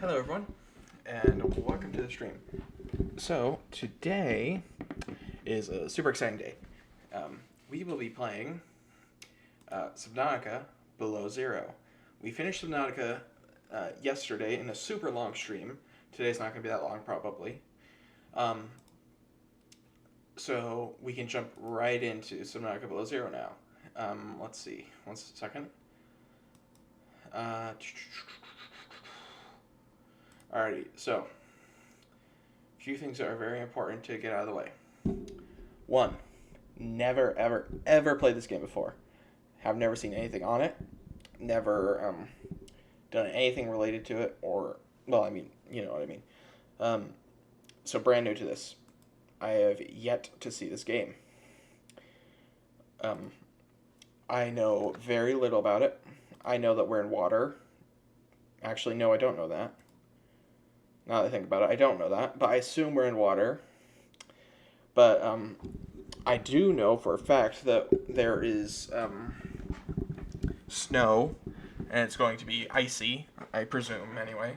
Hello everyone, and welcome to the stream. So, today is a super exciting day. We will be playing Subnautica Below Zero. We finished Subnautica yesterday in a super long stream. Today's not going to be that long, probably. So, we can jump right into Subnautica Below Zero now. Let's see. One second. Alrighty, so a few things that are very important to get out of the way. One, never, ever, ever played this game before. Have never seen anything on it. Never done anything related to it, or, well, I mean, you know what I mean. So brand new to this. I have yet to see this game. I know very little about it. I know that we're in water. Actually, no, I don't know that. Now that I think about it, I don't know that, but I assume we're in water. But I do know for a fact that there is snow, and it's going to be icy, I presume, anyway.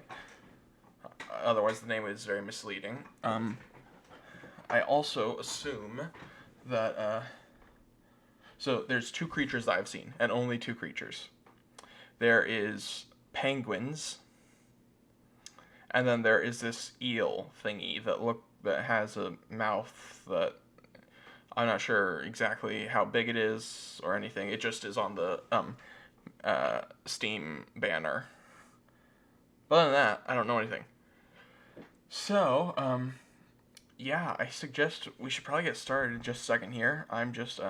Otherwise, the name is very misleading. I also assume that... so, there's two creatures that I've seen, and only two creatures. There is penguins, and then there is this eel thingy that has a mouth that I'm not sure exactly how big it is or anything. It just is on the Steam banner. But other than that, I don't know anything. So, yeah, I suggest we should probably get started in just a second here. I'm just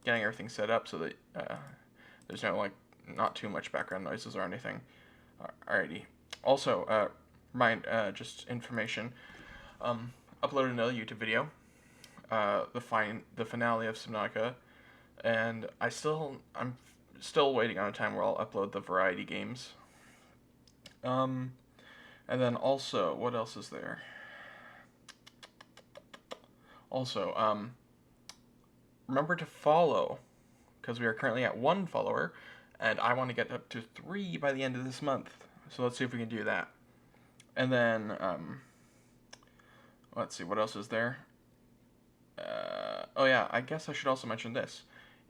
getting everything set up so that there's not too much background noises or anything. Alrighty. Also, just information. Uploaded another YouTube video, the finale of Subnautica, and I'm still waiting on a time where I'll upload the variety games. And then also, what else is there? Also, remember to follow, because we are currently at 1 follower, and I want to get up to 3 by the end of this month. So let's see if we can do that. And then, let's see, what else is there? Oh yeah, I guess I should also mention this.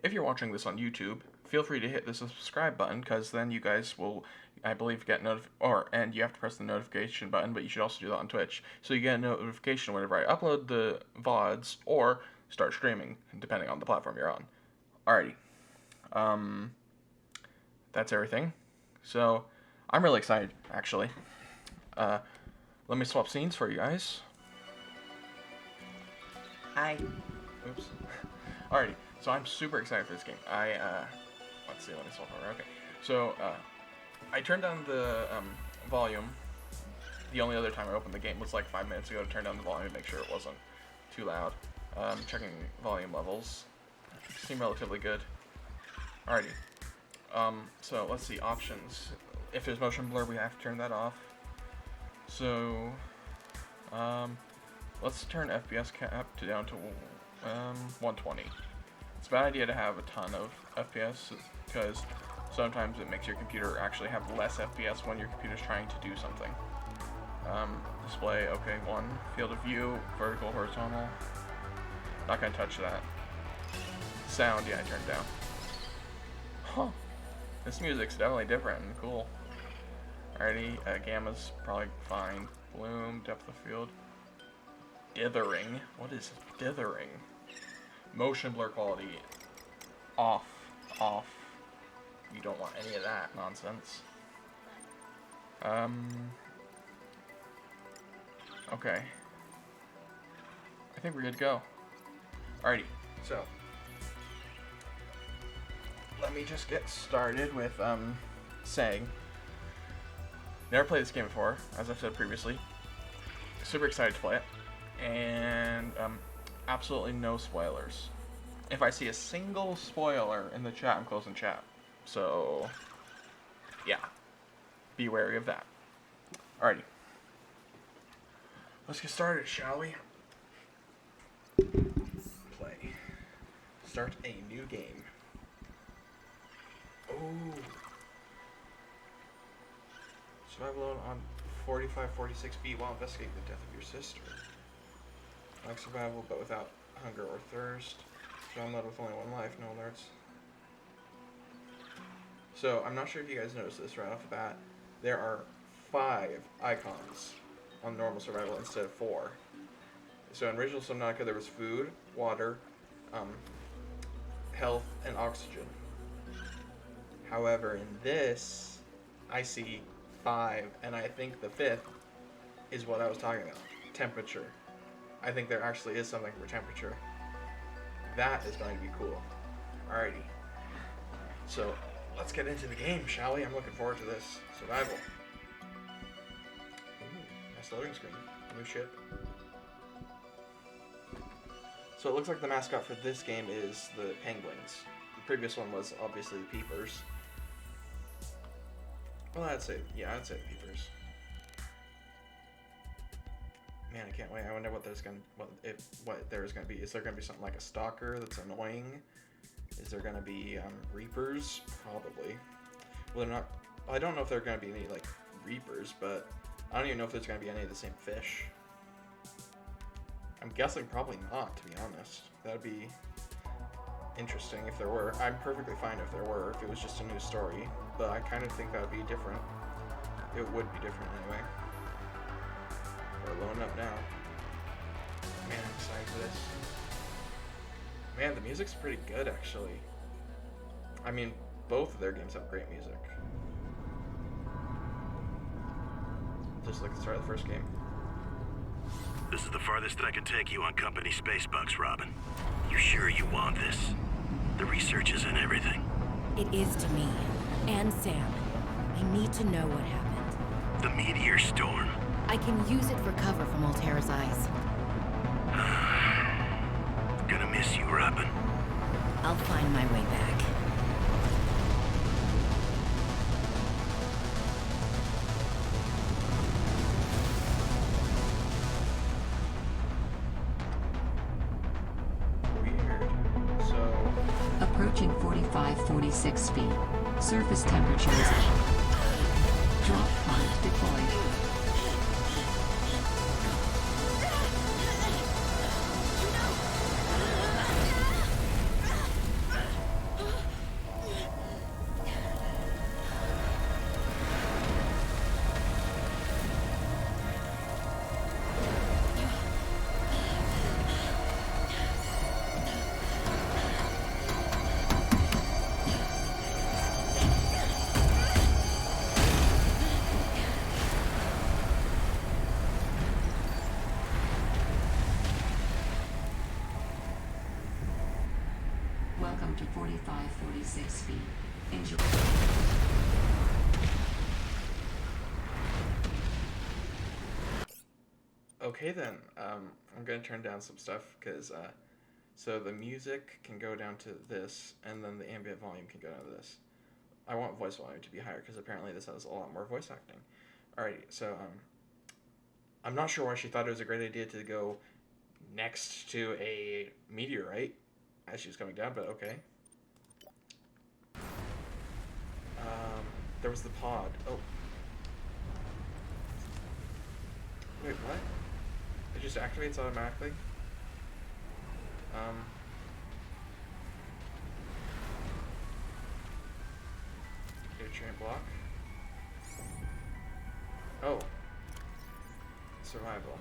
If you're watching this on YouTube, feel free to hit the subscribe button, because then you guys will, I believe, get and you have to press the notification button, but you should also do that on Twitch. So you get a notification whenever I upload the VODs or start streaming, depending on the platform you're on. Alrighty. That's everything. So, I'm really excited, actually. Let me swap scenes for you guys. Hi. Oops. Alrighty, so I'm super excited for this game. Let's see, let me swap over. Okay, so, I turned down the, volume. The only other time I opened the game was like 5 minutes ago to turn down the volume to make sure it wasn't too loud. Checking volume levels. Seem relatively good. Alrighty. So, let's see, options. If there's motion blur, we have to turn that off. So, let's turn FPS cap down to 120. It's a bad idea to have a ton of FPS because sometimes it makes your computer actually have less FPS when your computer's trying to do something. Display, okay, 1. Field of view, vertical, horizontal. Not gonna touch that. Sound, yeah, I turned down. Huh. This music's definitely different and cool. Alrighty, gamma's probably fine. Bloom, depth of field. Dithering. What is dithering? Motion blur quality. Off. Off. You don't want any of that nonsense. Okay. I think we're good to go. Alrighty, so. Let me just get started with, saying. Never played this game before, as I've said previously. Super excited to play it. And, absolutely no spoilers. If I see a single spoiler in the chat, I'm closing chat. So, yeah. Be wary of that. Alrighty. Let's get started, shall we? Play. Start a new game. Oh. Survival on 45, 46 feet while investigating the death of your sister. Like survival, but without hunger or thirst. Drown mode with only one life, no alerts. So, I'm not sure if you guys noticed this right off the bat. There are 5 icons on normal survival instead of 4. So in original Subnautica there was food, water, health, and oxygen. However, in this, I see 5, and I think the 5th is what I was talking about. Temperature. I think there actually is something for temperature. That is going to be cool. Alrighty. So, let's get into the game, shall we? I'm looking forward to this. Survival. Ooh, nice loading screen. New ship. So it looks like the mascot for this game is the penguins. The previous one was obviously the peepers. Well, I'd say the peepers. Man, I can't wait. I wonder what there's gonna be. Is there gonna be something like a stalker that's annoying? Is there gonna be reapers? Probably. Well, they're not. Well, I don't know if there are gonna be any like reapers, but I don't even know if there's gonna be any of the same fish. I'm guessing probably not, to be honest. That'd be interesting if there were. I'm perfectly fine if there were, if it was just a new story. But I kind of think that would be different. It would be different anyway. We're loading up now. Man, I'm excited for this. Man, the music's pretty good, actually. I mean, both of their games have great music. Just like the start of the first game. This is the farthest that I can take you on company space bucks, Robin. You sure you want this? The research isn't everything. It is to me. And Sam. I need to know what happened. The meteor storm. I can use it for cover from Altera's eyes. Gonna miss you, Robin. I'll find my way back. Approaching 45-46 feet. Surface temperatures. Drop pod deployed. Welcome to 45-46 feet. Enjoy. Okay then, I'm gonna turn down some stuff because so the music can go down to this, and then the ambient volume can go down to this. I want voice volume to be higher because apparently this has a lot more voice acting. Alrighty, so I'm not sure why she thought it was a great idea to go next to a meteorite as she was coming down, but okay. There was the pod. Oh. Wait, what? It just activates automatically? Nutrient block. Oh. Survival.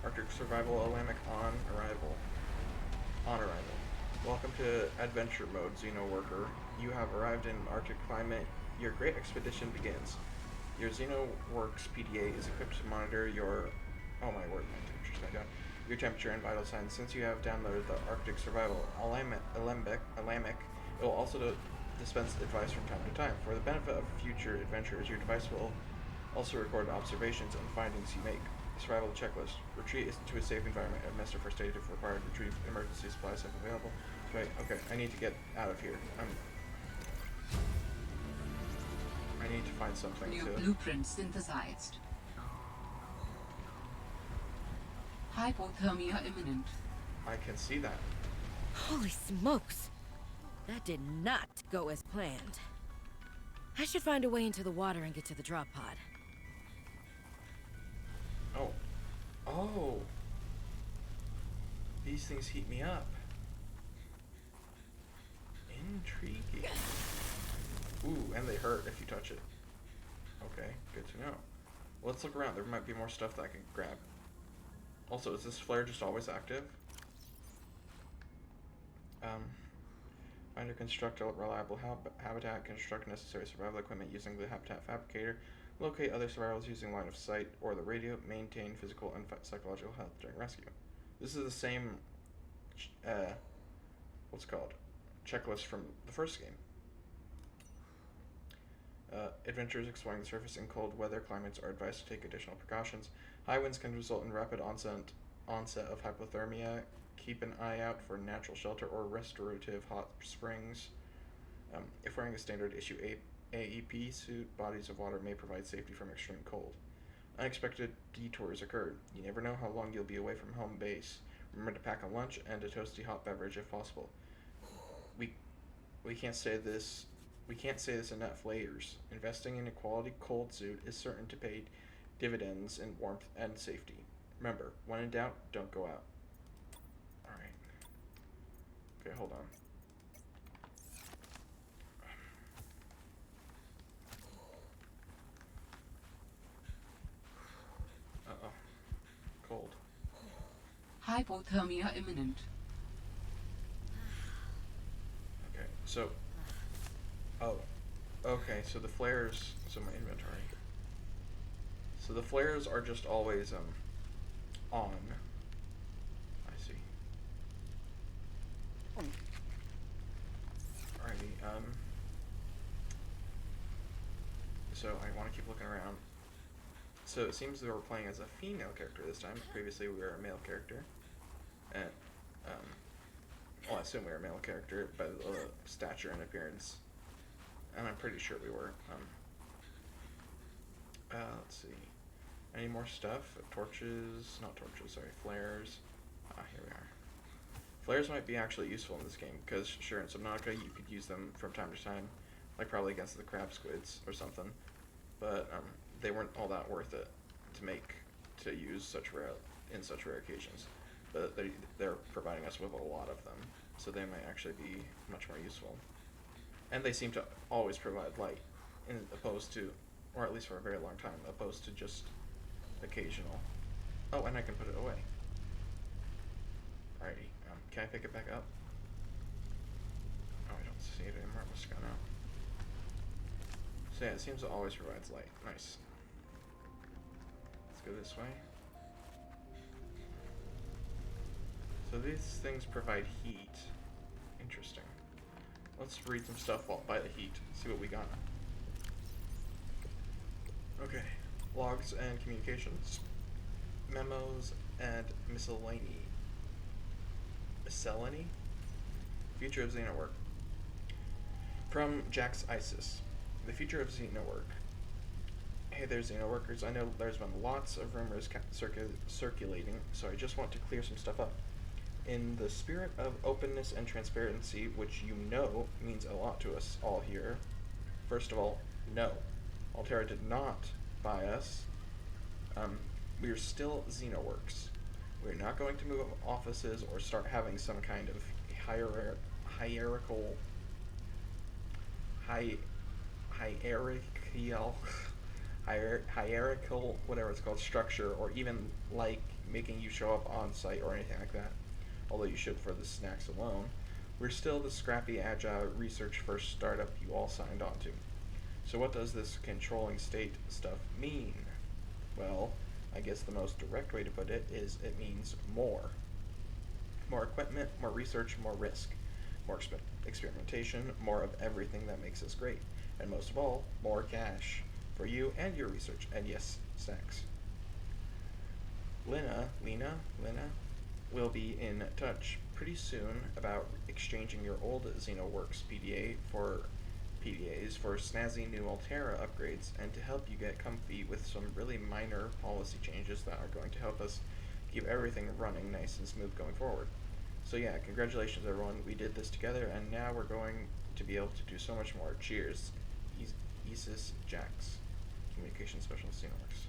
Arctic survival Alamic on arrival. On arrival. Welcome to adventure mode, Xeno worker. You have arrived in Arctic climate. Your great expedition begins. Your XenoWorks PDA is equipped to monitor your... Oh my word, my temperature's going down. Your temperature and vital signs. Since you have downloaded the Arctic Survival Alamic, it will also dispense advice from time to time. For the benefit of future adventurers, your device will also record observations and findings you make. Survival checklist. Retreat to a safe environment. Administer first aid if required. Retrieve emergency supplies if available. Right, okay, I need to get out of here. I need to find something New to... blueprint synthesized. Hypothermia imminent. I can see that. Holy smokes! That did not go as planned. I should find a way into the water and get to the drop pod. Oh. Oh! These things heat me up. Intriguing. Ooh, and they hurt if you touch it. Okay, good to know. Let's look around. There might be more stuff that I can grab. Also, is this flare just always active? Find or construct a reliable habitat, construct necessary survival equipment using the habitat fabricator, locate other survivors using line of sight or the radio, maintain physical and psychological health during rescue. This is the same, what's it called? Checklist from the first game. Adventurers exploring the surface in cold weather climates are advised to take additional precautions. High winds can result in rapid onset of hypothermia. Keep an eye out for natural shelter or restorative hot springs. If wearing a standard issue AEP suit, bodies of water may provide safety from extreme cold. Unexpected detours occurred. You never know how long you'll be away from home base. Remember to pack a lunch and a toasty hot beverage if possible. We can't say this enough layers. Investing in a quality cold suit is certain to pay dividends in warmth and safety. Remember, when in doubt, don't go out. Alright. Okay, hold on. Uh-oh. Cold. Hypothermia imminent. Okay, so... Oh. Okay, so the flares... So my inventory. So the flares are just always, on. I see. Alrighty, so I want to keep looking around. So it seems that we're playing as a female character this time. Previously we were a male character. And, well, I assume we were a male character by the stature and appearance. And I'm pretty sure we were. Let's see. Any more stuff? Torches? Not torches, sorry. Flares. Here we are. Flares might be actually useful in this game, because sure, in Subnautica you could use them from time to time, like probably against the crab squids or something, but they weren't all that worth it to use in such rare occasions. But they're providing us with a lot of them, so they might actually be much more useful. And they seem to always provide light, opposed to, or at least for a very long time, opposed to just occasional. Oh, and I can put it away. Alrighty, can I pick it back up? Oh, I don't see it anymore, it must have gone out. So yeah, it seems to always provides light. Nice. Let's go this way. So these things provide heat. Interesting. Let's read some stuff by the heat, see what we got. Okay. Logs and communications. Memos and miscellany. Future of Xenowork. From Jack's ISIS. The future of Xenowork. Hey there, Xenoworkers. I know there's been lots of rumors circulating, so I just want to clear some stuff up. In the spirit of openness and transparency, which you know means a lot to us all here, first of all, no. Altera did not buy us. We are still Xenoworks. We're not going to move offices or start having some kind of hierarchical, whatever it's called, structure, or even like making you show up on site or anything like that. Although you should for the snacks alone. We're still the scrappy, agile, research-first startup you all signed on to. So what does this controlling state stuff mean? Well, I guess the most direct way to put it is it means more. More equipment, more research, more risk. More experimentation, more of everything that makes us great. And most of all, more cash. For you and your research. And yes, snacks. Lena will be in touch pretty soon about exchanging your old Xenoworks PDAs for snazzy new Altera upgrades, and to help you get comfy with some really minor policy changes that are going to help us keep everything running nice and smooth going forward. So yeah, congratulations everyone, we did this together, and now we're going to be able to do so much more. Cheers. Isis Jax, Communication Specialist Xenoworks.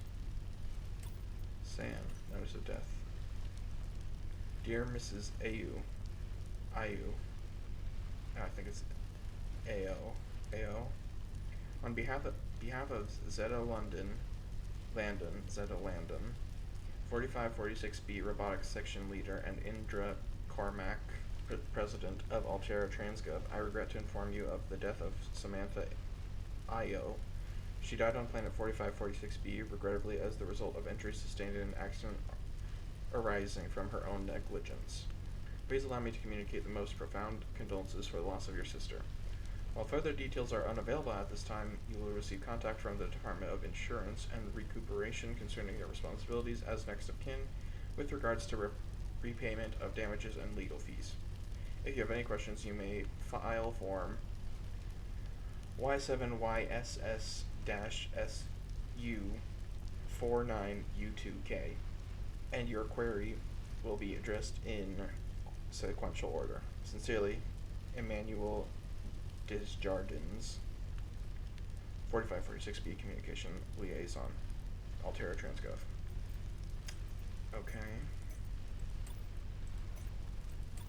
Sam, notice of death. Dear Mrs. Ayu, I think it's AO. On behalf of Zeta Landon, 4546B Robotics Section Leader and Indra Carmack, President of Altera Transgov, I regret to inform you of the death of Samantha Io. She died on planet 4546B, regrettably as the result of injuries sustained in an accident arising from her own negligence. Please allow me to communicate the most profound condolences for the loss of your sister. While further details are unavailable at this time, you will receive contact from the Department of Insurance and Recuperation concerning your responsibilities as next of kin with regards to repayment of damages and legal fees. If you have any questions, you may file form Y7YSS-SU49U2K, and your query will be addressed in sequential order. Sincerely, Emmanuel Desjardins, 4546B Communication Liaison, Altera Transgov. Okay.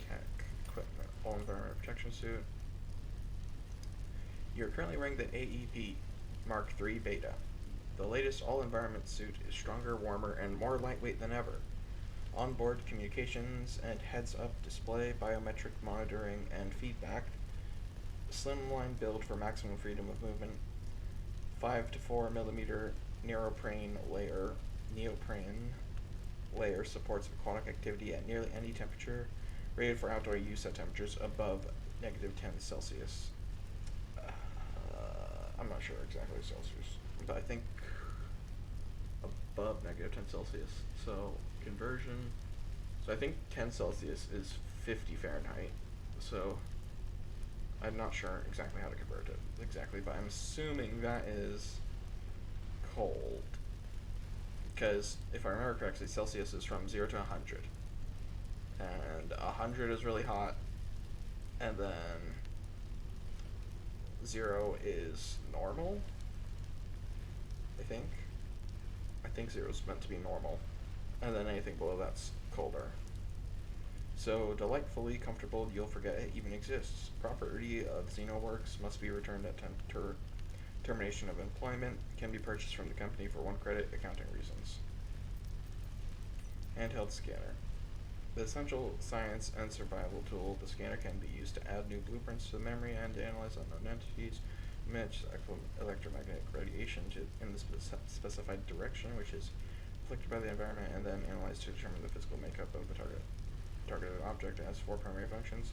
Tech, equipment, all environment protection suit. You're currently wearing the AEP Mark III Beta. The latest all-environment suit is stronger, warmer, and more lightweight than ever. Onboard communications and heads-up display, biometric monitoring and feedback, slimline build for maximum freedom of movement, 5 to 4 millimeter neoprene layer supports aquatic activity at nearly any temperature, rated for outdoor use at temperatures above -10°C. I'm not sure exactly Celsius, but I think above -10°C. So conversion. So I think 10°C is 50 Fahrenheit. So I'm not sure exactly how to convert it exactly, but I'm assuming that is cold. Because if I remember correctly, Celsius is from 0 to 100. And 100 is really hot, and then 0 is normal, I think. I think 0 is meant to be normal, and then anything below that's colder. So, delightfully comfortable, you'll forget it even exists. Property of Xenoworks must be returned at termination of employment. Can be purchased from the company for 1 credit, accounting reasons. Handheld Scanner. The essential science and survival tool, the scanner can be used to add new blueprints to the memory and to analyze unknown entities, emit electromagnetic radiation in the specified direction, which is afflicted by the environment, and then analyzed to determine the physical makeup of the targeted object. It has 4 primary functions.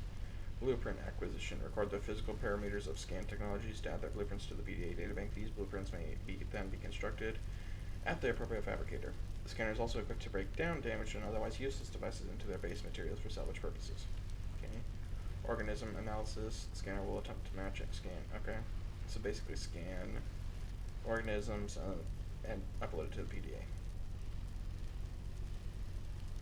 Blueprint acquisition. Record the physical parameters of scan technologies to add their blueprints to the PDA databank. These blueprints may then be constructed at the appropriate fabricator. The scanner is also equipped to break down damaged and otherwise useless devices into their base materials for salvage purposes. Okay. Organism analysis. The scanner will attempt to match and scan. Okay. So basically scan organisms and upload it to the PDA.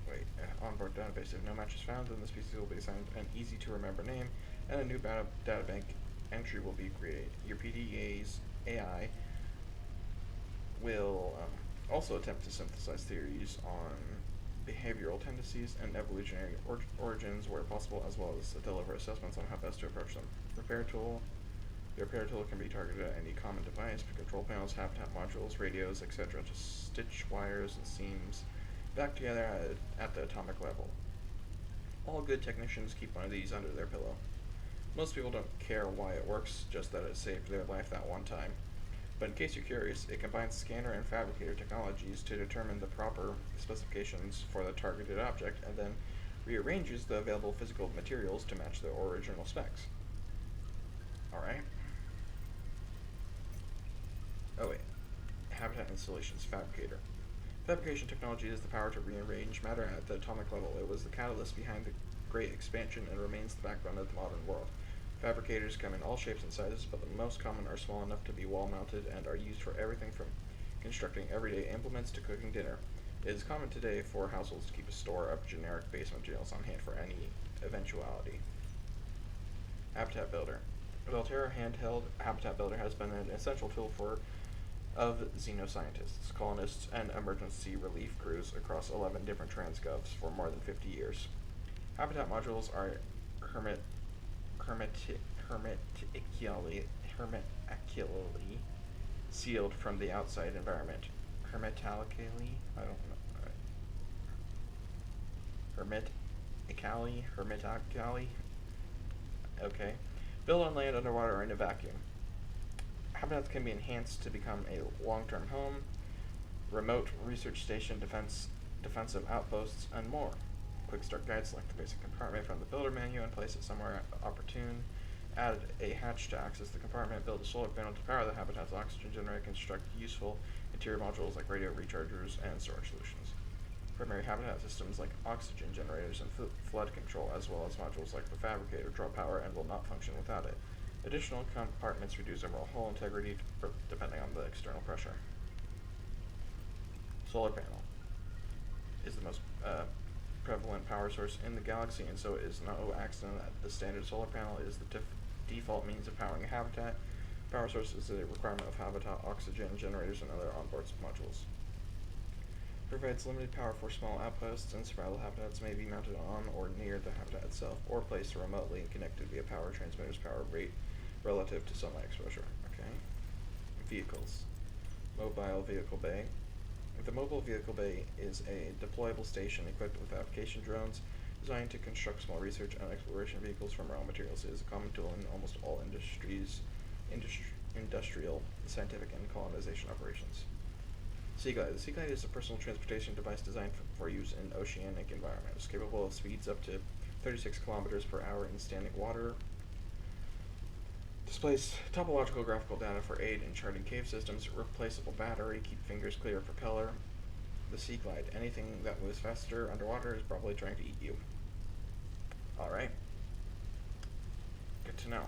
Wait, onboard database. If no match is found, then the species will be assigned an easy-to-remember name, and a new databank entry will be created. Your PDA's AI will also attempt to synthesize theories on behavioral tendencies and evolutionary origins where possible, as well as to deliver assessments on how best to approach them. Repair tool. The repair tool can be targeted at any common device, control panels, habitat modules, radios, etc., to stitch wires and seams back together at the atomic level. All good technicians keep one of these under their pillow. Most people don't care why it works, just that it saved their life that one time. But in case you're curious, it combines scanner and fabricator technologies to determine the proper specifications for the targeted object, and then rearranges the available physical materials to match their original specs. Alright. Oh wait. Habitat installations fabricator. Fabrication technology is the power to rearrange matter at the atomic level. It was the catalyst behind the Great Expansion and remains the backbone of the modern world. Fabricators come in all shapes and sizes, but the most common are small enough to be wall-mounted and are used for everything from constructing everyday implements to cooking dinner. It is common today for households to keep a store of generic base materials on hand for any eventuality. Habitat Builder. The Altera handheld Habitat Builder has been an essential tool for of xenoscientists, colonists, and emergency relief crews across 11 different transgovs for more than 50 years. Habitat modules are hermetically sealed from the outside environment. Hermetically? I don't know. Hermetically? Okay. Built on land, underwater, or in a vacuum. Habitats can be enhanced to become a long-term home, remote research station, defensive outposts, and more. Quick start guide: select the basic compartment from the builder menu and place it somewhere opportune. Add a hatch to access the compartment. Build a solar panel to power the habitat's oxygen generator. Construct useful interior modules like radio rechargers and storage solutions. Primary habitat systems like oxygen generators and flood control, as well as modules like the fabricator, draw power and will not function without it. Additional compartments reduce overall hull integrity depending on the external pressure. Solar panel is the most prevalent power source in the galaxy, and so it is no accident that the standard solar panel is the default means of powering a habitat. Power source is a requirement of habitat, oxygen generators, and other onboard modules. Provides limited power for small outposts, and survival habitats may be mounted on or near the habitat itself, or placed remotely and connected via power transmitters power rate relative to sunlight exposure. Okay. Vehicles. Mobile vehicle bay. The mobile vehicle bay is a deployable station equipped with application drones designed to construct small research and exploration vehicles from raw materials. It is a common tool in almost all industrial, scientific, and colonization operations. Sea Glide. The Sea Glide is a personal transportation device designed for use in oceanic environments, capable of speeds up to 36 kilometers per hour in standing water. Displays topological graphical data for aid in charting cave systems. Replaceable battery. Keep fingers clear of propeller. The Sea Glide. Anything that moves faster underwater is probably trying to eat you. Alright. Good to know.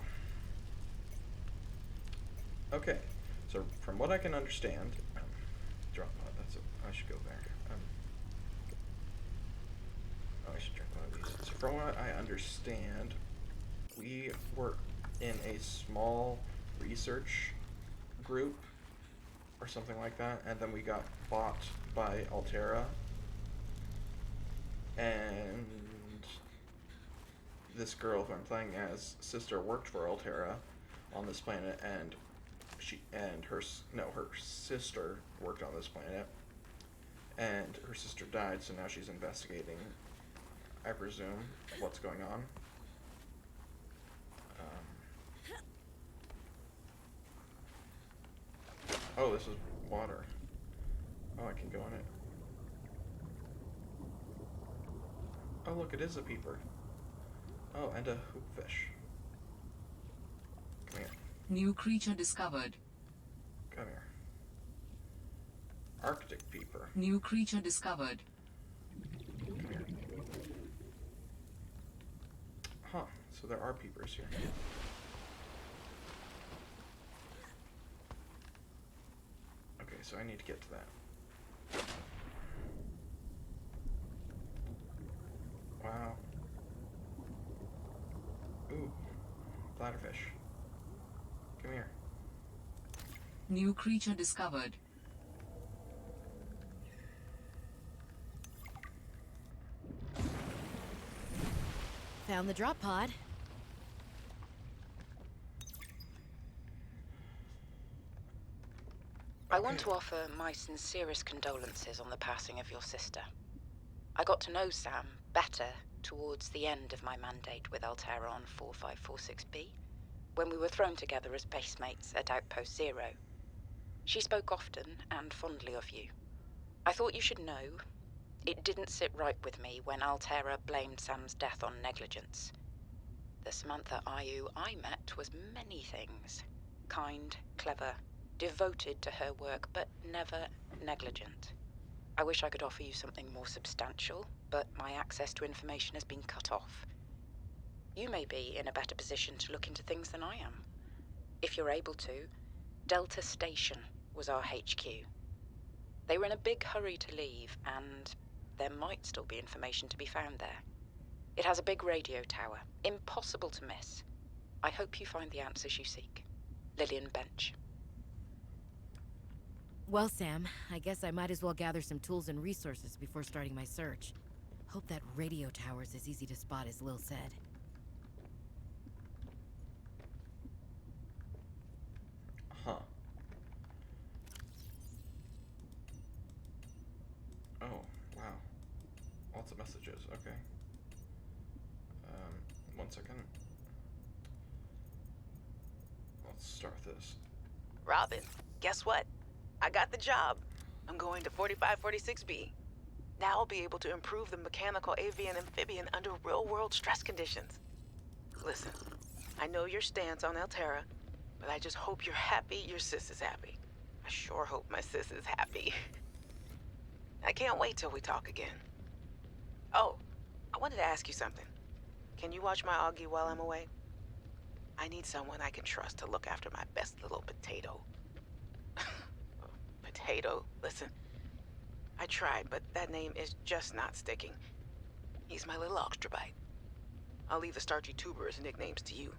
Okay. So, from what I can understand... drop pod, I should go there. I should drop one of these. So, from what I understand, we were in a small research group or something like that, and then we got bought by Altera, and this girl who I'm playing as, sister, worked for Altera on this planet, and her sister worked on this planet, and her sister died, so now she's investigating, I presume, what's going on. Oh, this is water. Oh, I can go in it. Oh, look, it is a peeper. Oh, and a hoopfish. Come here. New creature discovered. Come here. Arctic peeper. New creature discovered. Come here. Huh, so there are peepers here. Okay, so I need to get to that. Wow. Ooh, bladderfish. Come here. New creature discovered. Found the drop pod. I want to offer my sincerest condolences on the passing of your sister. I got to know Sam better towards the end of my mandate with Altera on 4546B, when we were thrown together as basemates at Outpost Zero. She spoke often and fondly of you. I thought you should know, it didn't sit right with me when Altera blamed Sam's death on negligence. The Samantha Ayu I met was many things. Kind, clever, devoted to her work, but never negligent. I wish I could offer you something more substantial, but my access to information has been cut off. You may be in a better position to look into things than I am. If you're able to, Delta Station was our HQ. They were in a big hurry to leave, and there might still be information to be found there. It has a big radio tower, impossible to miss. I hope you find the answers you seek. Lillian Bench. Well, Sam, I guess I might as well gather some tools and resources before starting my search. Hope that radio tower's as easy to spot as Lil said. Huh. Oh, wow. Lots of messages, okay. 1 second. Let's start this. Robin, guess what? I got the job. I'm going to 4546B. Now I'll be able to improve the mechanical avian amphibian under real-world stress conditions. Listen, I know your stance on Alterra, but I just hope you're happy your sis is happy. I sure hope my sis is happy. I can't wait till we talk again. Oh, I wanted to ask you something. Can you watch my Augie while I'm away? I need someone I can trust to look after my best little potato. Potato, listen. I tried, but that name is just not sticking. He's my little extrabite. I'll leave the starchy tuber as nicknames to you.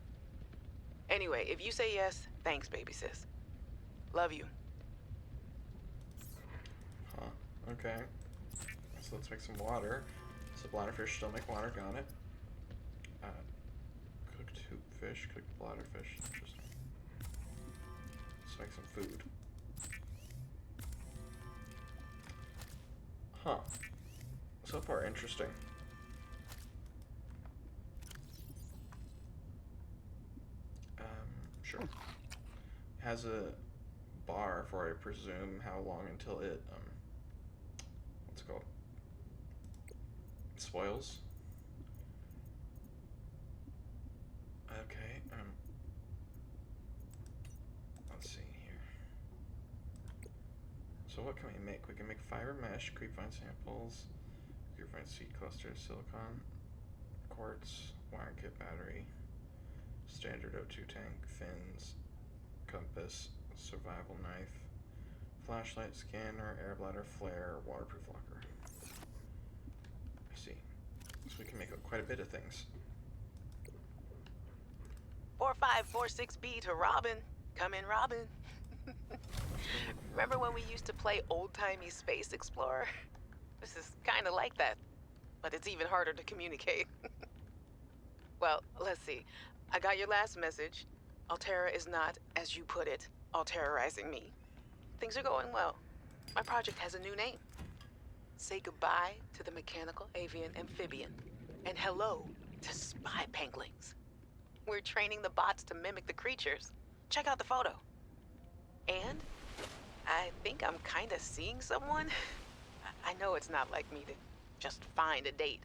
Anyway, if you say yes, thanks, baby sis. Love you. Huh, okay. So let's make some water. So bladderfish still make water, got it. Cooked hoop fish, cooked bladderfish, interesting. Let's make some food. Huh. So far, interesting. Sure. Has a bar for, I presume, how long until it, what's it called? Spoils? Okay, let's see here. So what can we make? We can make fiber mesh, creepvine samples, creepvine seed clusters, silicon, quartz, wire kit battery, standard O2 tank, fins, compass, survival knife, flashlight, scanner, air bladder, flare, waterproof locker. I see. So we can make quite a bit of things. 4546B to Robin. Come in, Robin. Remember when we used to play old-timey Space Explorer? This is kind of like that, but it's even harder to communicate. Well, let's see. I got your last message. Alterra is not, as you put it, all-terrorizing me. Things are going well. My project has a new name. Say goodbye to the mechanical avian amphibian, and hello to spy penguins. We're training the bots to mimic the creatures. Check out the photo. And I think I'm kind of seeing someone. I know it's not like me to just find a date,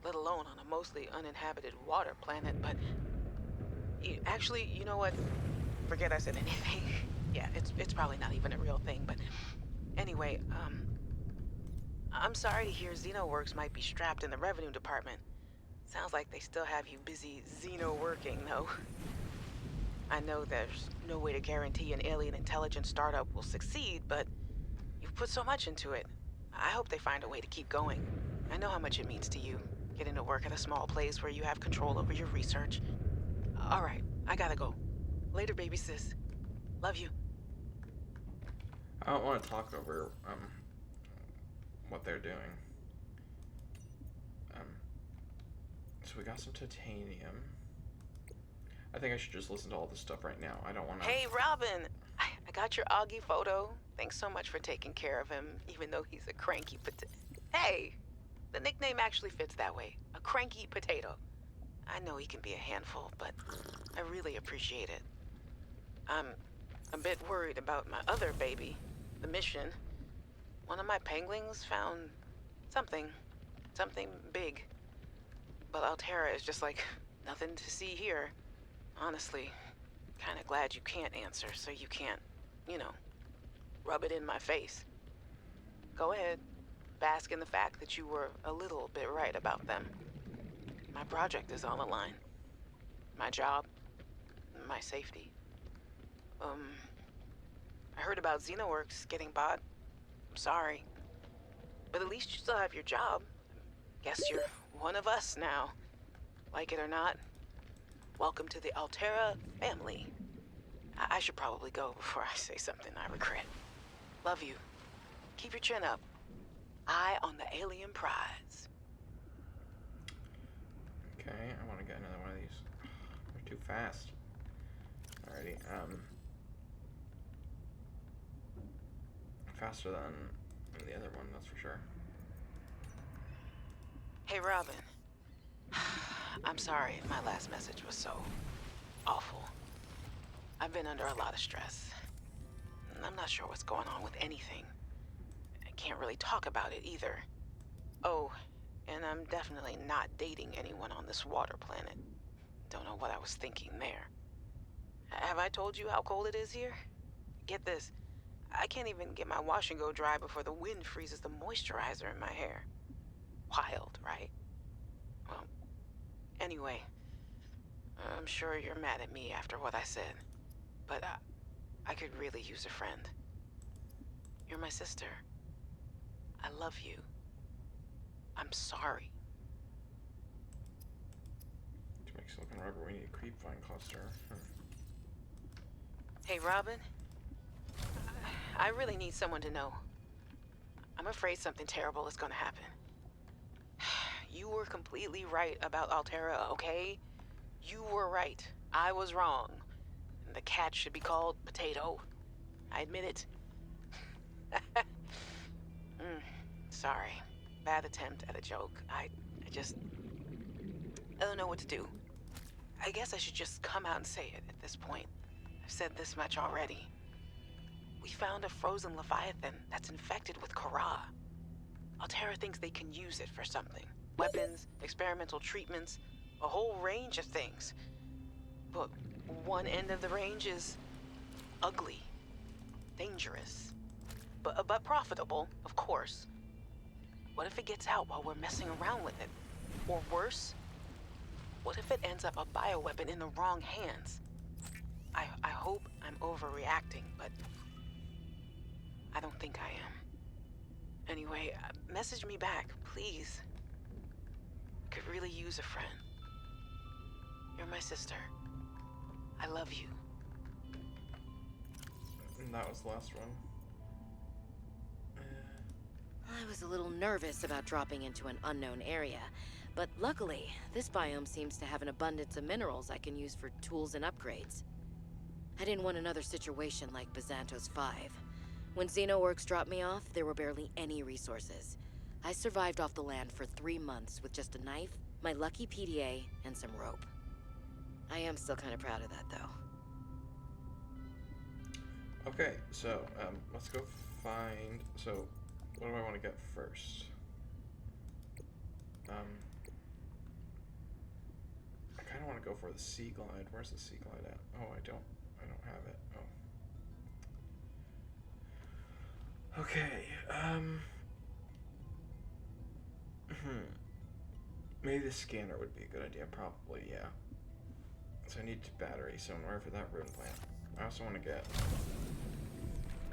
let alone on a mostly uninhabited water planet, but actually, you know what? Forget I said anything. Yeah, it's probably not even a real thing, but anyway, I'm sorry to hear XenoWorks might be strapped in the revenue department. Sounds like they still have you busy Xeno-working, though. I know there's no way to guarantee an alien intelligence startup will succeed, but you've put so much into it. I hope they find a way to keep going. I know how much it means to you, getting to work at a small place where you have control over your research. All right, I gotta go. Later, baby sis. Love you. I don't want to talk over, what they're doing. So we got some titanium. I think I should just listen to all this stuff right now. I don't want to... Hey, Robin! I got your Augie photo. Thanks so much for taking care of him, even though he's a cranky Hey! The nickname actually fits that way. A cranky potato. I know he can be a handful, but I really appreciate it. I'm a bit worried about my other baby, the mission. One of my penguins found something big. But Alterra is just like nothing to see here. Honestly, kinda glad you can't answer, so you can't, you know, rub it in my face. Go ahead, bask in the fact that you were a little bit right about them. My project is on the line. My job, my safety. I heard about XenoWorks getting bought. I'm sorry. But at least you still have your job. Guess you're one of us now. Like it or not, welcome to the Alterra family. I should probably go before I say something I regret. Love you. Keep your chin up. Eye on the alien prize. Okay, I want to get another one of these. They're too fast. Alrighty, faster than the other one, that's for sure. Hey, Robin. I'm sorry if my last message was so awful. I've been under a lot of stress. I'm not sure what's going on with anything. I can't really talk about it either. Oh, and I'm definitely not dating anyone on this water planet. Don't know what I was thinking there. Have I told you how cold it is here? Get this. I can't even get my wash and go dry before the wind freezes the moisturizer in my hair. Wild, right? Well, anyway, I'm sure you're mad at me after what I said, but I could really use a friend. You're my sister. I love you. I'm sorry. To make silicon rubber, we need a creep vine cluster. Hey, Robin. I really need someone to know. I'm afraid something terrible is gonna happen. You were completely right about Altera, okay? You were right. I was wrong. The cat should be called Potato. I admit it. Sorry. Bad attempt at a joke. I don't know what to do. I guess I should just come out and say it at this point. I've said this much already. We found a frozen Leviathan that's infected with Kara. Altera thinks they can use it for something. Weapons, experimental treatments, a whole range of things. But one end of the range is ugly, dangerous, but profitable, of course. What if it gets out while we're messing around with it? Or worse, what if it ends up a bioweapon in the wrong hands? I hope I'm overreacting, but I don't think I am. Anyway, message me back, please. Could really use a friend. You're my sister. I love you. And that was the last one. I was a little nervous about dropping into an unknown area, but luckily, this biome seems to have an abundance of minerals I can use for tools and upgrades. I didn't want another situation like Bazantos 5. When Xenoworks dropped me off, there were barely any resources. I survived off the land for 3 months with just a knife, my lucky PDA, and some rope. I am still kind of proud of that, though. Okay, so let's go find. So, what do I want to get first? I kind of want to go for the Sea Glide. Where's the Sea Glide at? Oh, I don't have it. Oh. Okay. Maybe the scanner would be a good idea. Probably, yeah. So I need battery somewhere for that ruin plant. I also want to get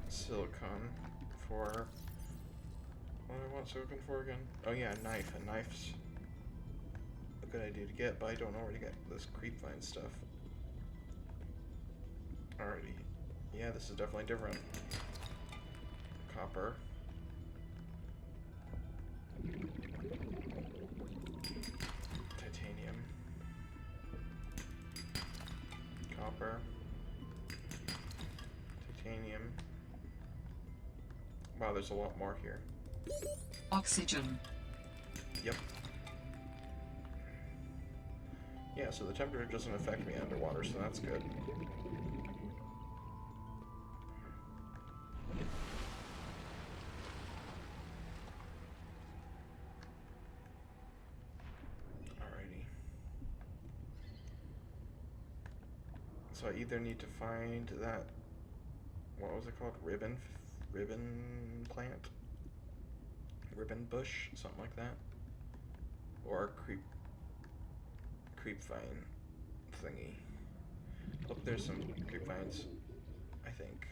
silicon for. What do I want silicon for again? Oh yeah, a knife. A knife's a good idea to get, but I don't know where to get this creep vine stuff. Alrighty. Yeah, this is definitely different. Copper. Titanium. Copper. Titanium. Wow, there's a lot more here. Oxygen. Yep. Yeah, so the temperature doesn't affect me underwater, so that's good. Alrighty. So I either need to find that, what was it called? Ribbon plant? Ribbon bush? Something like that? Or creep vine thingy. Oh, there's some creep vines, I think.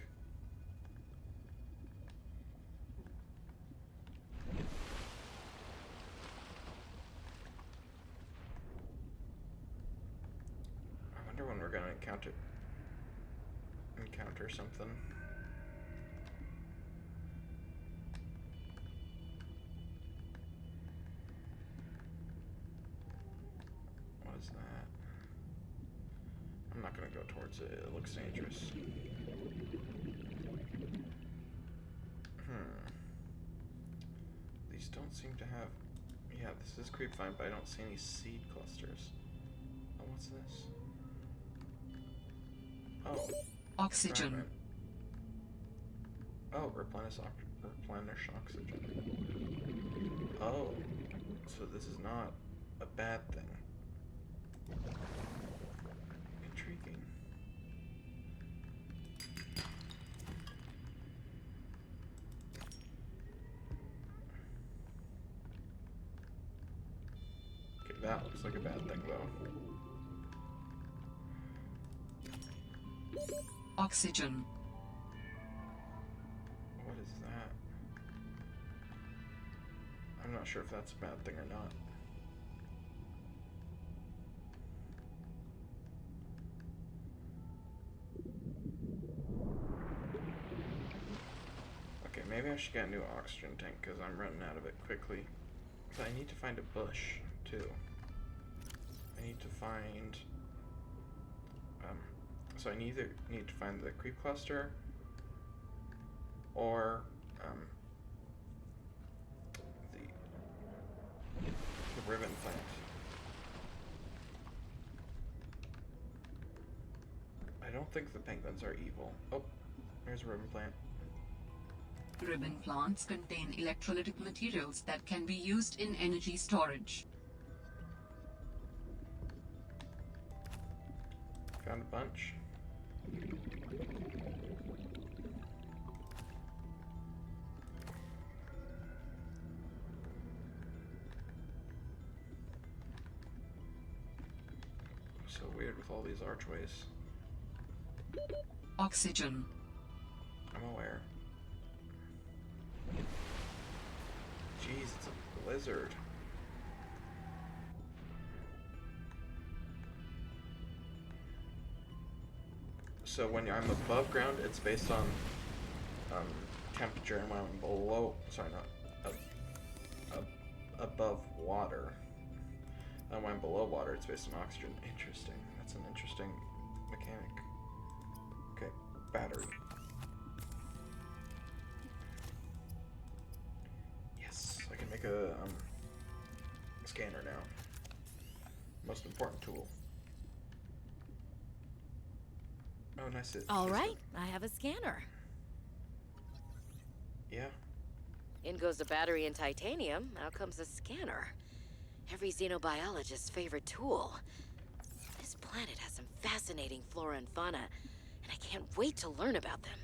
I wonder when we're gonna encounter something. is that? I'm not gonna go towards it. It looks dangerous. These don't seem to have... Yeah, this is creepvine, but I don't see any seed clusters. Oh, what's this? Oh. Oxygen. Fragment. Oh, replenish oxygen. Oh. So this is not a bad thing. Intriguing. Okay, that looks like a bad thing, though. Oxygen. What is that? I'm not sure if that's a bad thing or not. Okay, maybe I should get a new oxygen tank because I'm running out of it quickly. But I need to find a bush, too. I need to find... so I either need to find the creep cluster or the ribbon plant. I don't think the penguins are evil. Oh, there's a ribbon plant. Ribbon plants contain electrolytic materials that can be used in energy storage. Found a bunch. So weird with all these archways. Oxygen. I'm aware. Jeez, it's a blizzard. So when I'm above ground, it's based on temperature, and when I'm below, sorry, not above water. And when I'm below water, it's based on oxygen. Interesting. That's an interesting mechanic. Okay, battery. Yes, I can make a scanner now. Most important tool. Oh, nice. All right, I have a scanner. Yeah. In goes a battery and titanium, out comes a scanner. Every xenobiologist's favorite tool. This planet has some fascinating flora and fauna, and I can't wait to learn about them.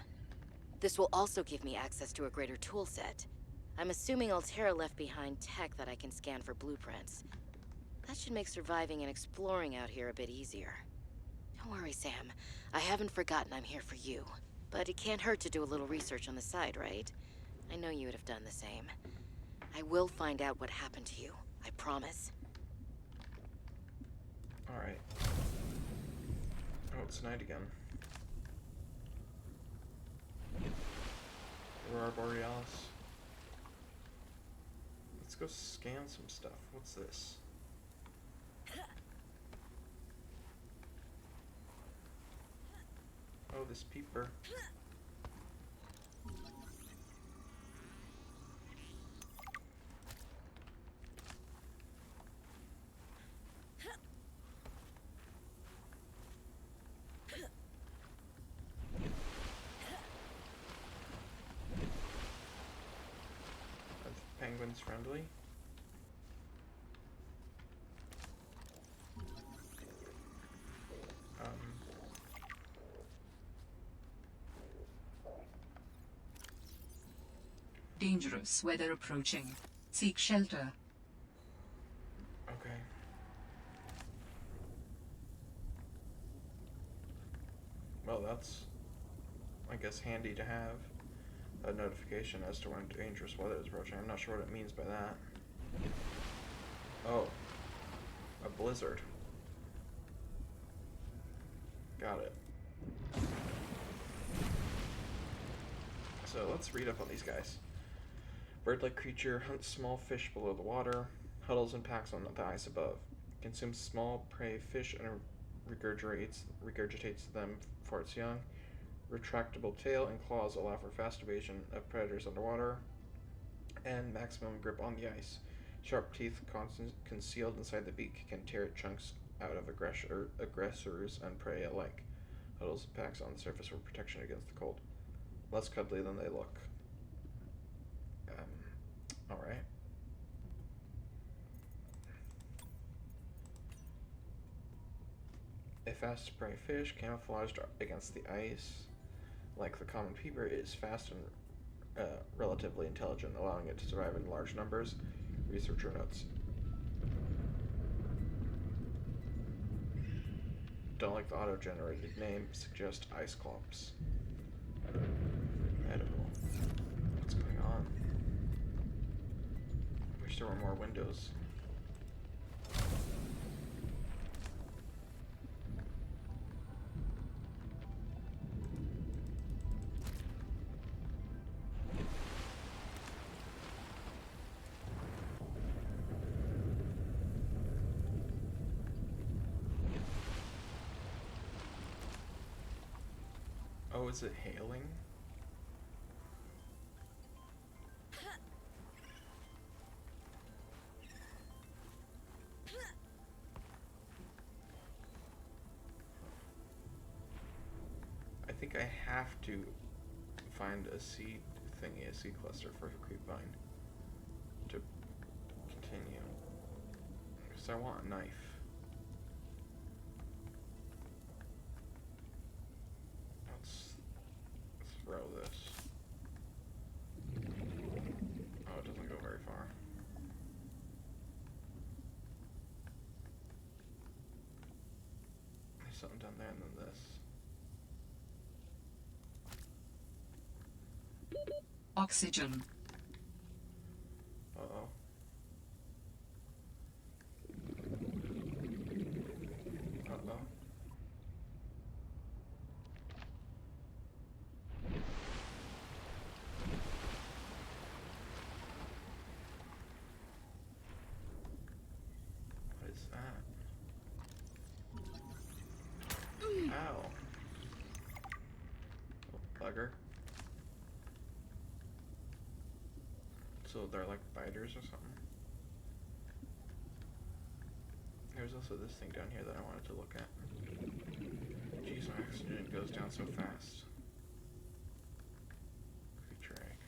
This will also give me access to a greater tool set. I'm assuming Altera left behind tech that I can scan for blueprints. That should make surviving and exploring out here a bit easier. Don't worry, Sam. I haven't forgotten I'm here for you. But it can't hurt to do a little research on the side, right? I know you would have done the same. I will find out what happened to you. I promise. Alright. Oh, it's night again. Aurora Borealis. Let's go scan some stuff. What's this? Oh, this peeper. Are the penguins friendly? Dangerous weather approaching. Seek shelter. Okay. Well, that's, I guess, handy to have a notification as to when dangerous weather is approaching. I'm not sure what it means by that. Oh. A blizzard. Got it. So let's read up on these guys. Bird-like creature hunts small fish below the water, huddles in packs on the ice above. Consumes small prey fish and regurgitates them for its young. Retractable tail and claws allow for fast evasion of predators underwater. And maximum grip on the ice. Sharp teeth concealed inside the beak can tear chunks out of aggressors and prey alike. Huddles packs on the surface for protection against the cold. Less cuddly than they look. Alright. A fast prey fish, camouflaged against the ice. Like the common peeper, it is fast and relatively intelligent, allowing it to survive in large numbers. Researcher notes. Don't like the auto-generated name. Suggest ice clumps. Edible. What's going on? I wish there were more windows. Oh, is it hailing? I think I have to find a seed thingy, a seed cluster for creepvine to continue. Because I want a knife. Throw this. Oh, it doesn't go very far. There's something down there and then this. Oxygen. Uh-oh. Uh-oh. What is that? Ow. Oh, bugger. So they're like biters or something? There's also this thing down here that I wanted to look at. Jeez, my oxygen goes down so fast. Creature egg.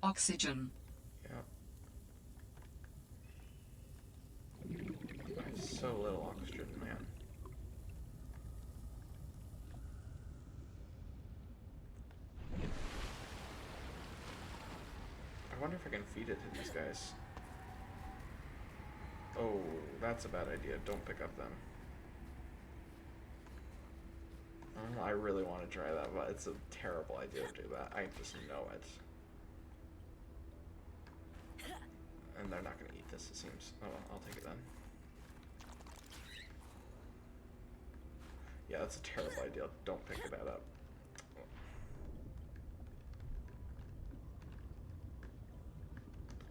Oxygen. Yep. I have so little oxygen, man. I wonder if I can feed it to these guys. Oh, that's a bad idea. Don't pick up them. I really want to try that, but it's a terrible idea to do that. I just know it. And they're not going to eat this, it seems. Oh, well, I'll take it then. Yeah, that's a terrible idea. Don't pick that up.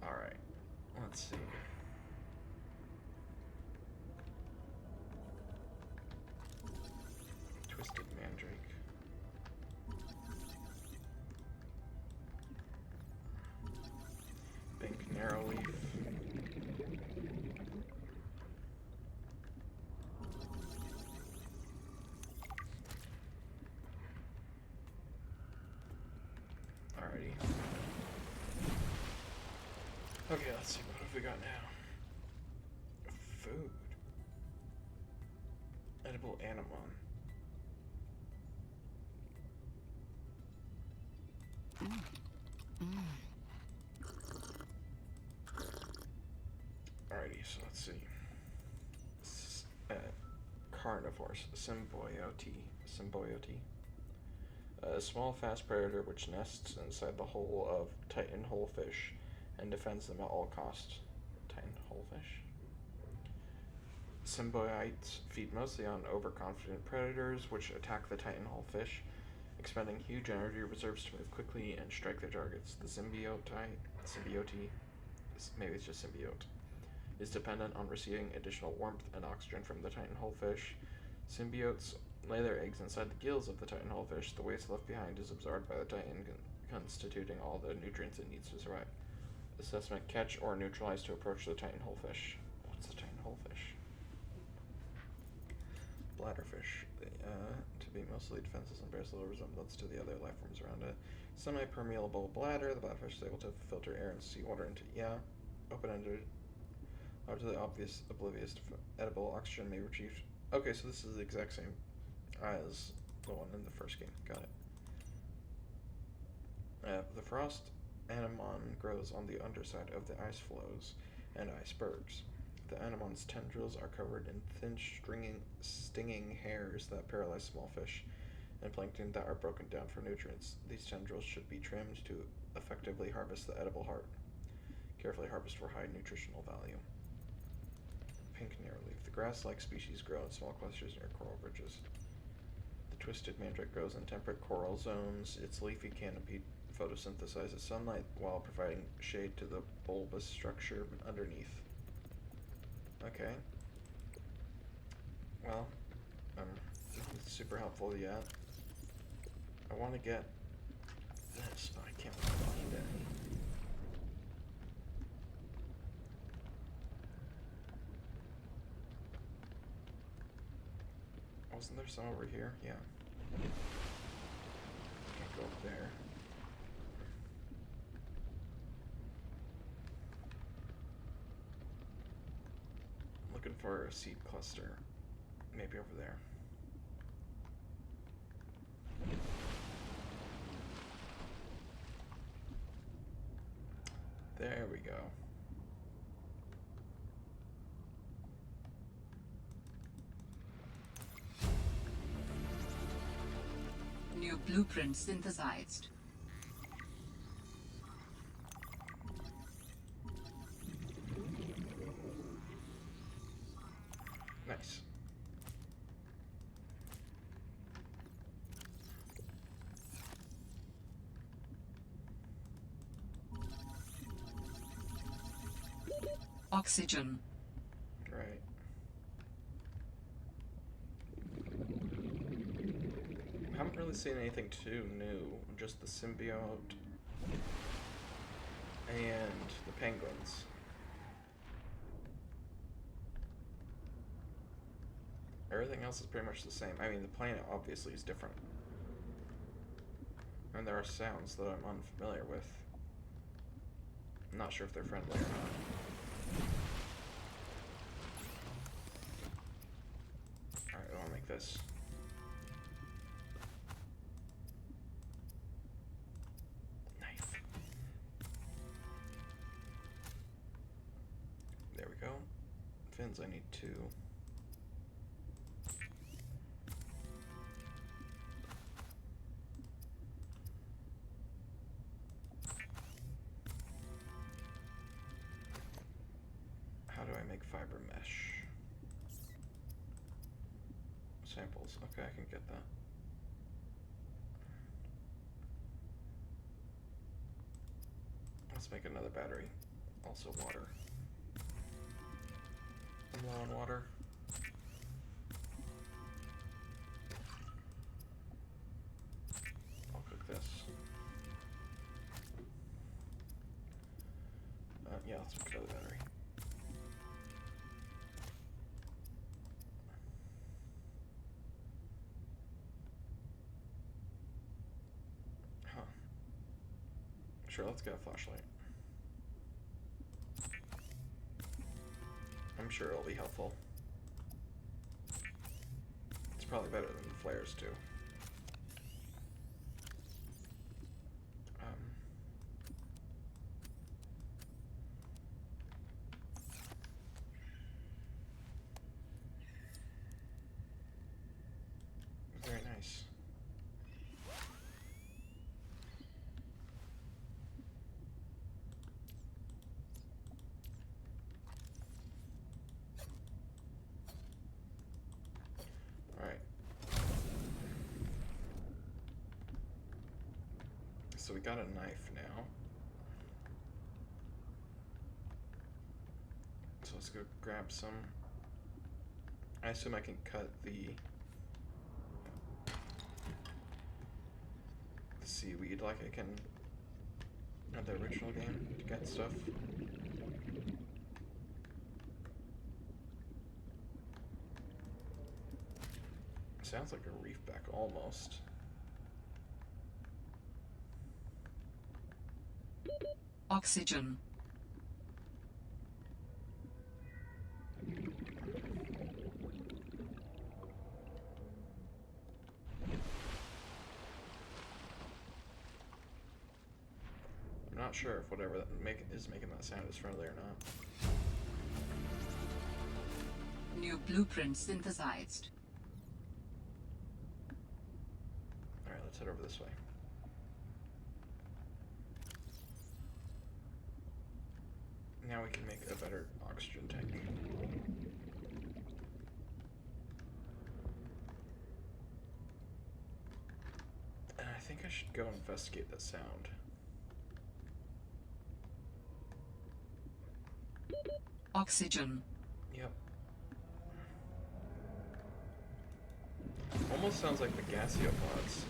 Alright. Let's see. Twisted mandrake. Pink narrow leaf. Alrighty. Okay, let's see, what have we got now? Food. Edible anemone. Alrighty, so let's see. Carnivores. Symbiote. A small, fast predator which nests inside the hull of Titan holefish and defends them at all costs. Titan holefish? Symbiotes feed mostly on overconfident predators which attack the Titan holefish. expending huge energy reserves to move quickly and strike their targets. The symbiote, maybe it's just symbiote, is dependent on receiving additional warmth and oxygen from the Titan hullfish. Symbiotes lay their eggs inside the gills of the Titan hullfish. The waste left behind is absorbed by the Titan, constituting all the nutrients it needs to survive. Assessment: catch or neutralize to approach the Titan hullfish. What's the Titan hullfish? Bladderfish. To be mostly defenseless and bears little resemblance to the other life forms around it. Semi-permeable bladder. The bladderfish is able to filter air and seawater into open-ended. Out to the oblivious to edible oxygen may be retrieved. Okay, so this is the exact same as the one in the first game. Got it. The frost anemone grows on the underside of the ice floes and icebergs. The anemone's tendrils are covered in thin, stinging hairs that paralyze small fish and plankton that are broken down for nutrients. These tendrils should be trimmed to effectively harvest the edible heart. Carefully harvest for high nutritional value. Pink narrowleaf. The grass-like species grow in small clusters near coral ridges. The twisted mandrake grows in temperate coral zones. Its leafy canopy photosynthesizes sunlight while providing shade to the bulbous structure underneath. Okay. Well, it's super helpful yet. I want to get this, but I can't find any. Wasn't there some over here? Yeah. Can't go up there. Looking for a seed cluster. Maybe over there. There we go. New blueprint synthesized. Nice. Oxygen. Right. I haven't really seen anything too new. Just the symbiote and the penguins. Everything else is pretty much the same. I mean, the planet obviously is different. And there are sounds that I'm unfamiliar with. I'm not sure if they're friendly or not. Alright, I'll make this. Knife. There we go. Fins, I need 2. How do I make fiber mesh? Samples. Okay, I can get that. Let's make another battery. Also water. I'm low on water. I'll cook this. Yeah, let's make another battery. Huh. Sure, let's get a flashlight. I'm sure it'll be helpful. It's probably better than the flares too. Very nice. Alright. So we got a knife now. So let's go grab some. I assume I can cut the seaweed like I can in the original game to get stuff. Sounds like a reefback almost. Oxygen. I'm not sure if whatever that is making that sound is friendly or not. New blueprint synthesized. Alright, let's head over this way. Now we can make a better oxygen tank. And I think I should go investigate that sound. Oxygen. Yep. Almost sounds like the gaseopods.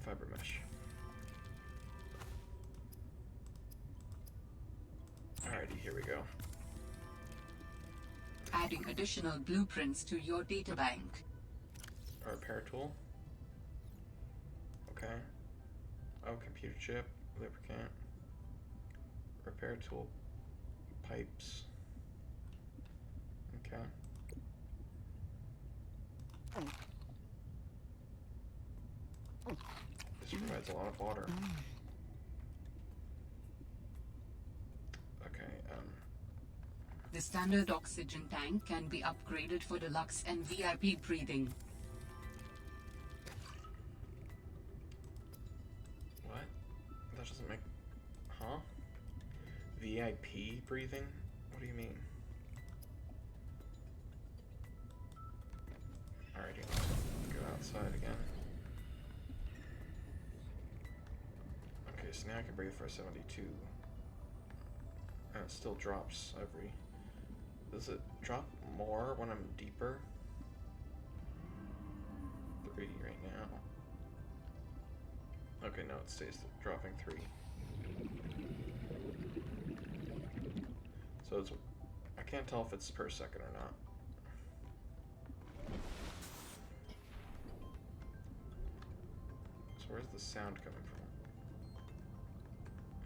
Fiber mesh. Alrighty, here we go. Adding additional blueprints to your databank. A repair tool. Okay. Oh, computer chip, lubricant. Repair tool. Pipes. Okay. This provides a lot of water. Okay, The standard oxygen tank can be upgraded for deluxe and VIP breathing. what? That doesn't make... Huh? VIP breathing? What do you mean? Alrighty, go outside again. Okay, so now I can breathe for 72. And it still drops every... Does it drop more when I'm deeper? 3 right now. Okay, no, it stays dropping 3. So it's... I can't tell if it's per second or not. So where's the sound coming from?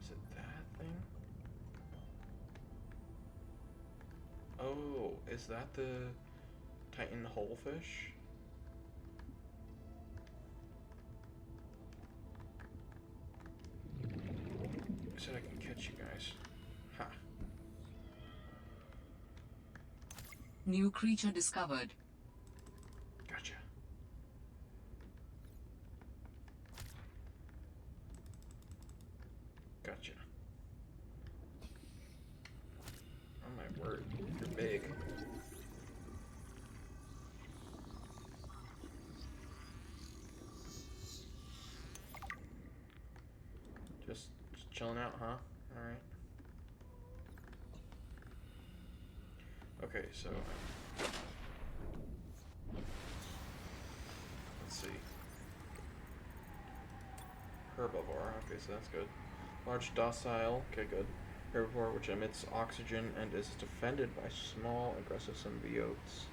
Is it that thing? Oh, is that the Titan holefish? I said I can catch you guys. Ha. New creature discovered. Gotcha. Gotcha. Oh my word, you're big. Just chilling out, huh? Alright. Okay, so... let's see. Herbivore, okay, so that's good. Large docile, okay, good. Herbivore which emits oxygen and is defended by small aggressive symbiotes,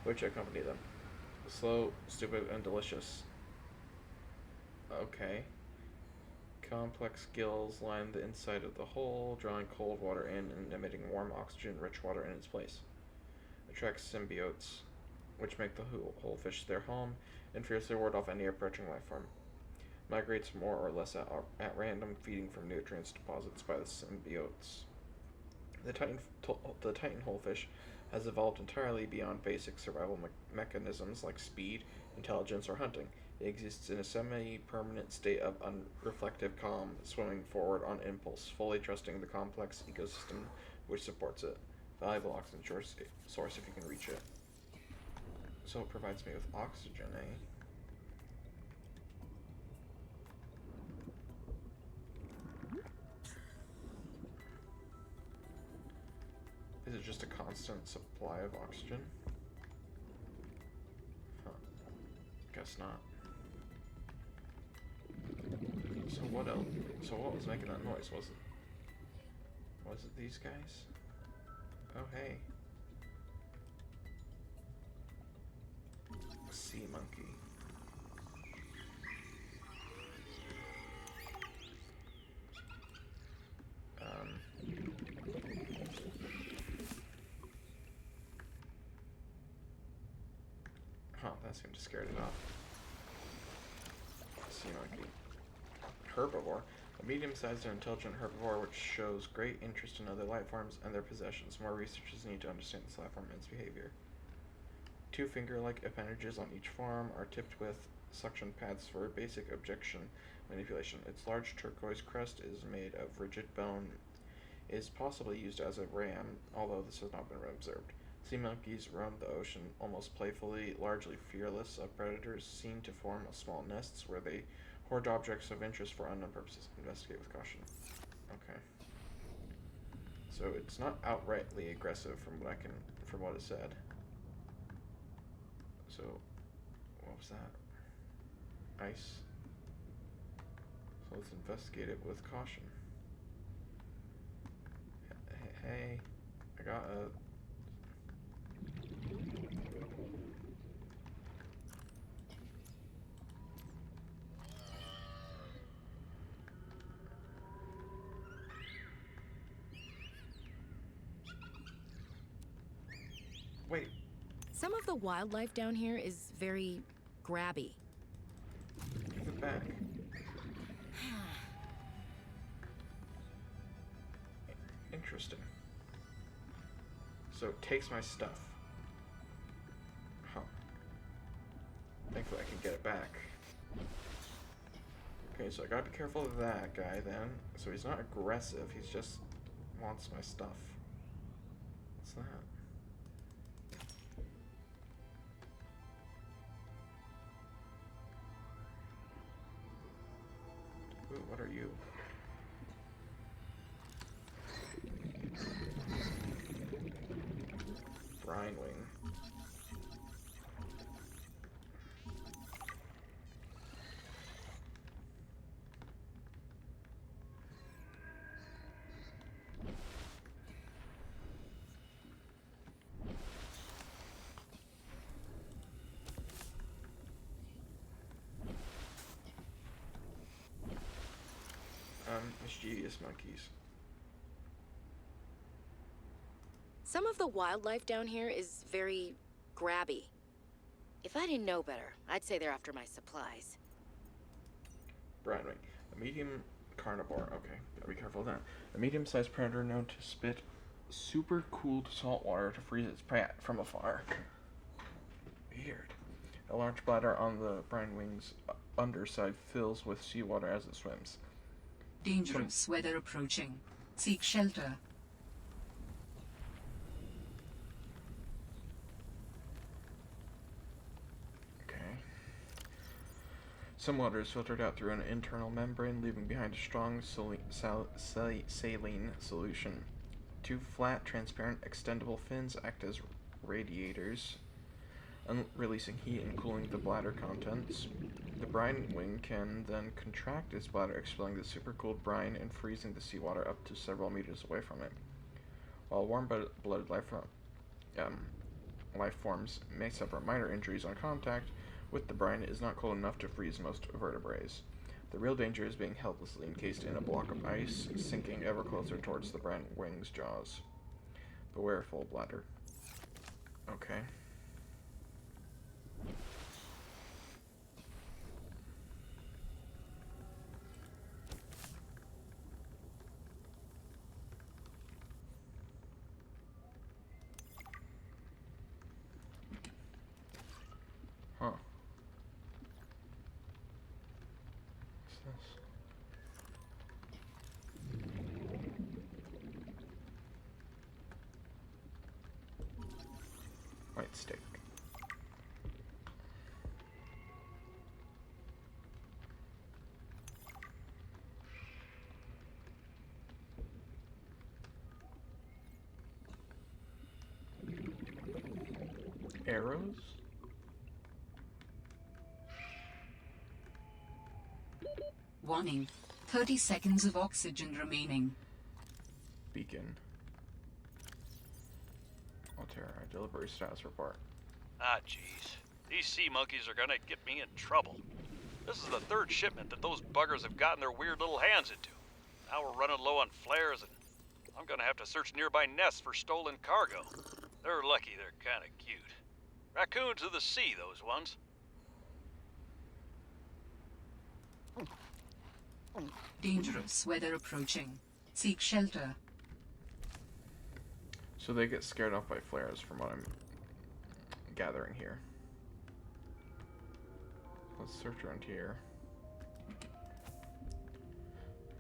which accompany them. Slow, stupid, and delicious. Okay. Complex gills line the inside of the hole, drawing cold water in and emitting warm oxygen-rich water in its place. Attracts symbiotes, which make the holefish their home and fiercely ward off any approaching life form. Migrates more or less at random, feeding from nutrients deposits by the symbiotes. The Titan holefish has evolved entirely beyond basic survival mechanisms like speed, intelligence, or hunting. It exists in a semi-permanent state of unreflective calm, swimming forward on impulse, fully trusting the complex ecosystem which supports it. Valuable oxygen source if you can reach it. So it provides me with oxygen, eh? it just a constant supply of oxygen? Huh. Guess not. So what else? So what was making that noise? Was it these guys? Oh hey. A sea monkey. Huh, that seemed to scare it off. Sea monkey. Herbivore. A medium-sized and intelligent herbivore which shows great interest in other life forms and their possessions. More researchers need to understand this life form and its behavior. Two finger-like appendages on each form are tipped with suction pads for basic objection manipulation. Its large turquoise crest is made of rigid bone, is possibly used as a ram, although this has not been observed. Sea monkeys roam the ocean almost playfully, largely fearless of predators, seen to form small nests where they hoard objects of interest for unknown purposes. Investigate with caution. Okay. So it's not outrightly aggressive from what it said. So what was that? Ice. So let's investigate it with caution. Hey, I got a... Wait. Some of the wildlife down here is very grabby. Give it back. Interesting. So it takes my stuff. Huh. Thankfully I can get it back. Okay, so I gotta be careful of that guy then. So he's not aggressive, he's just wants my stuff. What's that? Ooh, what are you? Brine wing. Mischievous monkeys. Some of the wildlife down here is very grabby. If I didn't know better, I'd say they're after my supplies. Brine wing. A medium carnivore. Okay, gotta be careful of that. A medium-sized predator known to spit super cooled salt water to freeze its prey from afar. Weird. A large bladder on the brine wing's underside fills with seawater as it swims. Dangerous weather approaching. Seek shelter. Okay. Some water is filtered out through an internal membrane, leaving behind a strong saline solution. Two flat, transparent, extendable fins act as radiators, releasing heat and cooling the bladder contents. The brine wing can then contract its bladder, expelling the supercooled brine and freezing the seawater up to several meters away from it. While warm-blooded life forms may suffer minor injuries on contact with the brine, it is not cold enough to freeze most vertebrae. The real danger is being helplessly encased in a block of ice, sinking ever closer towards the brine wing's jaws. Beware, full bladder. Okay. Huh. What's this? White stick. Arrows? Warning. 30 seconds of oxygen remaining. Beacon. Altera, delivery status report. Ah, jeez. These sea monkeys are gonna get me in trouble. This is the third shipment that those buggers have gotten their weird little hands into. Now we're running low on flares, and I'm gonna have to search nearby nests for stolen cargo. They're lucky they're kinda cute. Raccoons of the sea, those ones. Dangerous weather approaching. Seek shelter. So they get scared off by flares from what I'm gathering here. Let's search around here.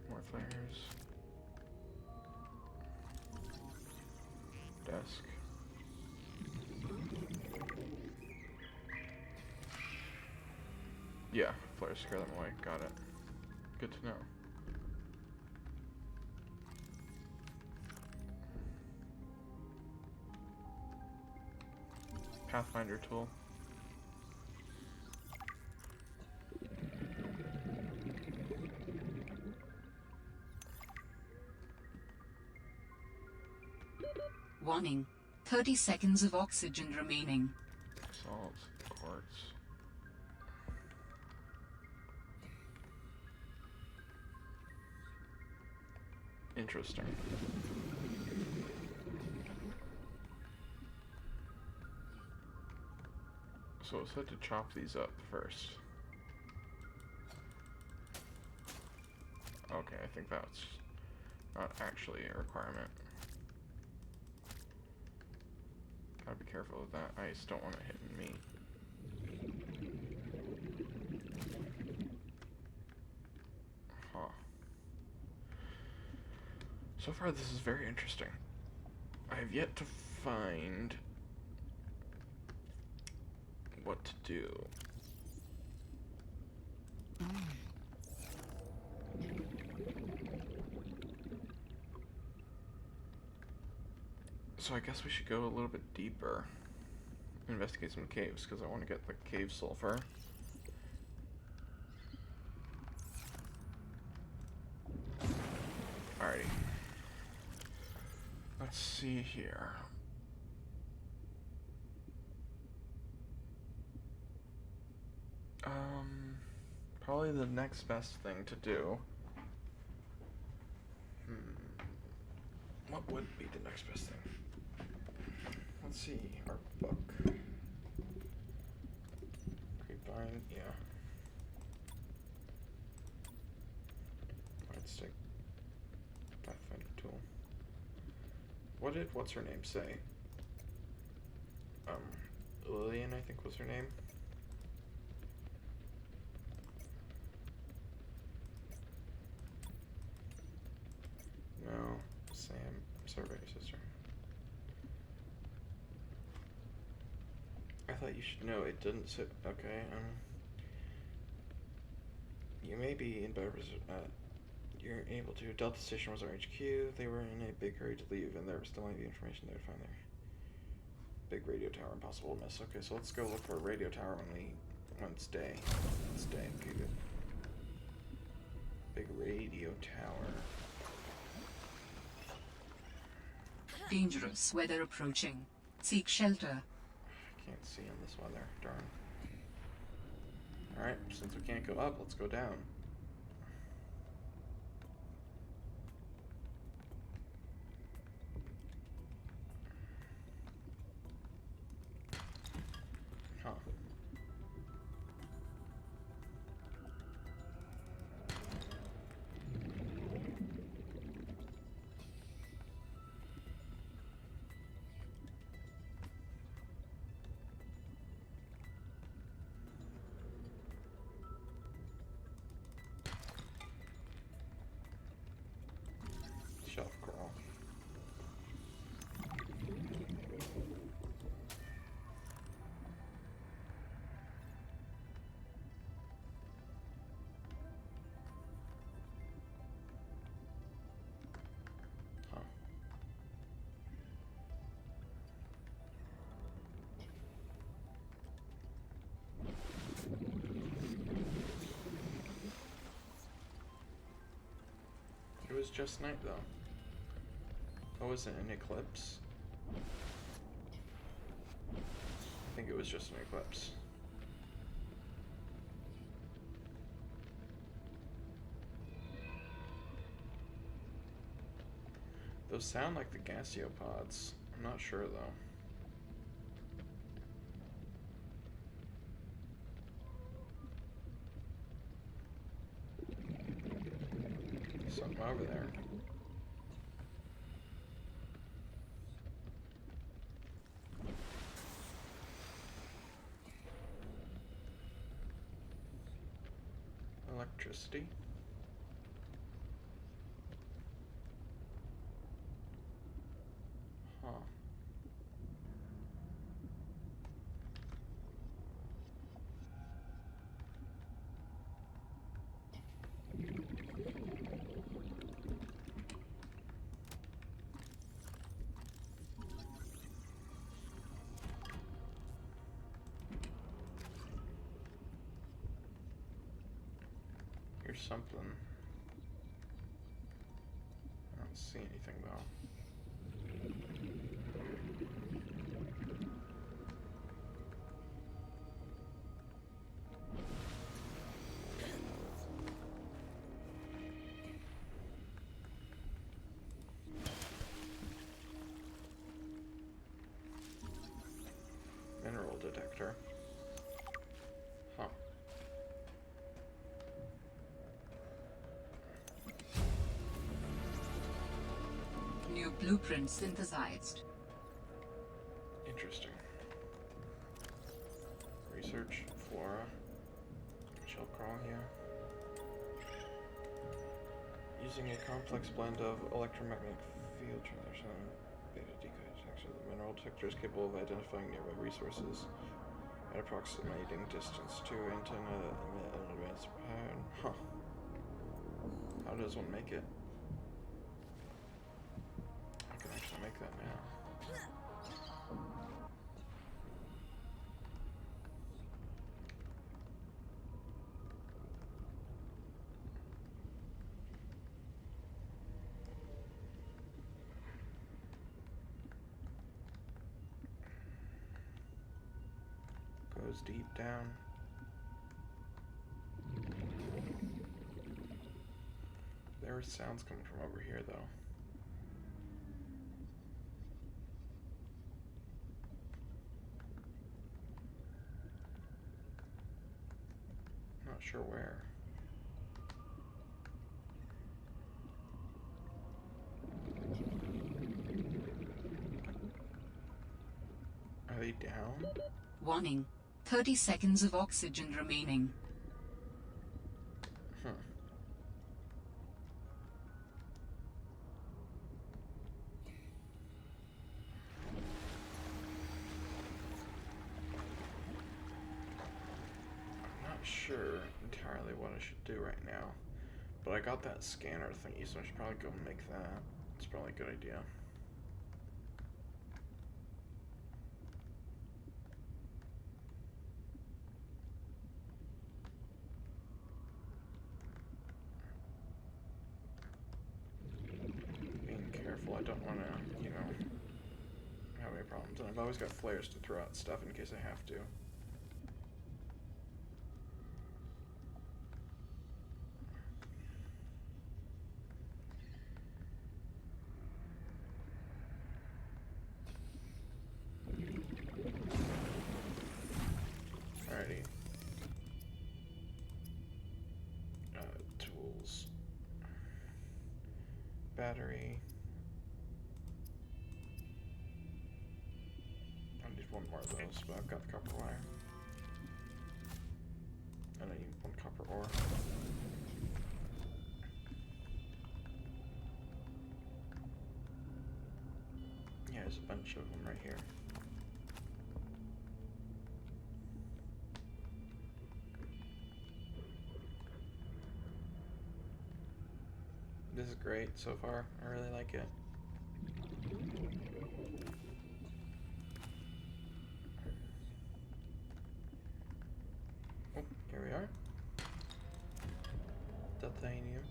More flares. Desk. Yeah, flares scare them away. Got it. Good to know. Pathfinder tool. Warning. 30 seconds of oxygen remaining. Salt, quartz. Interesting. So it said to chop these up first. Okay, I think that's not actually a requirement. Gotta be careful with that. I just don't want it hitting me. Huh. So far, this is very interesting. I have yet to find what to do. So I guess we should go a little bit deeper. Investigate some caves, because I want to get the cave sulfur. Alrighty. Let's see here. Probably the next best thing to do. What would be the next best thing? Let's see, our book. Grapevine, yeah. Stick. Pathfinder tool. What's her name say? Lillian, I think was her name. No, Sam, survey sister. I thought you should know it didn't sit. Okay, you may be in better position. You're able to. Delta Station was our HQ. They were in a big hurry to leave, and there was still any information they would find there. Big radio tower, impossible to miss. Okay, so let's go look for a radio tower when it's day. It's day. Okay, good. Big radio tower. Dangerous weather approaching. Seek shelter. I can't see in this weather. Darn. Alright, since we can't go up, let's go down. Huh. was just night though. Oh, was it an eclipse? I think it was just an eclipse. Those sound like the gaseopods. I'm not sure though. Something over there. Electricity. Huh. Here's something. I don't see anything though. Mineral detector. Huh. New blueprint synthesized. Interesting. Research flora. Shell crawl here. Using a complex blend of electromagnetic field transition beta decode detection, the mineral detector is capable of identifying nearby resources at approximating distance to antenna emit an advanced pattern. Huh. How does one make it? I can actually make that now. Goes deep down. There are sounds coming from over here though. Not sure where. Are they down? Warning. 30 seconds of oxygen remaining. Huh. I'm not sure entirely what I should do right now, but I got that scanner thingy, so I should probably go and make that. It's probably a good idea. Being careful, I don't want to, you know, have any problems. And I've always got flares to throw out stuff in case I have to. Alrighty. Tools. Battery. I need one more of those, but I've got the copper wire. And I need one copper ore. Yeah, there's a bunch of them right here. This is great so far. I really like it. Oh, here we are. Titanium.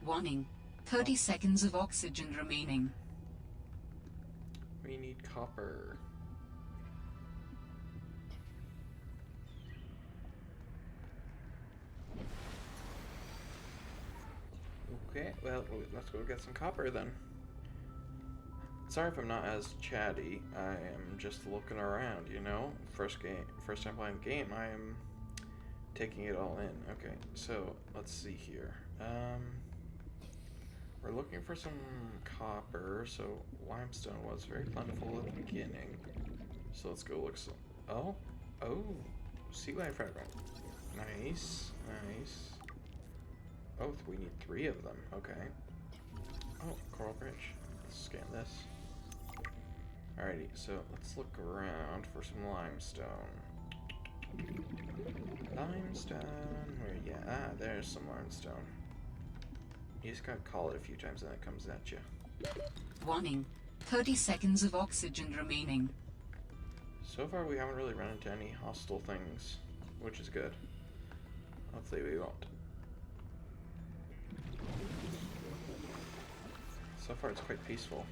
Warning. 30 seconds of oxygen remaining. We need copper. Okay, well, let's go get some copper then. Sorry if I'm not as chatty. I am just looking around, you know? First time playing the game, I am taking it all in. Okay, so let's see here. We're looking for some copper, so limestone was very plentiful at the beginning. So let's go look some. Oh, sea lion fragment. Nice, nice. Oh, we need 3 of them. Okay. Oh, coral bridge. Let's scan this. Alrighty, so let's look around for some limestone. Limestone, where you at? Ah, there's some limestone. You just gotta call it a few times and it comes at you. Warning. 30 seconds of oxygen remaining. So far we haven't really run into any hostile things, which is good. Hopefully we won't. So far it's quite peaceful.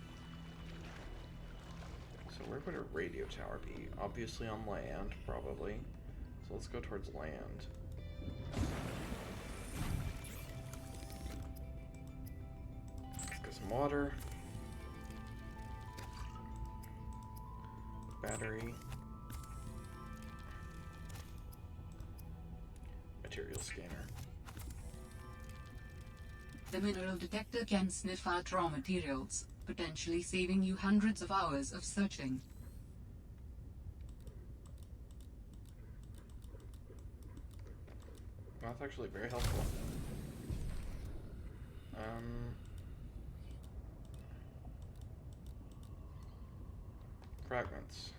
So where would a radio tower be? Obviously on land, probably. So let's go towards land. Let's get some water. Battery. Material scanner. The mineral detector can sniff out raw materials, potentially saving you hundreds of hours of searching. Well, that's actually very helpful. Fragments.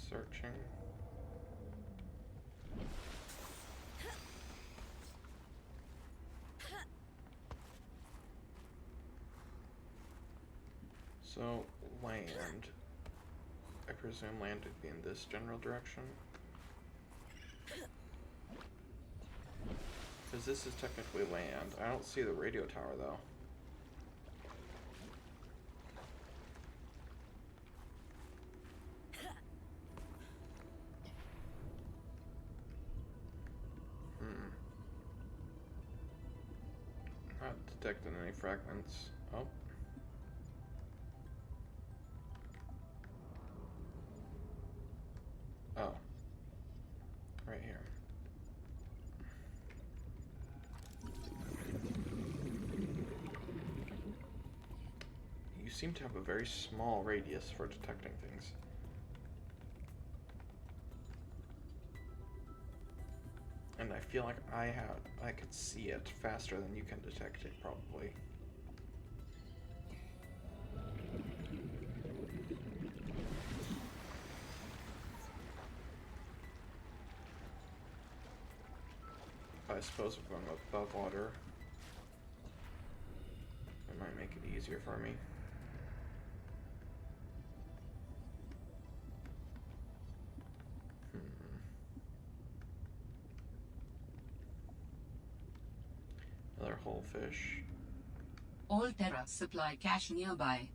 Searching. So, land. I presume land would be in this general direction. Because this is technically land. I don't see the radio tower though. Not detecting any fragments. Oh. Oh. Right here. You seem to have a very small radius for detecting things. And I feel like I could see it faster than you can detect it, probably. I suppose if I'm above water, it might make it easier for me. Another whole fish. All Terra supply cache nearby.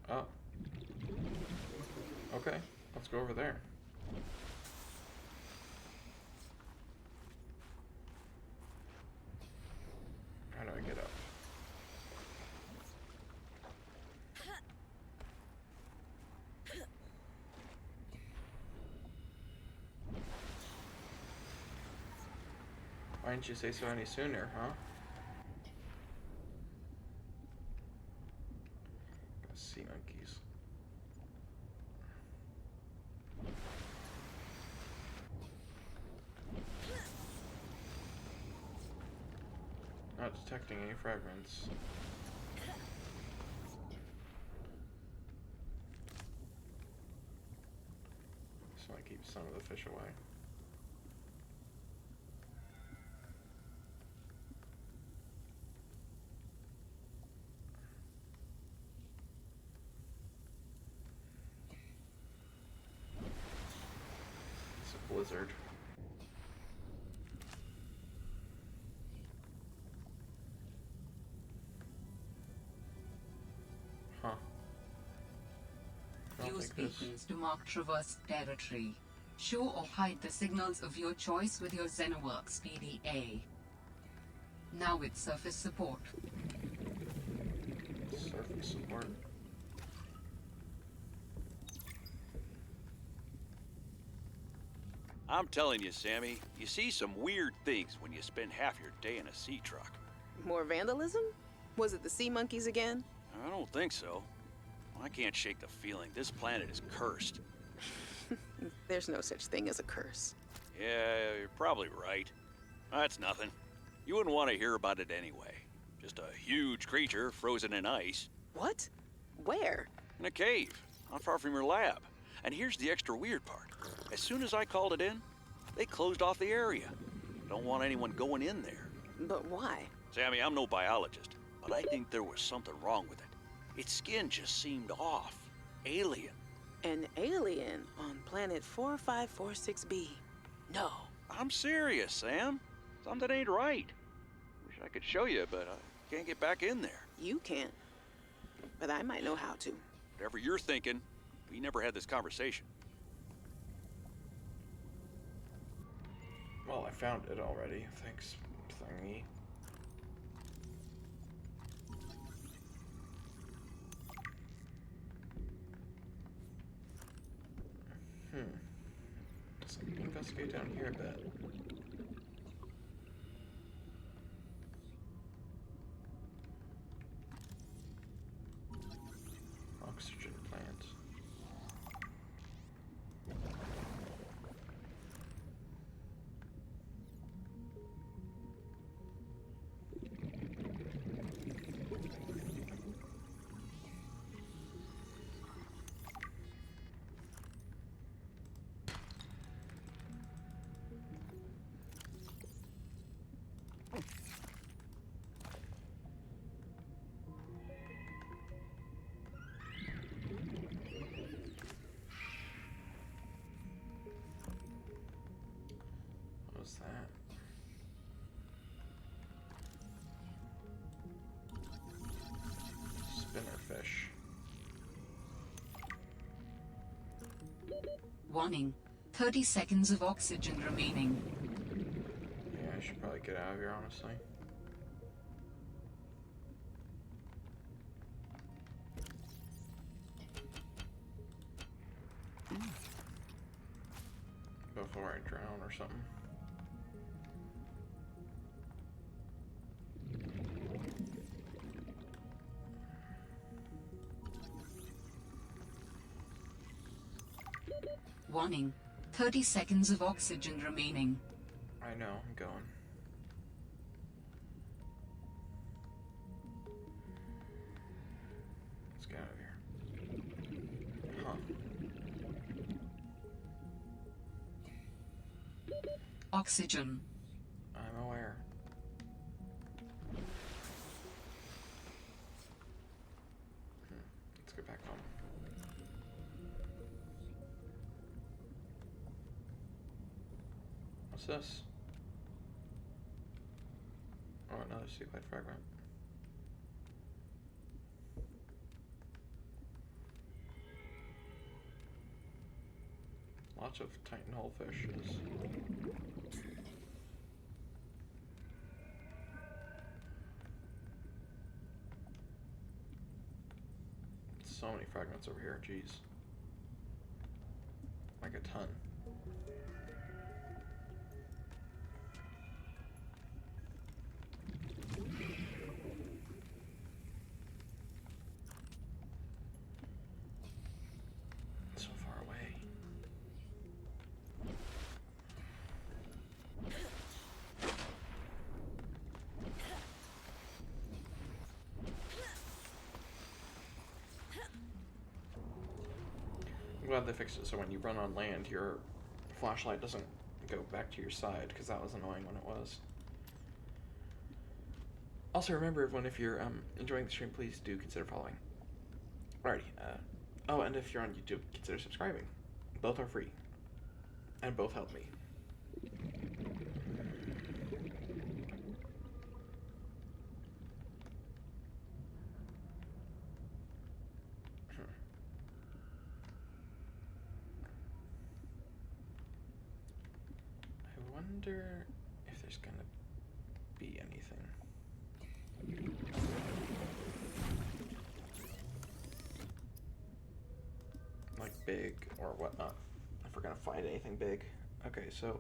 Oh. Okay, let's go over there. How do I get up? Why didn't you say so any sooner, huh? Sea monkeys. Not detecting any fragments. Just want to keep some of the fish away. It's a blizzard. Huh. I'll Use take this. beacons to mark traversed territory. Show or hide the signals of your choice with your Xenoworks PDA. Now with surface support. Surface support. I'm telling you, Sammy, you see some weird things when you spend half your day in a sea truck. More vandalism? Was it the sea monkeys again? I don't think so. I can't shake the feeling this planet is cursed. There's no such thing as a curse. Yeah, you're probably right. That's nothing. You wouldn't want to hear about it anyway. Just a huge creature frozen in ice. What? Where? In a cave, not far from your lab. And here's the extra weird part. As soon as I called it in, they closed off the area. Don't want anyone going in there. But why? Sammy, I'm no biologist, but I think there was something wrong with it. Its skin just seemed off. Alien. An alien on planet 4546B. No. I'm serious, Sam. Something ain't right. Wish I could show you, but I can't get back in there. You can't. But I might know how to. Whatever you're thinking, we never had this conversation. Well, I found it already. Thanks, thingy. Let's investigate down here a bit. Oxygen plant. What was that? Spinnerfish. Warning. 30 seconds of oxygen remaining. Yeah, I should probably get out of here, honestly. Before I drown or something. Warning. 30 seconds of oxygen remaining. I know, I'm going. Let's get out of here. Huh. Oxygen. I'm aware. Let's get back home. What's this? Oh, another sequoia fragment. Lots of Titan hull fishes. So many fragments over here, jeez. Like a ton. So far away. I'm glad they fixed it so when you run on land, your flashlight doesn't go back to your side, because that was annoying when it was. Also, remember everyone, if you're enjoying the stream, please do consider following. Alrighty. Oh, and if you're on YouTube, consider subscribing. Both are free. And both help me. wonder if there's gonna be anything. Like big or whatnot. If we're gonna find anything big. Okay, so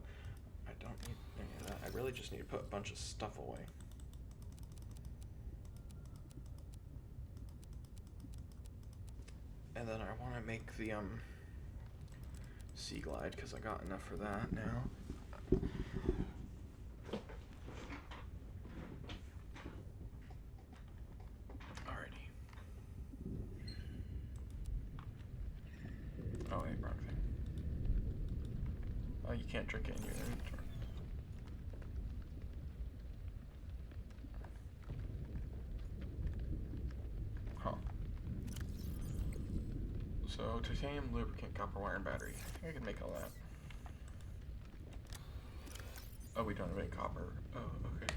I don't need any of that. I really just need to put a bunch of stuff away. And then I want to make the Sea Glide because I got enough for that now. Alrighty. Oh wait, wrong thing. Oh, you can't drink it in your inventory. Huh. So, titanium, lubricant, copper wire, and battery. I think I can make all that. Oh, we don't have any copper. Oh, okay.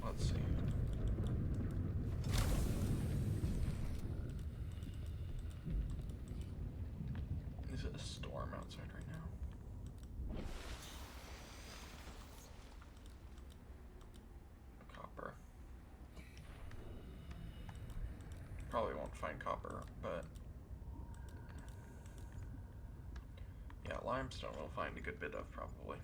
Let's see. Is it a storm outside right now? Copper. Probably won't find copper, but yeah, limestone we'll find a good bit of probably.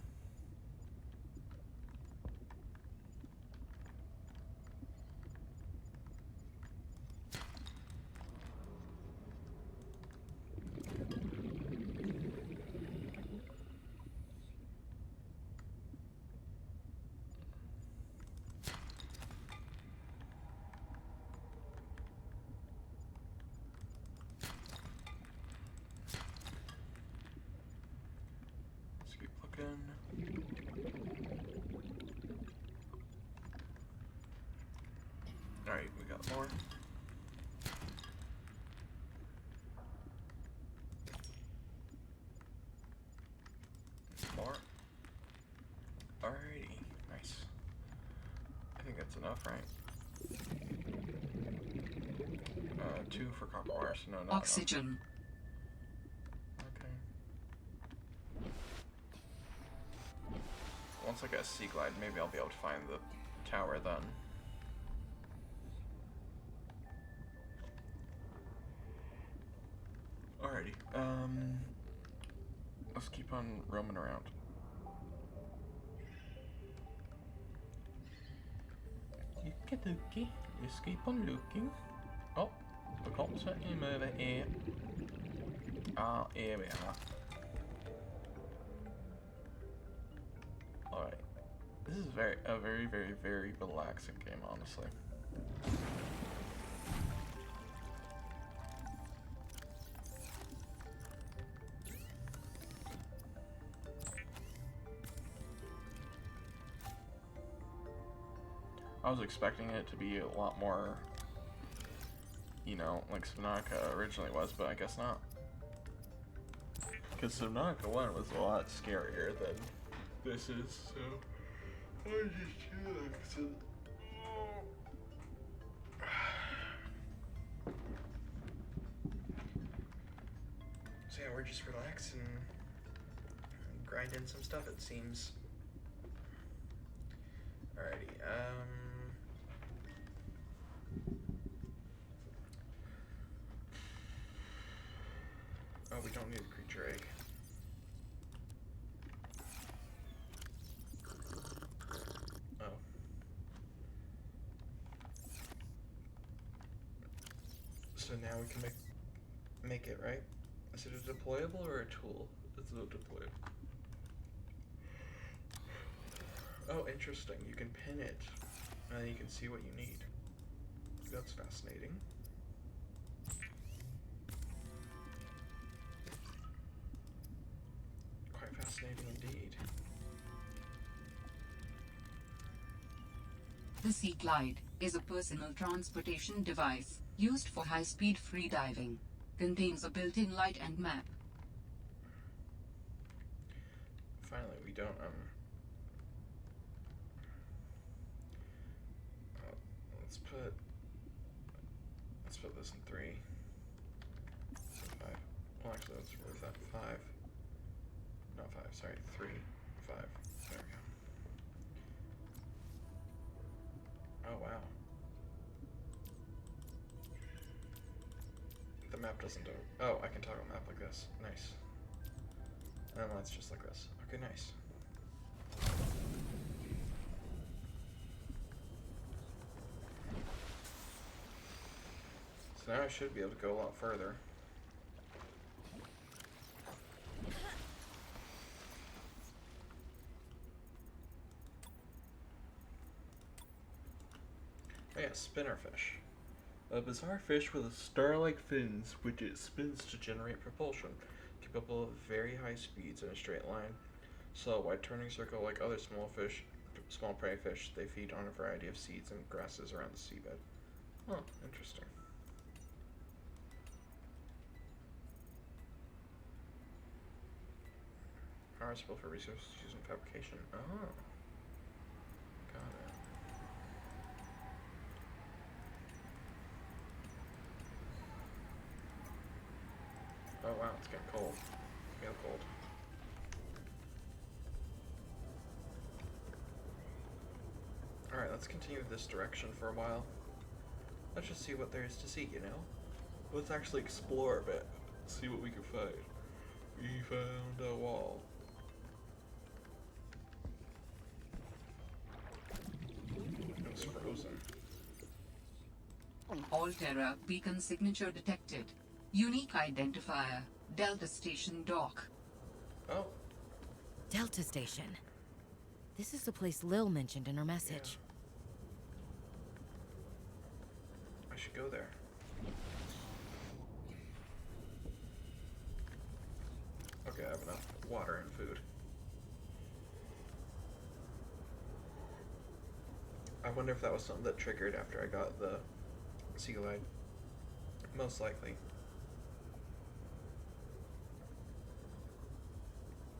Let's keep looking. Alright, we got more. More. Alrighty, nice. I think that's enough, right? 2 for copper wire, so no, not Oxygen. enough. Okay. Once I get a Sea Glide, maybe I'll be able to find the tower then. Alrighty, let's keep on roaming around. Okie-dokie, let's keep on looking. Oh, the cops are him over here. Ah, here we are. Alright. This is a very relaxing game, honestly. I was expecting it to be a lot more, you know, like Subnautica originally was, but I guess not. Because Subnautica 1 was a lot scarier than this is, so I just chill. So yeah, we're just relaxing and grinding some stuff, it seems. Alrighty, oh, we don't need a creature egg. Oh. So now we can make it, right? Is it a deployable or a tool? It's a deployable. Oh, interesting. You can pin it, and then you can see what you need. That's fascinating. Quite fascinating indeed. The Sea Glide is a personal transportation device used for high-speed freediving. Contains a built-in light and map. Finally, we don't, let's put this in 3. So 5. Well, actually, let's move that 5. Not 5, sorry, 3, 5. There we go. Oh, wow. The map doesn't do. Oh, I can toggle map like this. Nice. And then let's just like this. Okay, nice. So now I should be able to go a lot further. Oh yeah, spinnerfish. A bizarre fish with star-like fins, which it spins to generate propulsion, capable of very high speeds in a straight line. So a wide turning circle like other small prey fish, they feed on a variety of seeds and grasses around the seabed. Oh, interesting. Harvestable for resources used in fabrication. Oh. Got it. Oh wow, it's getting cold. Real cold. Alright, let's continue this direction for a while. Let's just see what there is to see, you know? Let's actually explore a bit. See what we can find. We found a wall. It was frozen. Alterra beacon signature detected. Unique identifier. Delta Station dock. Oh. Delta Station. This is the place Lil mentioned in her message. Yeah. I should go there. Okay, I have enough water and food. I wonder if that was something that triggered after I got the Seagull Eye. Most likely.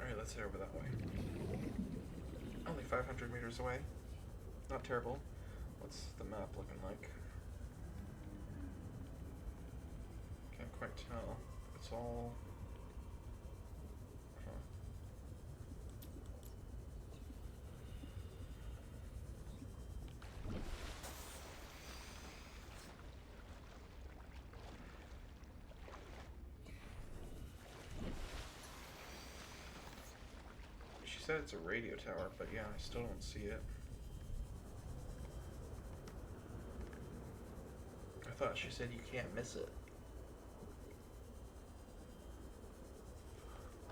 Alright, let's head over that way. Only 500 meters away. Not terrible. What's the map looking like? Can't quite tell. It's all... Huh. She said it's a radio tower, but yeah, I still don't see it. I thought she said you can't miss it.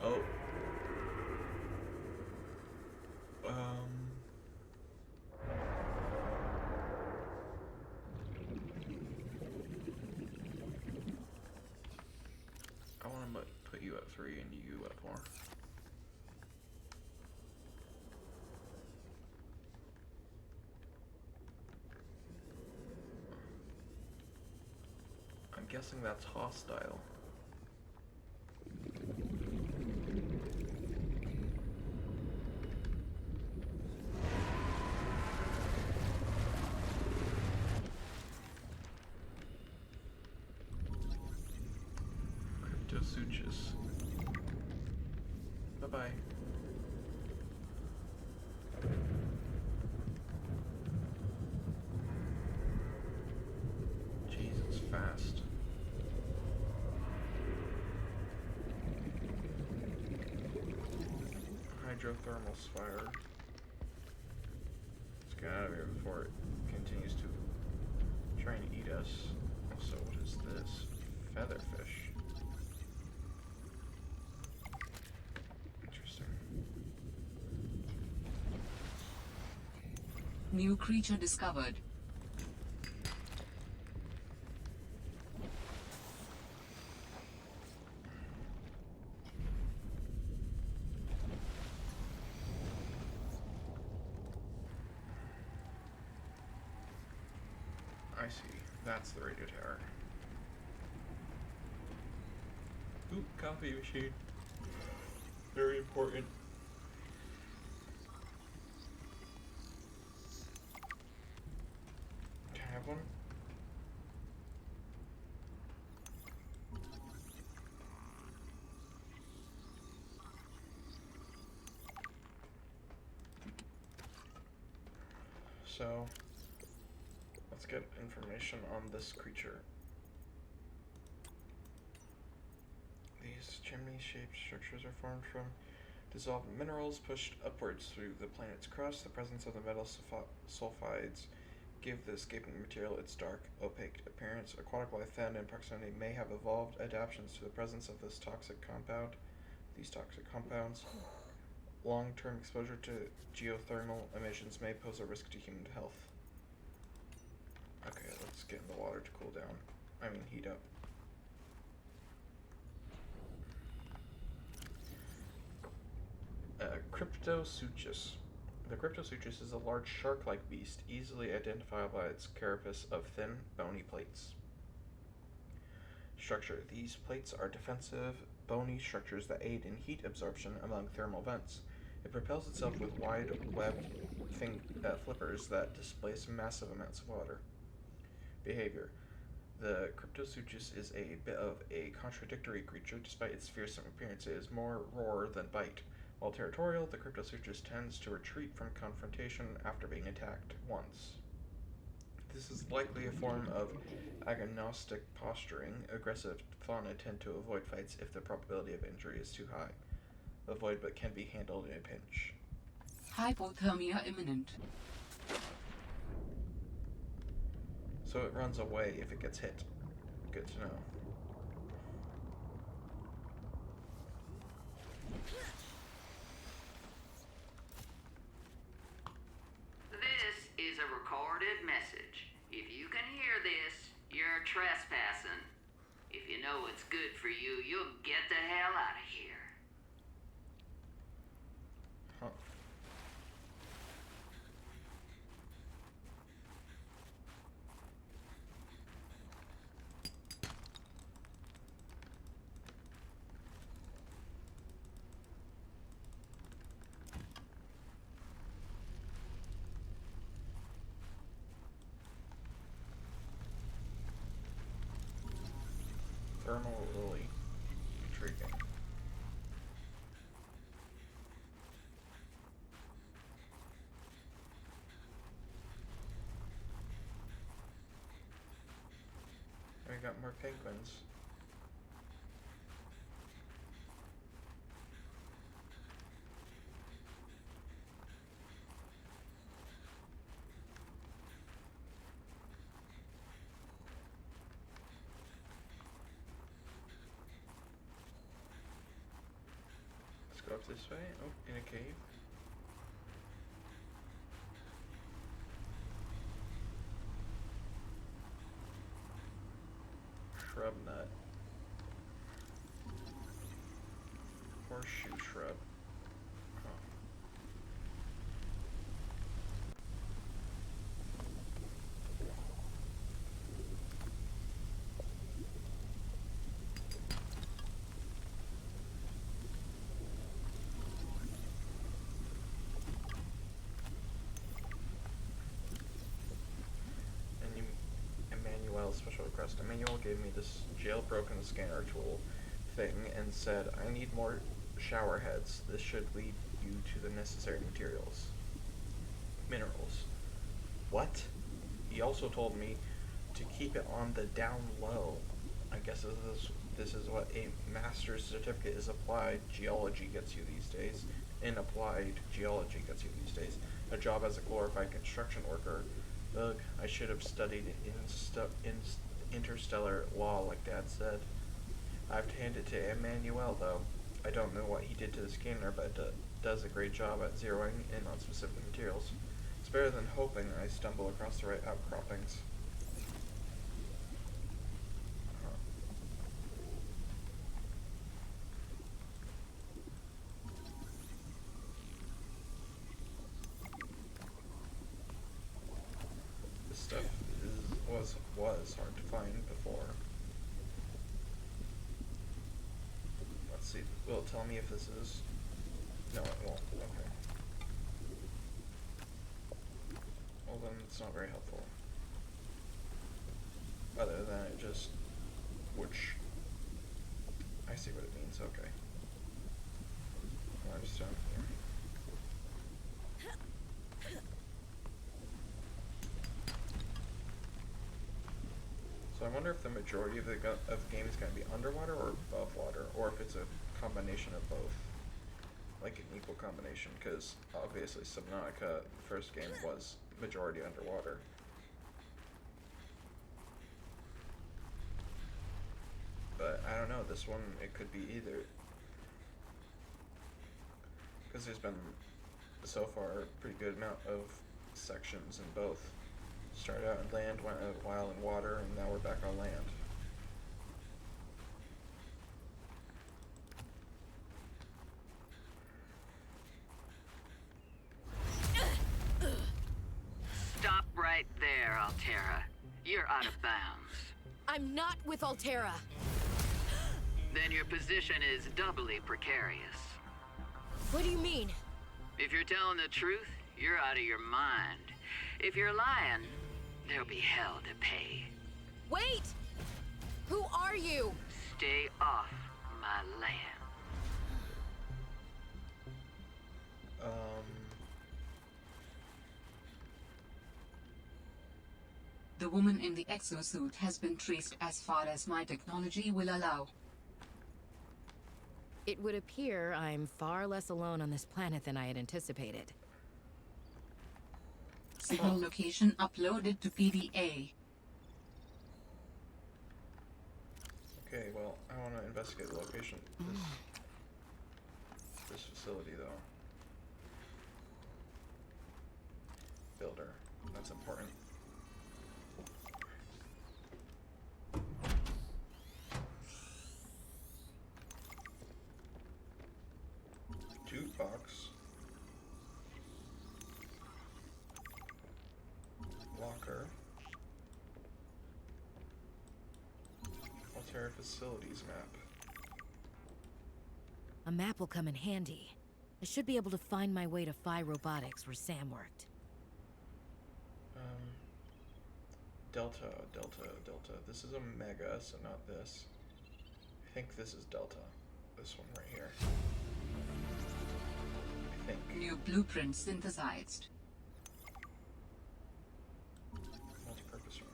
Oh. I want to put you at 3 and you at 4. I'm guessing that's hostile. Cryptosuchus. Bye-bye. Jeez, it's fast. Hydrothermal spire. Let's get out of here before it continues to try and eat us. Also, what is this? Featherfish. Interesting. New creature discovered. I see. That's the radio tower. Ooh, coffee machine. Very important. Can I have one? So, let's get information on this creature. These chimney-shaped structures are formed from dissolved minerals pushed upwards through the planet's crust. The presence of the metal sulfides give the escaping material its dark, opaque appearance. Aquatic life found in proximity may have evolved adaptations to the presence of these toxic compounds. Long-term exposure to geothermal emissions may pose a risk to human health. Okay, let's get in the water to cool down. Heat up. Cryptosuchus. The Cryptosuchus is a large shark-like beast, easily identifiable by its carapace of thin, bony plates. Structure. These plates are defensive, bony structures that aid in heat absorption among thermal vents. It propels itself with wide-webbed flippers that displace massive amounts of water. Behavior. The Cryptosuchus is a bit of a contradictory creature. Despite its fearsome appearance, it is more roar than bite. While territorial, the Cryptosuchus tends to retreat from confrontation after being attacked once. This is likely a form of agonistic posturing. Aggressive fauna tend to avoid fights if the probability of injury is too high. Avoid but can be handled in a pinch. Hypothermia imminent. So it runs away if it gets hit. Good to know. This is a recorded message. If you can hear this, you're trespassing. If you know what's good for you, you'll get the hell out of here. Huh. Thermal lily. Intriguing. We got more penguins. Go up this way. Oh, in a cave. Shrub nut. Horseshoe shrub. Huh. Special request. Emmanuel gave me this jailbroken scanner tool thing and said, I need more shower heads. This should lead you to the necessary minerals. What? He also told me to keep it on the down low. I guess this is what a master's certificate is applied geology gets you these days. In applied geology gets you these days. A job as a glorified construction worker. Ugh, I should have studied interstellar law like Dad said. I have to hand it to Emmanuel, though. I don't know what he did to the scanner, but does a great job at zeroing in on specific materials. It's better than hoping I stumble across the right outcroppings. Was hard to find before. Let's see. Will it tell me if this is... No, it won't. Okay. Well, then it's not very helpful. Other than it just... Which... I see what it means. Okay. Well, I'm just down here. So I wonder if the majority of the game is going to be underwater or above water, or if it's a combination of both, like an equal combination. Because obviously Subnautica, the first game, was majority underwater. But I don't know. This one, it could be either. Because there's been so far a pretty good amount of sections in both. Started out on land, went a while in water, and now we're back on land. Stop right there, Altera. You're out of bounds. I'm not with Altera. Then your position is doubly precarious. What do you mean? If you're telling the truth, you're out of your mind. If you're lying, there'll be hell to pay. Wait! Who are you? Stay off my land. The woman in the exosuit has been traced as far as my technology will allow. It would appear I'm far less alone on this planet than I had anticipated. Signal location uploaded to PDA. Okay, well, I want to investigate the location of this facility, though. Builder. That's important. Jukebox. Locker. Altera facilities map. A map will come in handy. I should be able to find my way to Phi Robotics, where Sam worked. Delta. This is Omega, so not this. I think this is Delta. This one right here. I think. New blueprint synthesized. Multi-purpose room.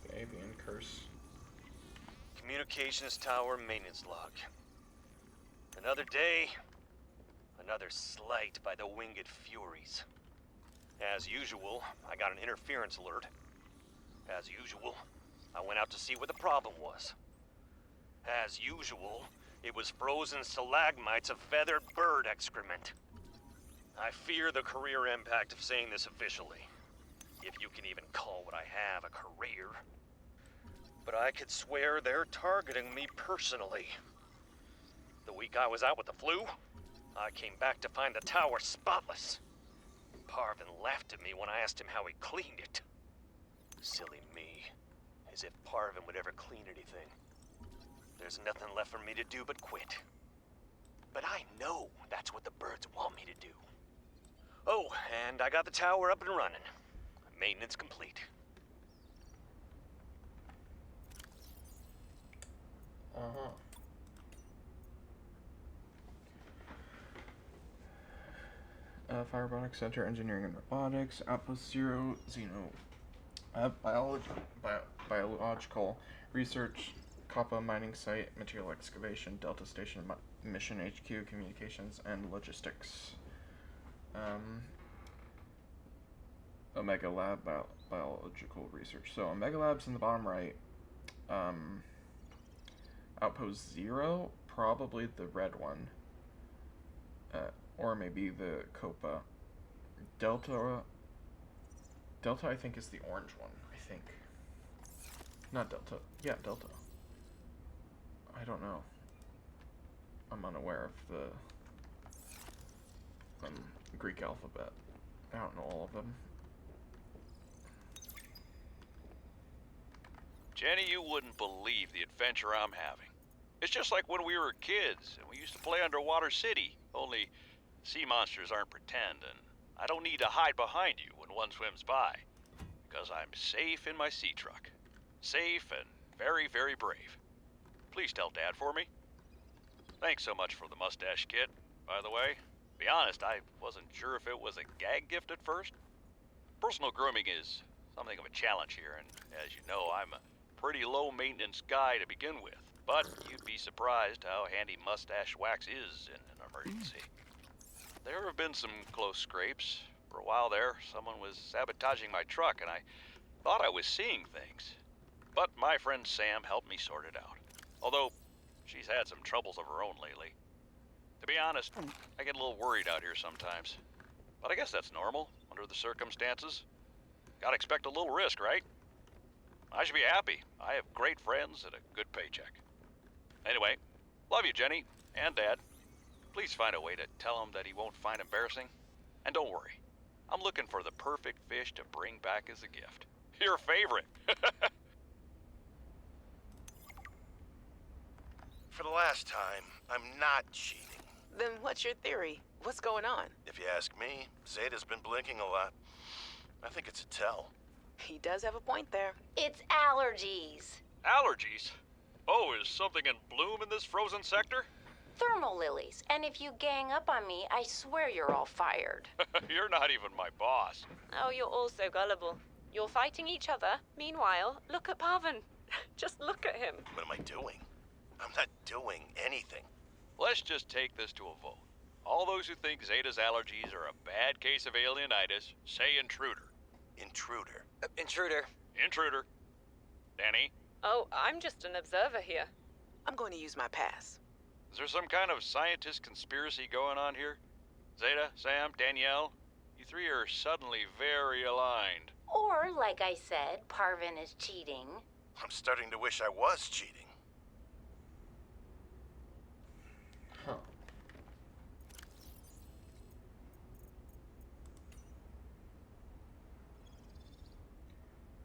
The avian curse. Communications tower maintenance log. Another day, another slight by the winged furies. As usual, I got an interference alert. As usual, I went out to see what the problem was. As usual, it was frozen stalagmites of feathered bird excrement. I fear the career impact of saying this officially, if you can even call what I have a career. But I could swear they're targeting me personally. The week I was out with the flu, I came back to find the tower spotless. Parvin laughed at me when I asked him how he cleaned it. Silly me. As if Parvin would ever clean anything. There's nothing left for me to do but quit. But I know that's what the birds want me to do. Oh, and I got the tower up and running. Maintenance complete. Phi Robotics Center, Engineering and Robotics, Outpost 0, Xeno, Biological Research, Kappa Mining Site, Material Excavation, Delta Station, Mission HQ, Communications, and Logistics. Omega Lab, Biological Research. So Omega Lab's in the bottom right. Outpost 0, probably the red one. Or maybe the Copa. Delta, I think, is the orange one, I think. Not Delta. Yeah, Delta. I don't know. I'm unaware of the Greek alphabet. I don't know all of them. Jenny, you wouldn't believe the adventure I'm having. It's just like when we were kids and we used to play Underwater City, only Sea monsters aren't pretend, and I don't need to hide behind you when one swims by, because I'm safe in my sea truck. Safe and very, very brave. Please tell Dad for me. Thanks so much for the mustache kit, by the way. To be honest, I wasn't sure if it was a gag gift at first. Personal grooming is something of a challenge here, and as you know, I'm a pretty low-maintenance guy to begin with. But you'd be surprised how handy mustache wax is in an emergency. There have been some close scrapes. For a while there, someone was sabotaging my truck, and I thought I was seeing things. But my friend Sam helped me sort it out. Although, she's had some troubles of her own lately. To be honest, I get a little worried out here sometimes. But I guess that's normal, under the circumstances. Gotta expect a little risk, right? I should be happy. I have great friends and a good paycheck. Anyway, love you, Jenny, and Dad. Please find a way to tell him that he won't find embarrassing. And don't worry, I'm looking for the perfect fish to bring back as a gift. Your favorite. For the last time, I'm not cheating. Then what's your theory? What's going on? If you ask me, Zeta's been blinking a lot. I think it's a tell. He does have a point there. It's allergies. Allergies? Oh, is something in bloom in this frozen sector? Thermal lilies. And if you gang up on me, I swear you're all fired. You're not even my boss. Oh, you're all so gullible. You're fighting each other. Meanwhile, look at Parvin. Just look at him. What am I doing? I'm not doing anything. Let's just take this to a vote. All those who think Zeta's allergies are a bad case of alienitis, say intruder. Intruder. Intruder. Intruder. Danny? Oh, I'm just an observer here. I'm going to use my pass. Is there some kind of scientist conspiracy going on here? Zeta, Sam, Danielle? You three are suddenly very aligned. Or, like I said, Parvin is cheating. I'm starting to wish I was cheating. Huh.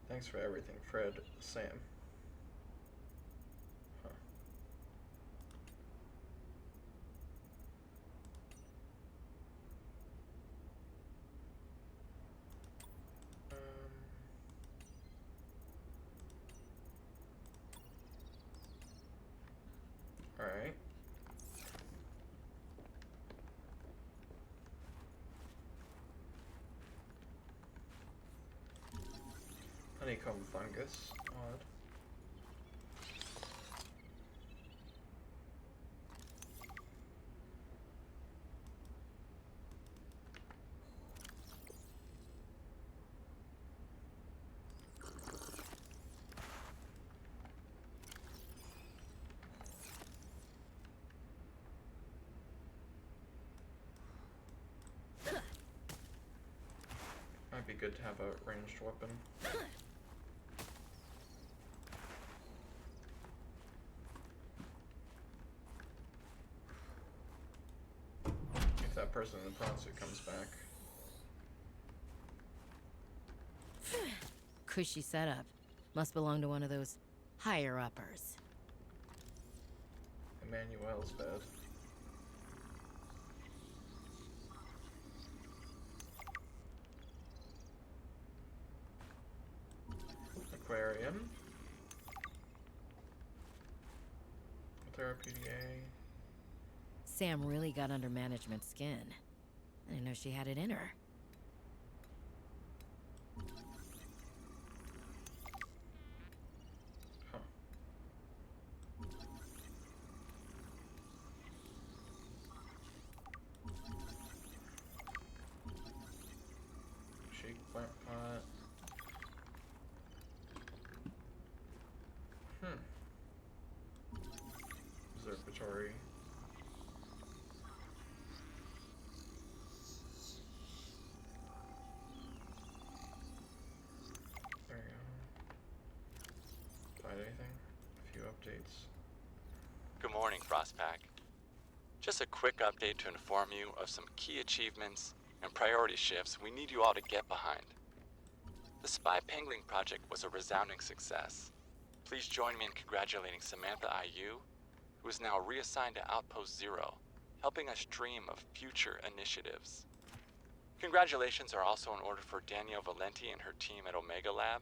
Thanks for everything, Fred. Sam. Huh. Alright. Honeycomb fungus. Odd. Might be good to have a ranged weapon. If that person in the prawn suit comes back. Cushy setup. Must belong to one of those higher-uppers. Emmanuel's bed. Aquarium. Therapeutic. Sam really got under management's skin. I didn't know she had it in her. Huh. Shake plant pot. Observatory. There you go. Find anything? A few updates. Good morning, Frostpack. Just a quick update to inform you of some key achievements and priority shifts we need you all to get behind. The Spy Pangling project was a resounding success. Please join me in congratulating Samantha IU, who is now reassigned to Outpost Zero helping us dream of future initiatives. Congratulations are also in order for Danielle Valenti and her team at Omega Lab.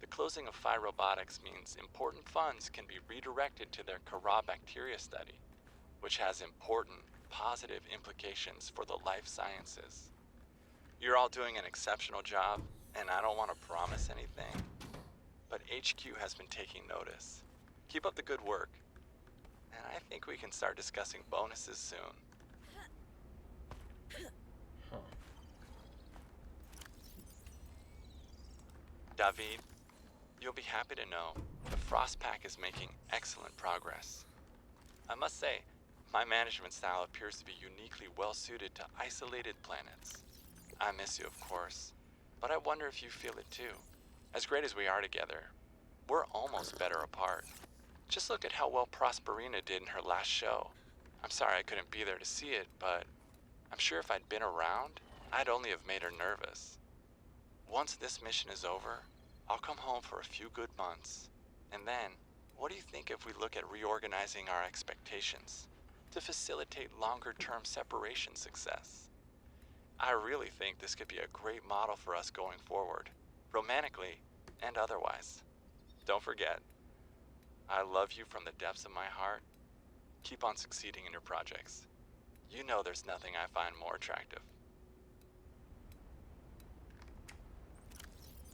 The closing of Phi Robotics means important funds can be redirected to their Kara bacteria study, which has important positive implications for the life sciences. You're all doing an exceptional job, and I don't want to promise anything, but HQ has been taking notice. Keep up the good work, and I think we can start discussing bonuses soon. Huh. David, you'll be happy to know the Frost Pack is making excellent progress. I must say, my management style appears to be uniquely well suited to isolated planets. I miss you, of course, but I wonder if you feel it too. As great as we are together, we're almost better apart. Just look at how well Prosperina did in her last show. I'm sorry I couldn't be there to see it, but I'm sure if I'd been around, I'd only have made her nervous. Once this mission is over, I'll come home for a few good months. And then, what do you think if we look at reorganizing our expectations to facilitate longer-term separation success? I really think this could be a great model for us going forward, romantically and otherwise. Don't forget, I love you from the depths of my heart. Keep on succeeding in your projects. You know there's nothing I find more attractive.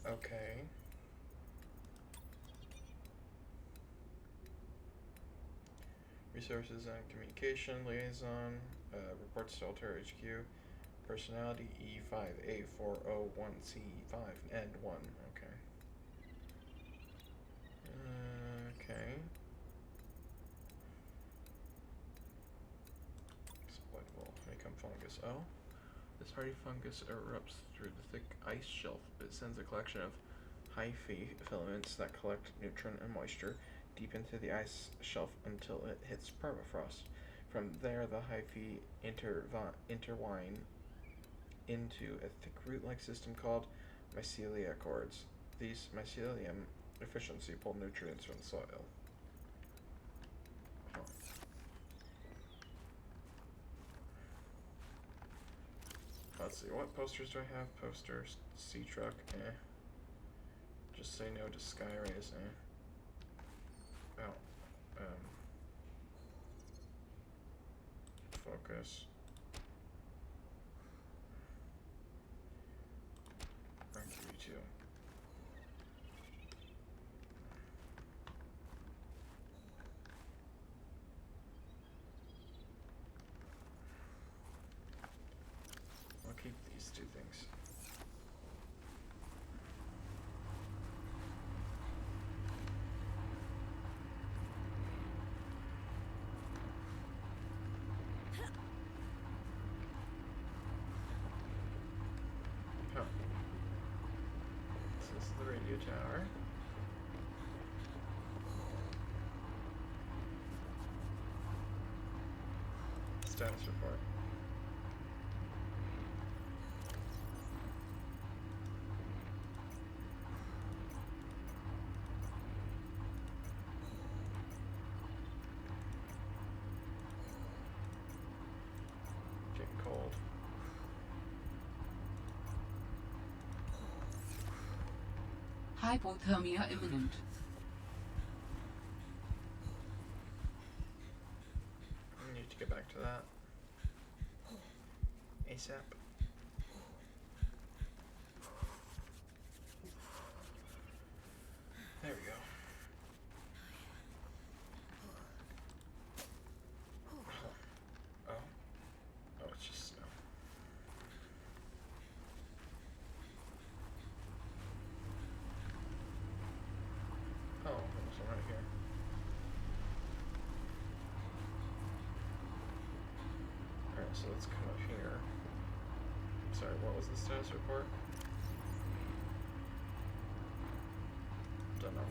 Okay. Resources and communication liaison. Reports to Alter HQ. Personality E5A401C5 and 1. Okay. Okay. Exploitable. Honeycomb fungus. Oh. This hardy fungus erupts through the thick ice shelf. It sends a collection of hyphae filaments that collect nutrient and moisture deep into the ice shelf until it hits permafrost. From there, the hyphae intertwine into a thick root-like system called mycelia cords. These mycelium efficiency pull nutrients from the soil. Huh. Let's see, what posters do I have? Posters, sea truck, eh. Just say no to sky rays, eh. Oh, focus. Mercury 2. I'll keep these two things. Huh. This is the radio tower. Status report. Getting cold. Hypothermia imminent. I need to get back to that. ASAP. There we go. Oh. Oh, it's just snow. Oh, there's one right here. Alright, so let's come up here. Sorry, what was the status report? Don't know.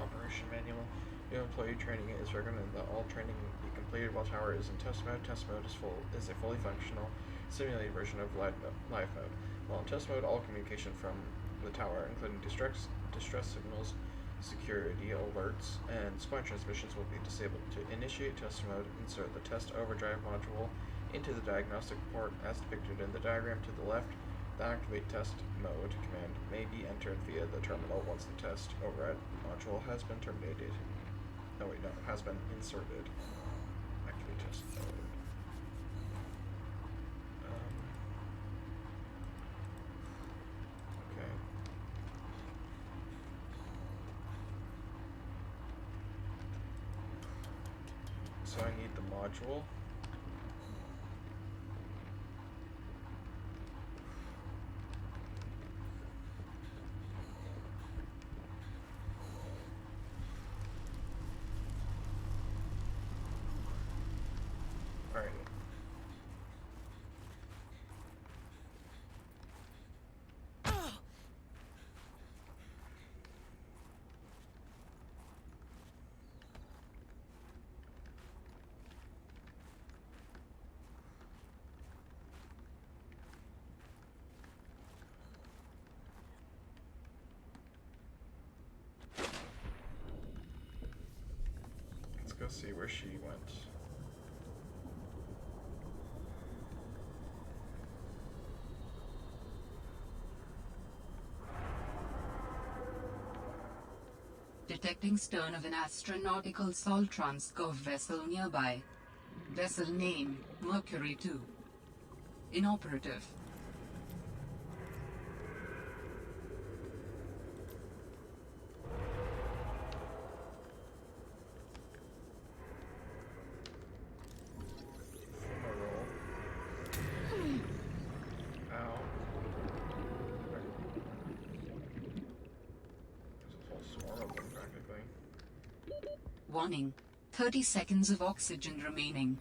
Operation manual. New employee training is recommended that all training be completed while tower is in test mode. Test mode is a fully functional simulated version of live mode. While in test mode, all communication from the tower, including distress signals, security alerts, and spy transmissions will be disabled. To initiate test mode, insert the test overdrive module into the diagnostic port as depicted in the diagram to the left. The activate test mode command may be entered via the terminal once the test override module has been terminated. No wait, no, has been inserted. Activate test mode. Okay. So I need the module. Alright. Let's go see where she went. Detecting stern of an astronautical salt transco vessel nearby. Vessel name, Mercury 2. Inoperative. Warning. 30 seconds of oxygen remaining.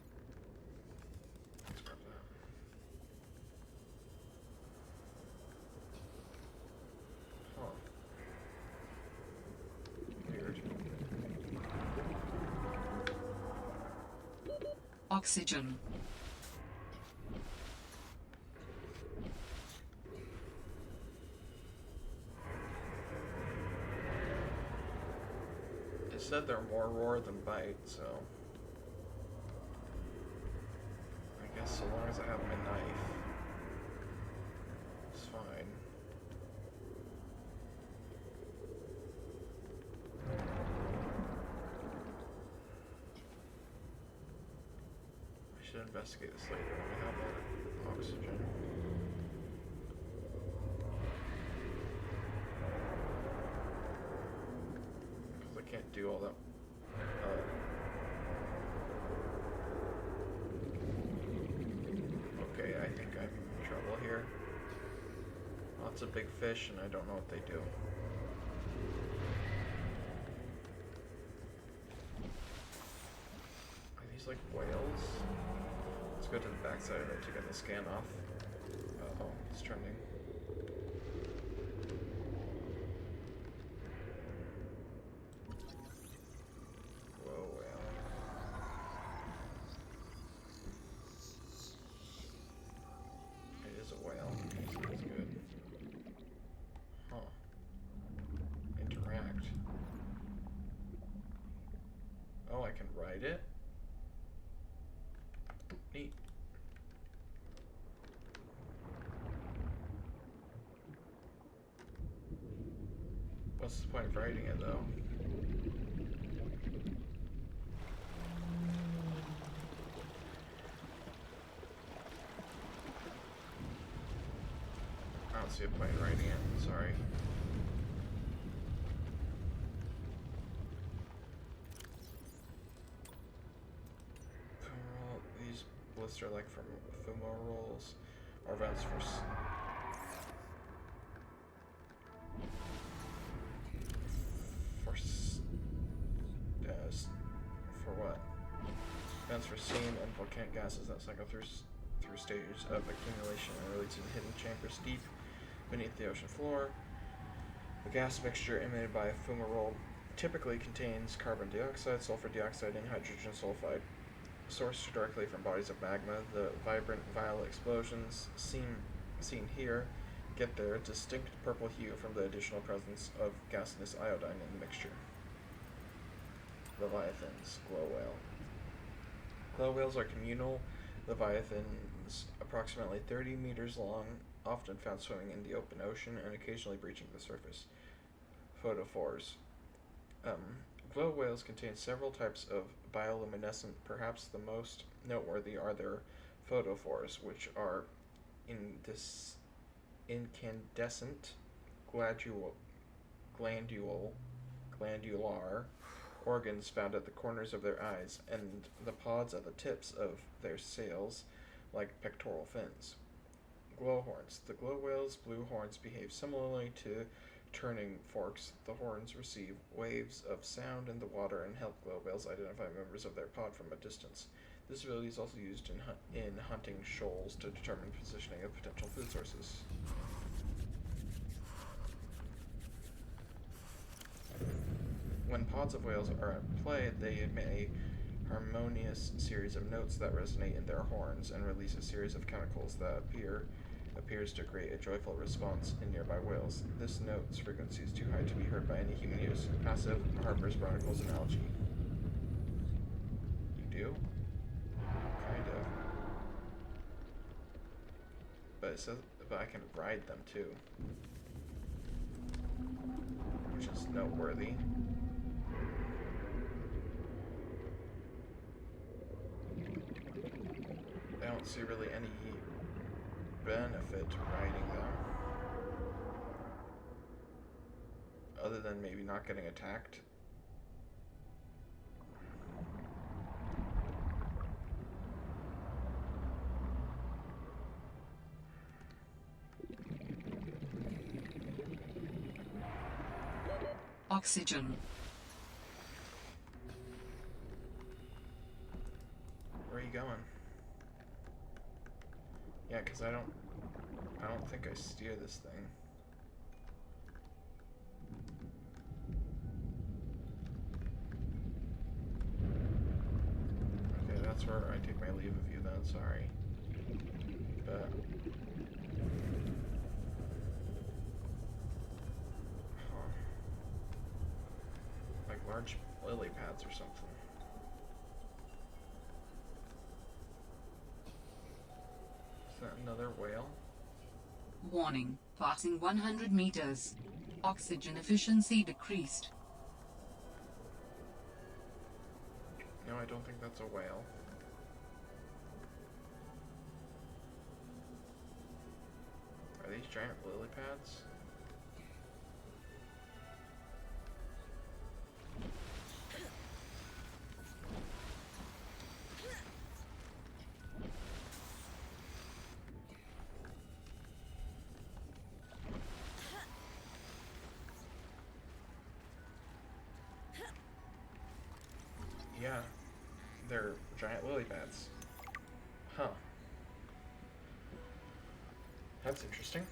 Weird. Oxygen. It said they're more roar than bite, so I guess so long as I have my knife, it's fine. I should investigate this later when we have more oxygen. Can't do all that. Okay, I think I'm in trouble here. Lots of big fish, and I don't know what they do. Are these like whales? Let's go to the backside of it to get the scan off. Uh-oh, it's trending. Oh, I can ride it? Neat. What's the point of riding it, though? I don't see a point in riding it, sorry. Blister like from fumaroles or vents for what? Vents for steam and volcanic gases that cycle through stages of accumulation and release in hidden chambers deep beneath the ocean floor. The gas mixture emitted by a fumarole typically contains carbon dioxide, sulfur dioxide, and hydrogen sulfide. sourced directly from bodies of magma. The vibrant violet explosions seen here get their distinct purple hue from the additional presence of gaseous iodine in the mixture. Leviathans, glow whale. Glow whales are communal leviathans, approximately 30 meters long, often found swimming in the open ocean and occasionally breaching the surface. Photophores. Glow whales contain several types of bioluminescent. Perhaps the most noteworthy are their photophores, which are incandescent glandular organs found at the corners of their eyes, and the pods at the tips of their sails, like pectoral fins. Glowhorns. The glow whale's blue horns behave similarly to turning forks. The horns receive waves of sound in the water and help glow whales identify members of their pod from a distance. This ability is also used in hunting shoals to determine positioning of potential food sources. When pods of whales are at play, they emit a harmonious series of notes that resonate in their horns and release a series of chemicals that appears to create a joyful response in nearby whales. This note's frequency is too high to be heard by any human ears. Passive harbors barnacles and algae. You do? Kind of. But it says, but I can ride them too, which is noteworthy. I don't see really any benefit to riding them, other than maybe not getting attacked. Oxygen. Where are you going? Yeah, because I don't think I steer this thing. Okay, that's where I take my leave of you then, sorry. But like large lily pads or something. Is that another whale? Warning. Passing 100 meters. Oxygen efficiency decreased. No, I don't think that's a whale. Are these giant lily pads? Yeah, they're giant lily pads. Huh. That's interesting.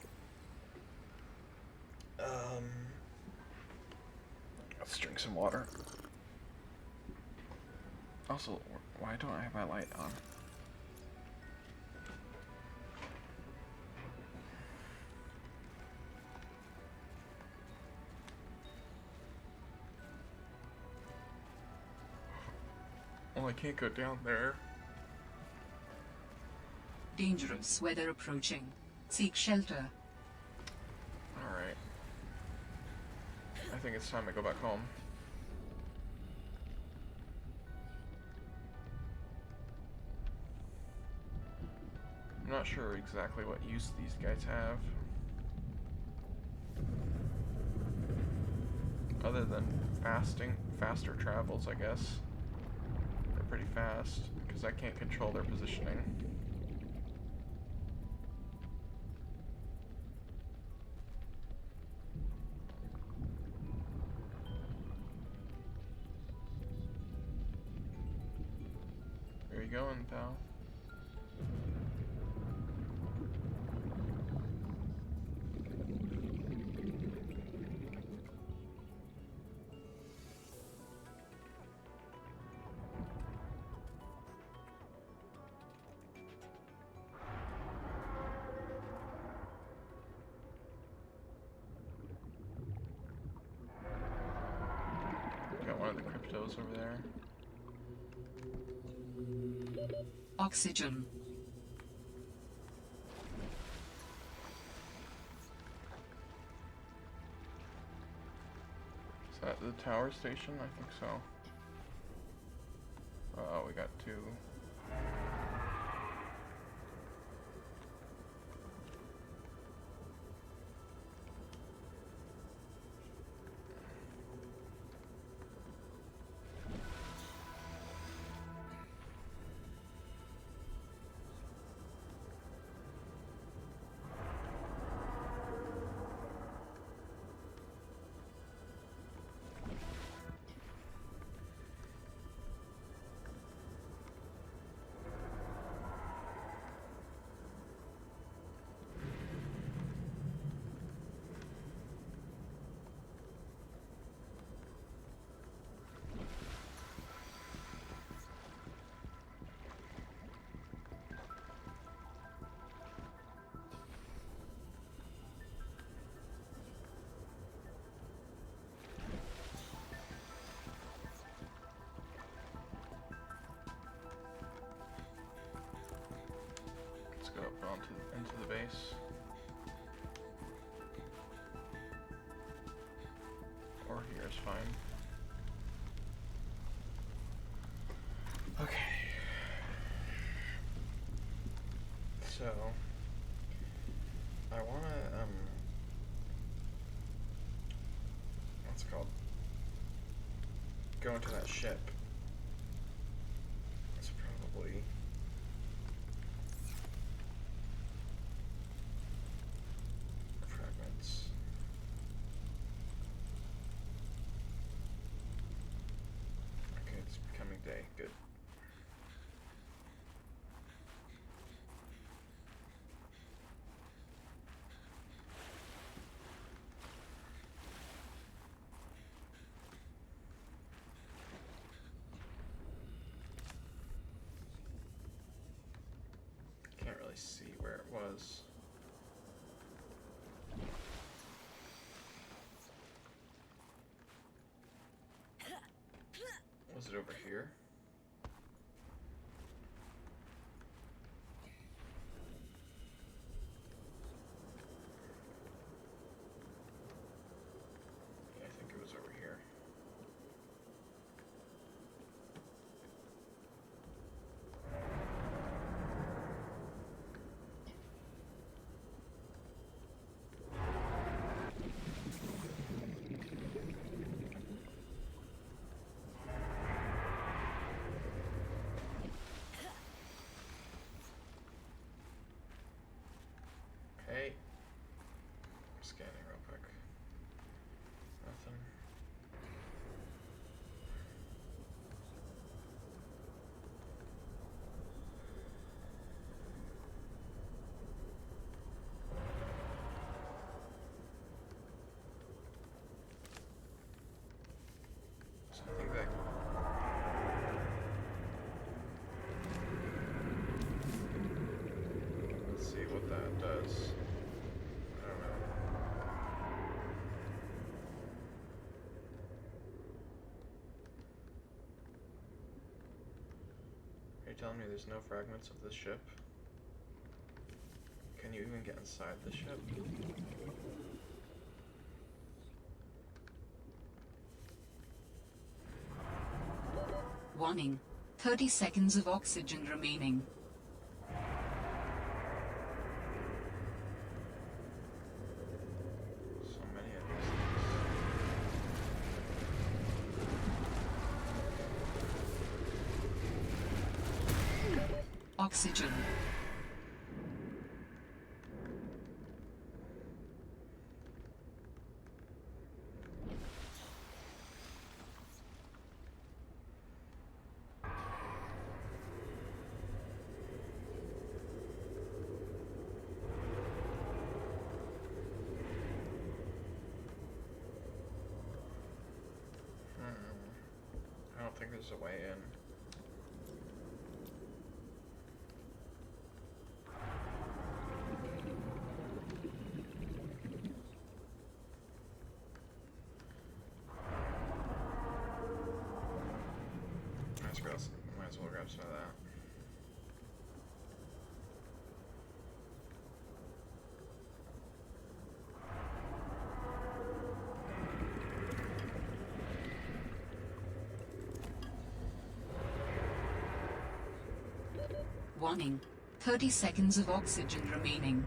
Let's drink some water. Also, why don't I have my light on? Well, I can't go down there. Dangerous weather approaching. Seek shelter. Alright. I think it's time to go back home. I'm not sure exactly what use these guys have, other than faster travels, I guess. They're pretty fast, because I can't control their positioning. Where are you going, pal? one of the cryptos over there. Oxygen. Is that the tower station? I think so. Oh, we got two. Go up into the base. Or here is fine. Okay. So I wanna what's it called? Go into that ship. It's probably fragments. Okay, it's becoming day. Good. Can't really see where it was. Was it over here? Yeah, I think it was over here. Okay. Scanning real quick. Nothing. So I think that let's see what that does. I don't know. Are you telling me there's no fragments of this ship? Can you even get inside the ship? Warning. 30 seconds of oxygen remaining. So many of these things. Oxygen. I don't think there's a way in. grab some of that. Warning. 30 seconds of oxygen remaining.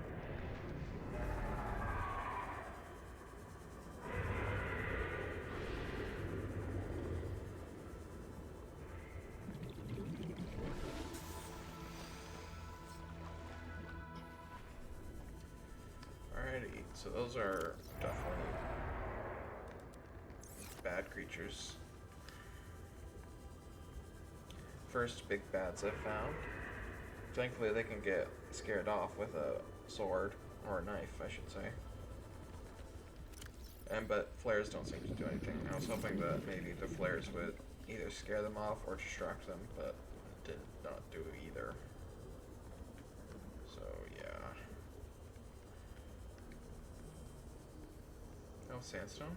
Alrighty, so those are definitely bad creatures. First big bads I found. Thankfully they can get scared off with a sword, or a knife, I should say. But flares don't seem to do anything. I was hoping that maybe the flares would either scare them off or distract them, but did not do either. So yeah. Oh, sandstone?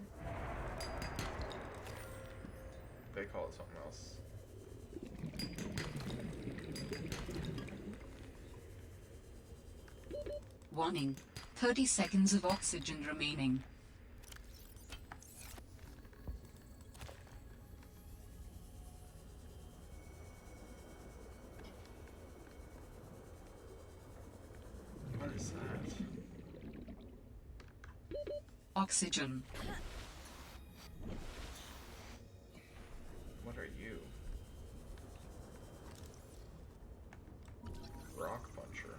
They call it something else. Warning. 30 seconds of oxygen remaining. What is that? Oxygen. What are you? Rock puncher.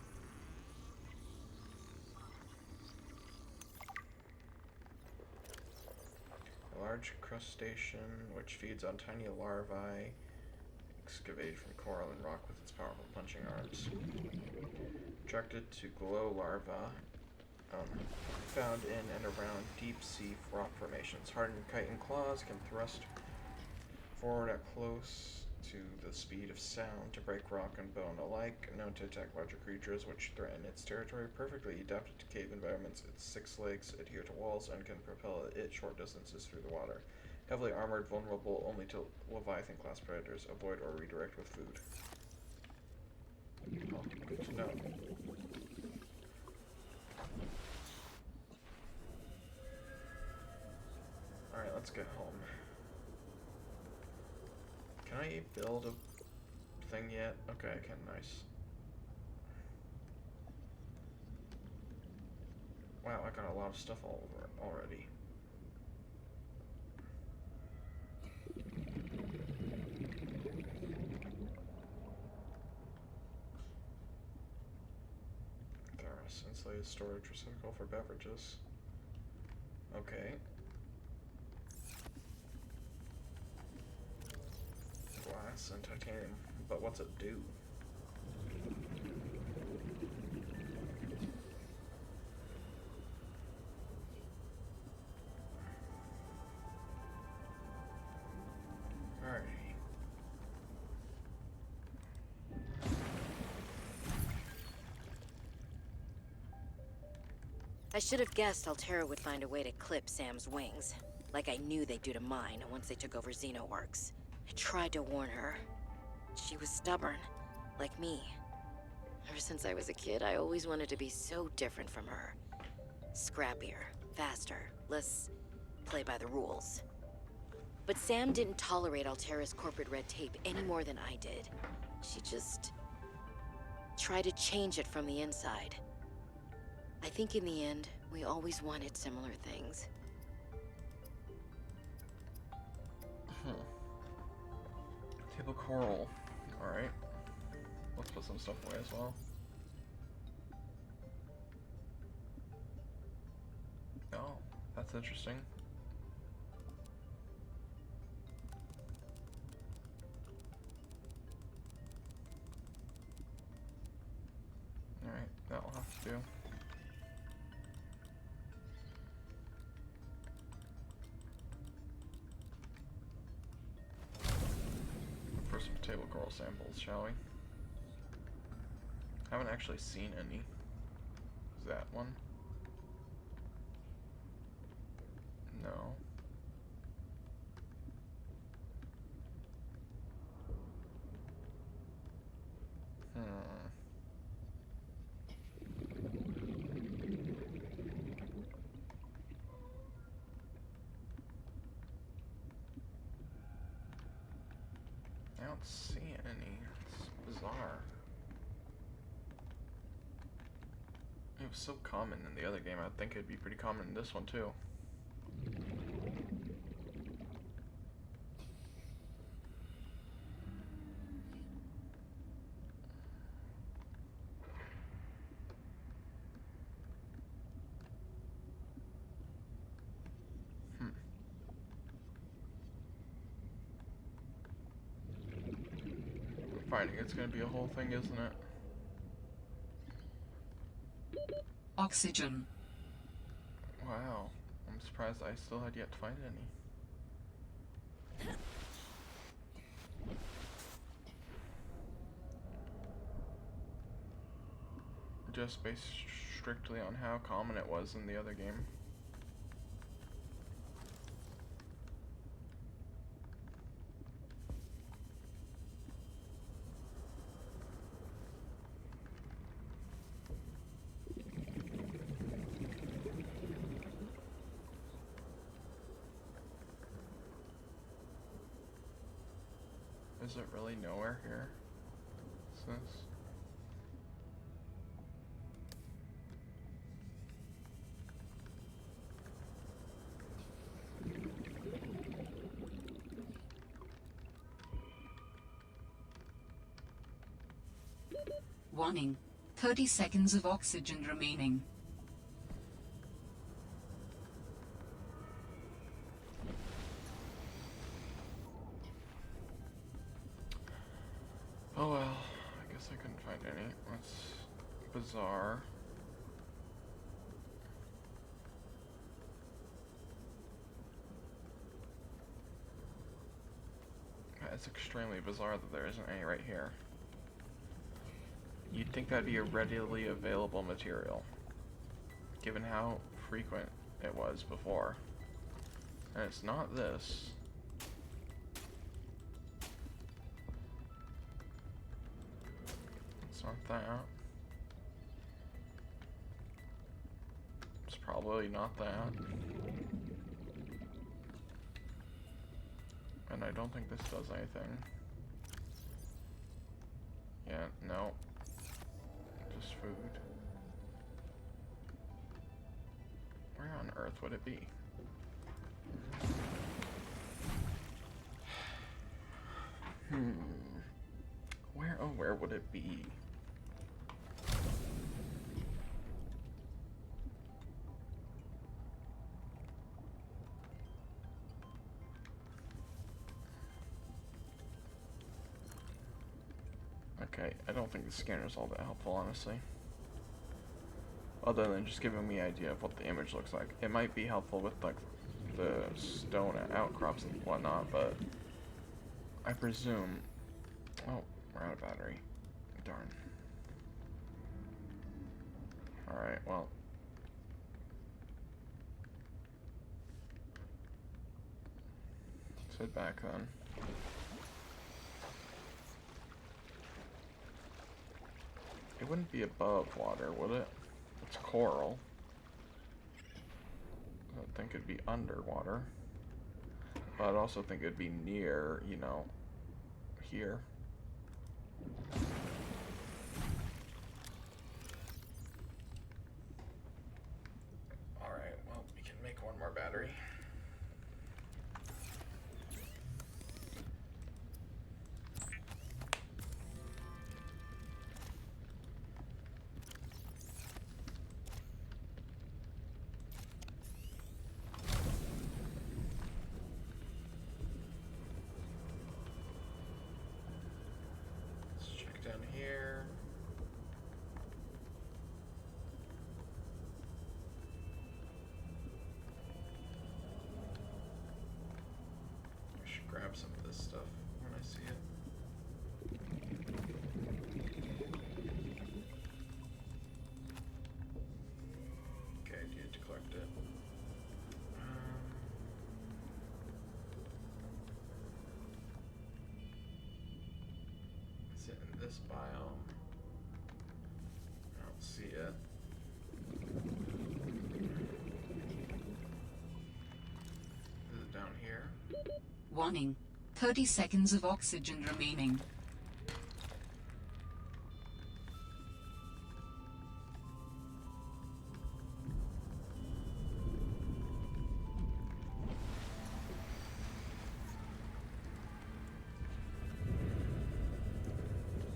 A large crustacean which feeds on tiny larvae excavated from coral and rock with its powerful punching arms. Attracted to glow larvae found in and around deep sea rock formations. Hardened chitin claws can thrust forward at close to the speed of sound to break rock and bone alike, known to attack larger creatures which threaten its territory. Perfectly adapted to cave environments, its 6 legs adhere to walls and can propel it short distances through the water. Heavily armored, vulnerable only to Leviathan-class predators. Avoid or redirect with food. Oh, good to know. Alright, let's get home. Can I build a thing yet? Okay, I can. Nice. Wow, I got a lot of stuff all over already. Ferrous, insulated storage receptacle for beverages. Okay. Glass and titanium, but what's it do? Alright. I should have guessed Altera would find a way to clip Sam's wings, like I knew they'd do to mine once they took over Xenoworks. I tried to warn her. She was stubborn, like me. Ever since I was a kid, I always wanted to be so different from her. Scrappier, faster, less play by the rules. But Sam didn't tolerate Altera's corporate red tape any more than I did. She just tried to change it from the inside. I think in the end, we always wanted similar things. Table coral. Alright. Let's put some stuff away as well. Oh, that's interesting. Alright, that'll have to do. For some table coral samples, shall we? Haven't actually seen any. Is that one? No. I don't see any. It's bizarre. It was so common in the other game, I think it'd be pretty common in this one too. Finding it's gonna be a whole thing, isn't it? Oxygen. Wow. I'm surprised I still had yet to find any. Just based strictly on how common it was in the other game. Is it really nowhere here? Since Warning. 30 seconds of oxygen remaining. oh well, I guess I couldn't find any. That's bizarre. It's extremely bizarre that there isn't any right here. You'd think that'd be a readily available material, given how frequent it was before. And it's not this. It's not that. It's probably not that. And I don't think this does anything. Yeah, no. Just food. Where on earth would it be? Where would it be? Okay, I don't think the scanner's all that helpful, honestly. Other than just giving me an idea of what the image looks like. It might be helpful with, like, the stone outcrops and whatnot, but I presume... Oh, we're out of battery. Darn. Alright, well. Let's head back then. It wouldn't be above water, would it? It's coral. I don't think it'd be underwater. But I'd also think it'd be near, you know, here. Alright, well, we can make one more battery. Down here. I should grab some of this stuff when I see it. Okay, I need to collect it. Is it in this biome? I don't see it. Is it down here? Warning. 30 seconds of oxygen remaining.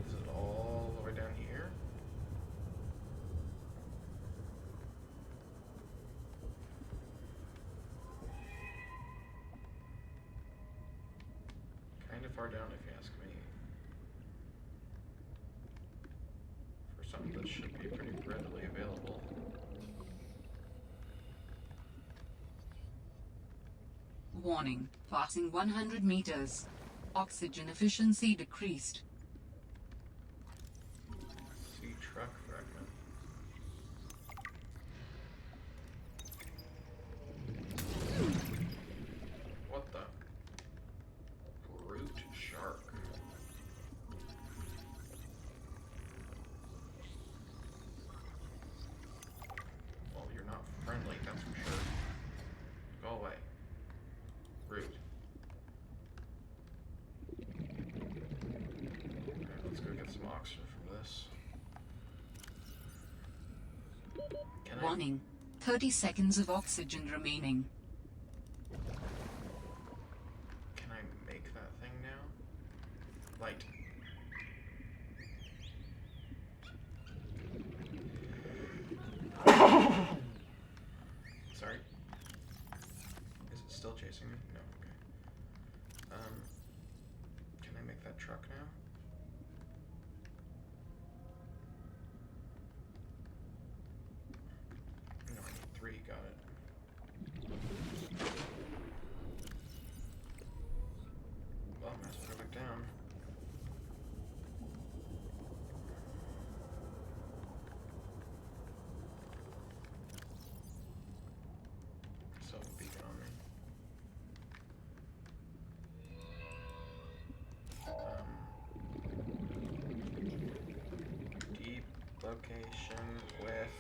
Is it all the way down here? Kind of far down if you ask me. For something that should be pretty readily available. Warning, passing 100 meters. Oxygen efficiency decreased. See truck fragment. What the? Brute shark. Well, you're not friendly, that's for sure. Go away. Rude. Alright, let's go get some oxygen from this. Can I? Warning, 30 seconds of oxygen remaining. Can I make that thing now? Light. Sorry. Is it still chasing me? No, okay. Can I make that truck now? No, I need 3, got it. Well, I might as well go back down. So, beacon on me. Deep location with,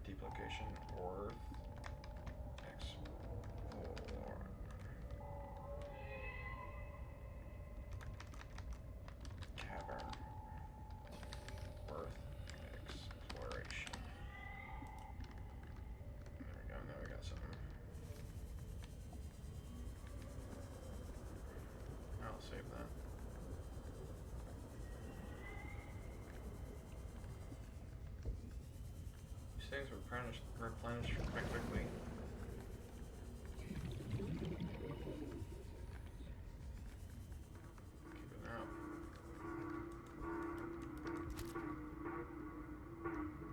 deep location or explore. Cavern. Worth exploration. There we go, now we got something. I'll save that. These things replenish quite quickly. Keep it out.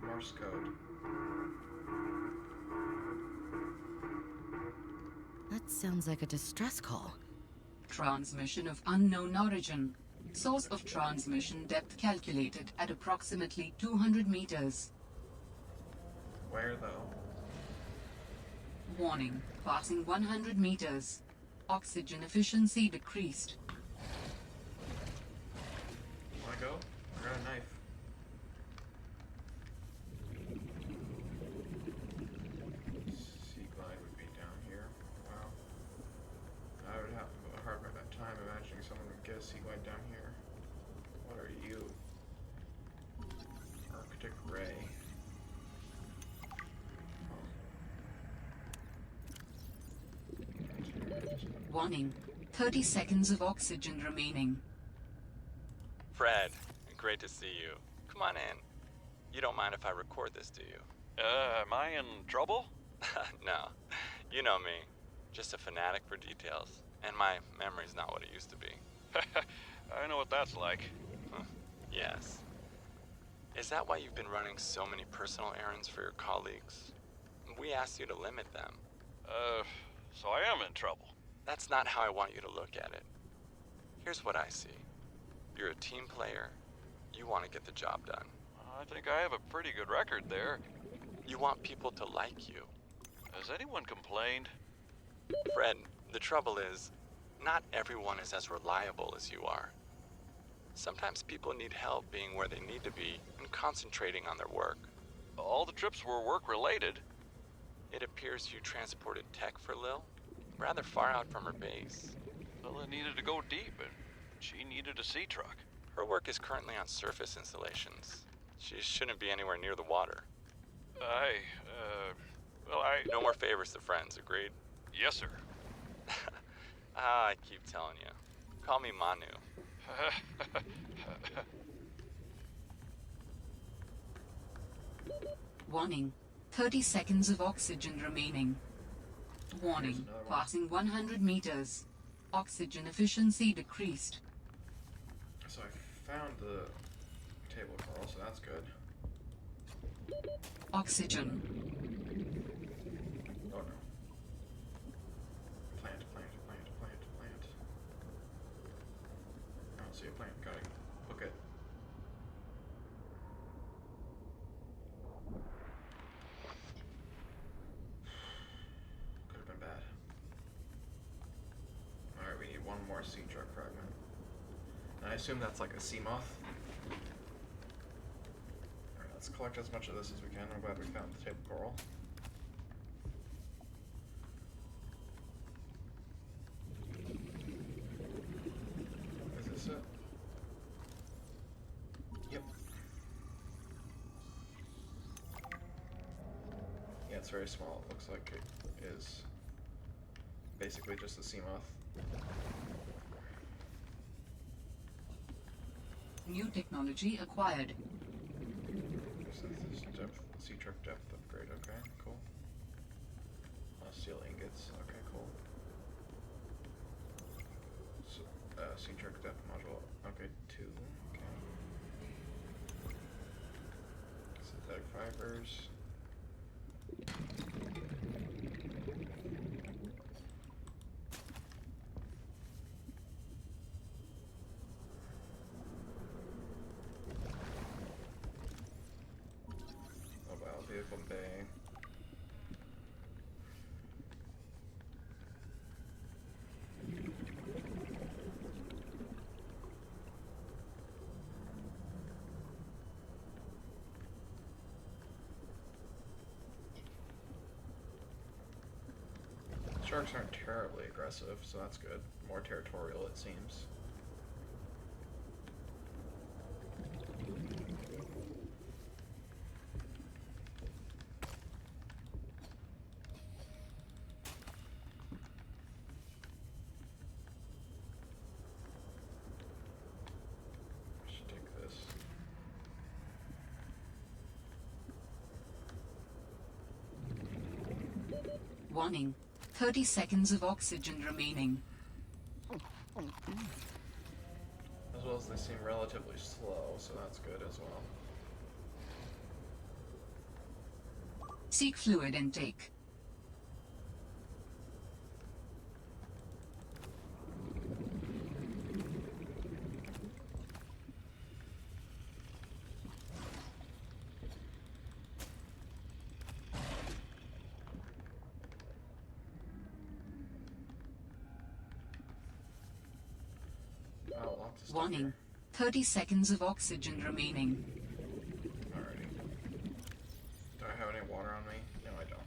Morse code. That sounds like a distress call. Transmission of unknown origin. Source of transmission depth calculated at approximately 200 meters. Where though? Warning, passing 100 meters. Oxygen efficiency decreased. Wanna go? I got a knife. Sea glide would be down here. Wow. I would have a hard time imagining someone would get a sea glide down here. What are you? Arctic Ray. Warning, 30 seconds of oxygen remaining. Fred, great to see you. Come on in. You don't mind if I record this, do you? Am I in trouble? No. You know me. Just a fanatic for details. And my memory's not what it used to be. I know what that's like. Yes. Is that why you've been running so many personal errands for your colleagues? We asked you to limit them. So I am in trouble. That's not how I want you to look at it. Here's what I see. You're a team player. You want to get the job done. I think I have a pretty good record there. You want people to like you. Has anyone complained? Fred, the trouble is, not everyone is as reliable as you are. Sometimes people need help being where they need to be and concentrating on their work. All the trips were work-related. It appears you transported tech for Lil. rather far out from her base. Well, it needed to go deep, and she needed a sea truck. Her work is currently on surface installations. She shouldn't be anywhere near the water. I... No more favors to friends, agreed? Yes, sir. I keep telling you. Call me Manu. Warning. 30 seconds of oxygen remaining. Warning. Passing 100 meters. Oxygen efficiency decreased. So I found the table coral, so that's good. Oxygen. Oh no. Plant. I don't see a plant. Gotta book it. Could have been bad. Alright, we need one more sea truck fragment. And I assume that's like a sea moth. Alright, let's collect as much of this as we can. I'm glad we found the table coral. Is this it? Yep. Yeah, it's very small. It looks like it is basically just a sea moth. New technology acquired. So this is sea truck depth upgrade. Okay, cool. Steel ingots. Okay, cool. So, sea truck depth module. Okay, 2. Okay. Synthetic fibers. Mobile vehicle bay. Sharks aren't terribly aggressive, so that's good. More territorial, it seems. Should take this. Warning. 30 seconds of oxygen remaining. As well as they seem relatively slow, so that's good as well. Seek fluid intake. Wow, lots of stuff Warning. here. 30 seconds of oxygen remaining. Alrighty. Do I have any water on me? No, I don't.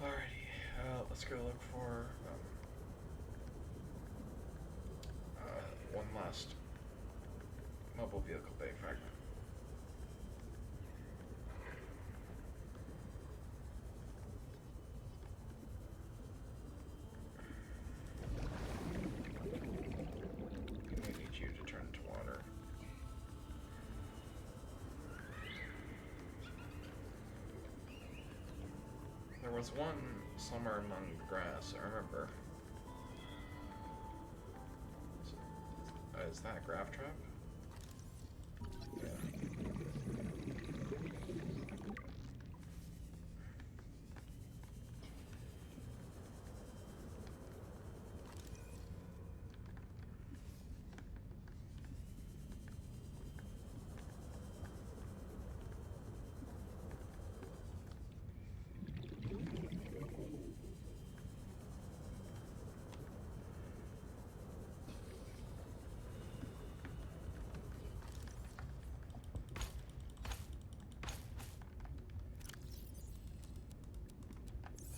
Alrighty, let's go look for one last mobile vehicle bay fragment. We need you to turn to water. There was one somewhere among the grass, I remember. Is that a graph trap? Yeah.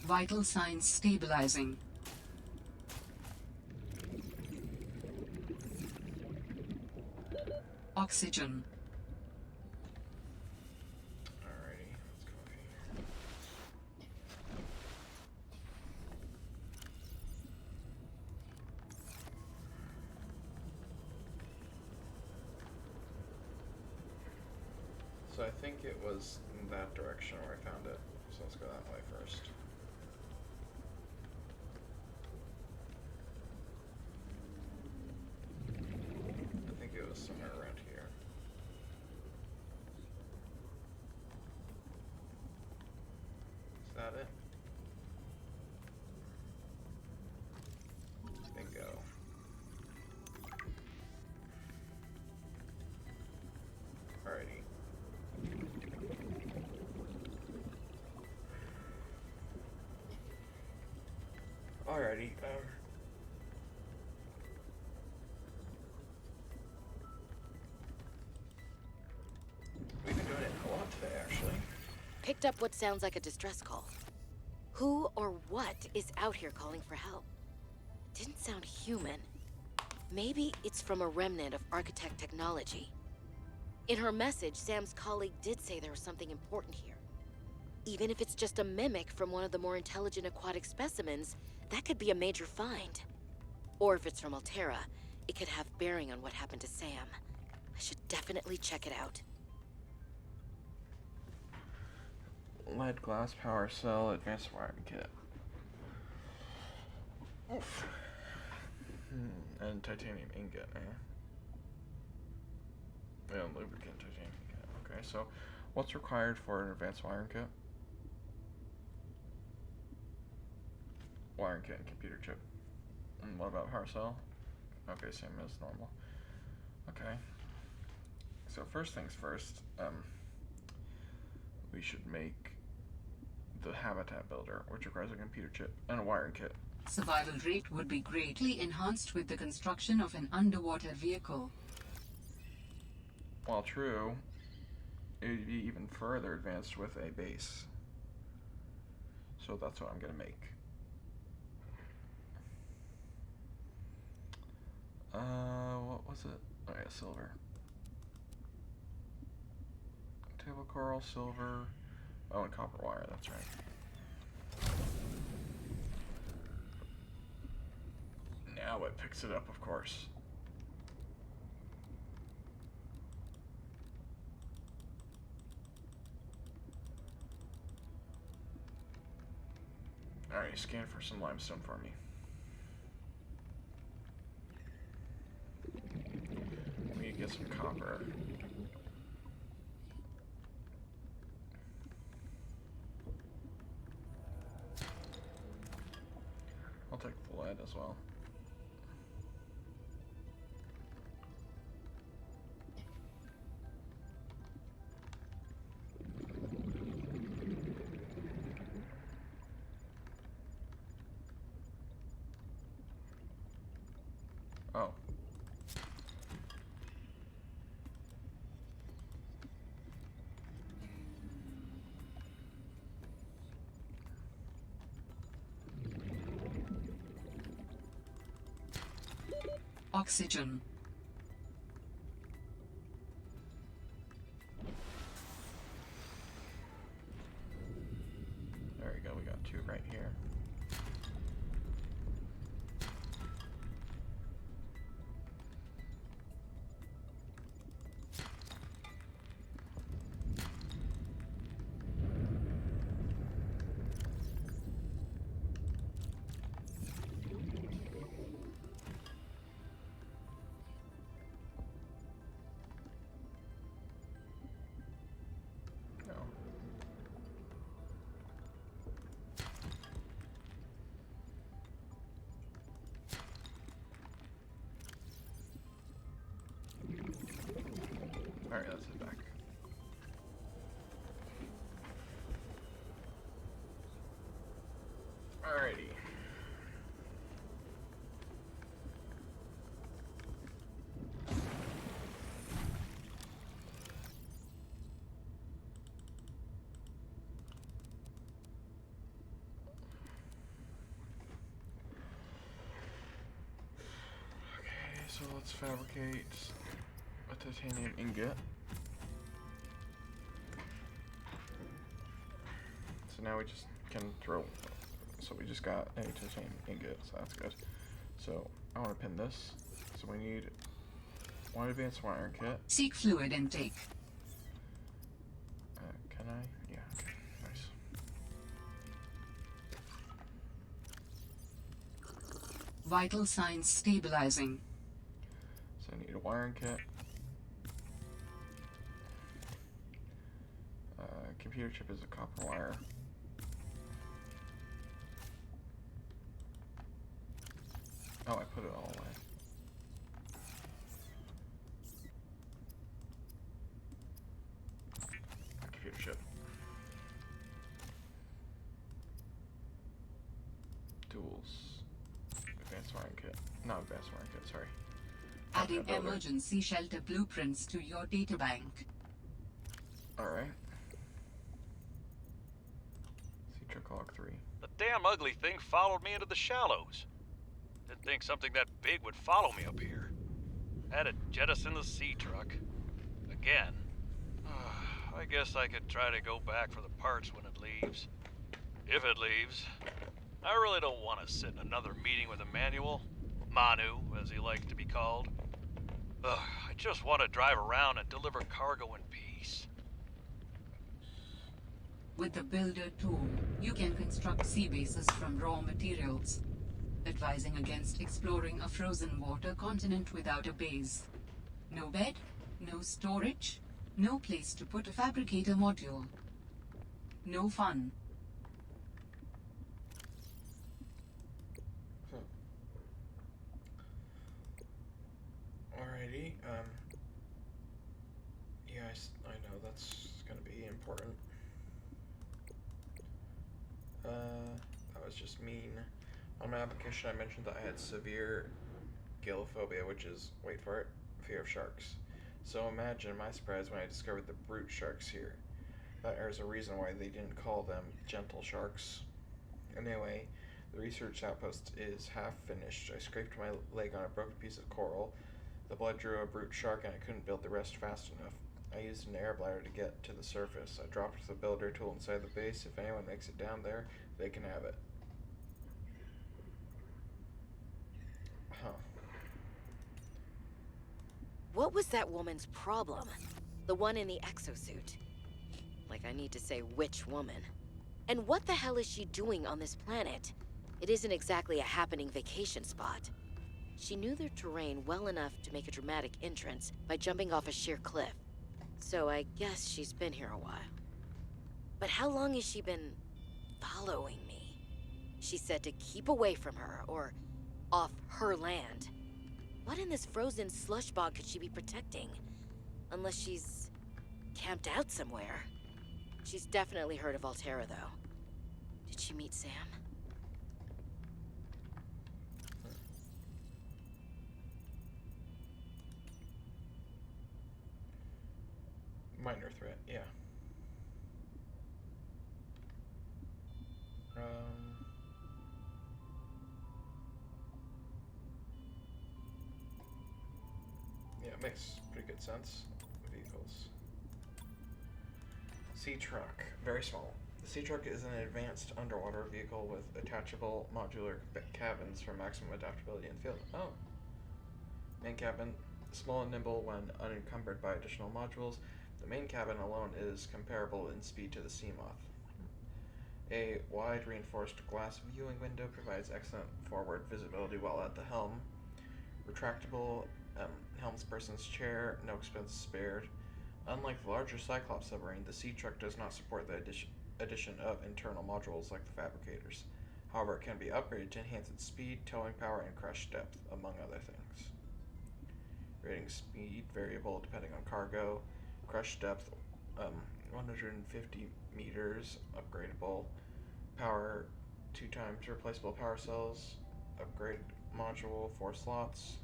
Vital signs stabilizing. Oxygen. Alrighty, let's go over here. So I think it was in that direction where I found it. So let's go that way first. I think it was somewhere around here. Is that it? Bingo. Alrighty. Alrighty, we've been doing it a lot today, actually. Picked up what sounds like a distress call. Who or what is out here calling for help? Didn't sound human. Maybe it's from a remnant of architect technology. In her message, Sam's colleague did say there was something important here. Even if it's just a mimic from one of the more intelligent aquatic specimens, that could be a major find. Or if it's from Altera, it could have bearing on what happened to Sam. I should definitely check it out. Lead glass power cell, advanced wiring kit. Oof. And titanium ingot, eh? Yeah, lubricant titanium ingot. Okay, so what's required for an advanced wiring kit? Wiring kit and computer chip. And what about power cell? Okay, same as normal. Okay. So first things first, we should make the habitat builder, which requires a computer chip and a wiring kit. Survival rate would be greatly enhanced with the construction of an underwater vehicle. While true, it would be even further advanced with a base. So that's what I'm gonna make. What was it? Oh yeah, silver. Table coral, silver. Oh, and copper wire, that's right. Now it picks it up, of course. Alright, scan for some limestone for me. We need to get some copper. I'll take the lead as well. Oh. Oxygen. There we go, we got two right here. No. Alright, let's head back. Alrighty. So let's fabricate a titanium ingot. So now we just can throw. So we just got a titanium ingot, so that's good. So I want to pin this. So we need one advanced wiring kit. Seek fluid intake. Can I? Yeah. Okay. Nice. Vital signs stabilizing. So I need a wiring kit. Computer chip is a copper wire. Oh, I put it all away. Computer chip. Tools. Advanced wiring kit. Not advanced wiring kit, sorry. Adding Okay, emergency shelter blueprints to your databank. Alright. Sea Log 3. The damn ugly thing followed me into the shallows. Didn't think something that big would follow me up here. Had to jettison the sea truck. Again. I guess I could try to go back for the parts when it leaves. If it leaves. I really don't want to sit in another meeting with Emmanuel. Manu, as he likes to be called. I just want to drive around and deliver cargo in peace. With the Builder tool, you can construct sea bases from raw materials, advising against exploring a frozen water continent without a base. No bed, no storage, no place to put a fabricator module. No fun. Alrighty, yeah, I know that's gonna be important. That was just mean. On my application I mentioned that I had severe gilophobia, which is, wait for it, fear of sharks. So imagine my surprise when I discovered the brute sharks here. There's a reason why they didn't call them gentle sharks. Anyway, the research outpost is half finished. I scraped my leg on a broken piece of coral. The blood drew a brute shark and I couldn't build the rest fast enough. I used an air bladder to get to the surface. I dropped the builder tool inside the base. If anyone makes it down there, they can have it. Huh. What was that woman's problem? The one in the exosuit. Like I need to say which woman. And what the hell is she doing on this planet? It isn't exactly a happening vacation spot. She knew their terrain well enough to make a dramatic entrance by jumping off a sheer cliff. So I guess she's been here a while. But how long has she been following me? She said to keep away from her, or off her land. What in this frozen slush bog could she be protecting? Unless she's camped out somewhere. She's definitely heard of Altera, though. Did she meet Sam? Minor threat, yeah. Yeah, it makes pretty good sense. Vehicles. Sea truck, very small. The sea truck is an advanced underwater vehicle with attachable modular cabins for maximum adaptability in the field. Oh. Main cabin, small and nimble when unencumbered by additional modules. The main cabin alone is comparable in speed to the Seamoth. A wide reinforced glass viewing window provides excellent forward visibility while at the helm. Retractable helmsperson's chair, no expense spared. Unlike the larger Cyclops submarine, the sea truck does not support the addition of internal modules like the fabricators. However, it can be upgraded to enhance its speed, towing power, and crush depth, among other things. Rating speed variable depending on cargo. Crush depth 150 meters, upgradable. Power 2 times replaceable power cells. Upgrade module 4 slots.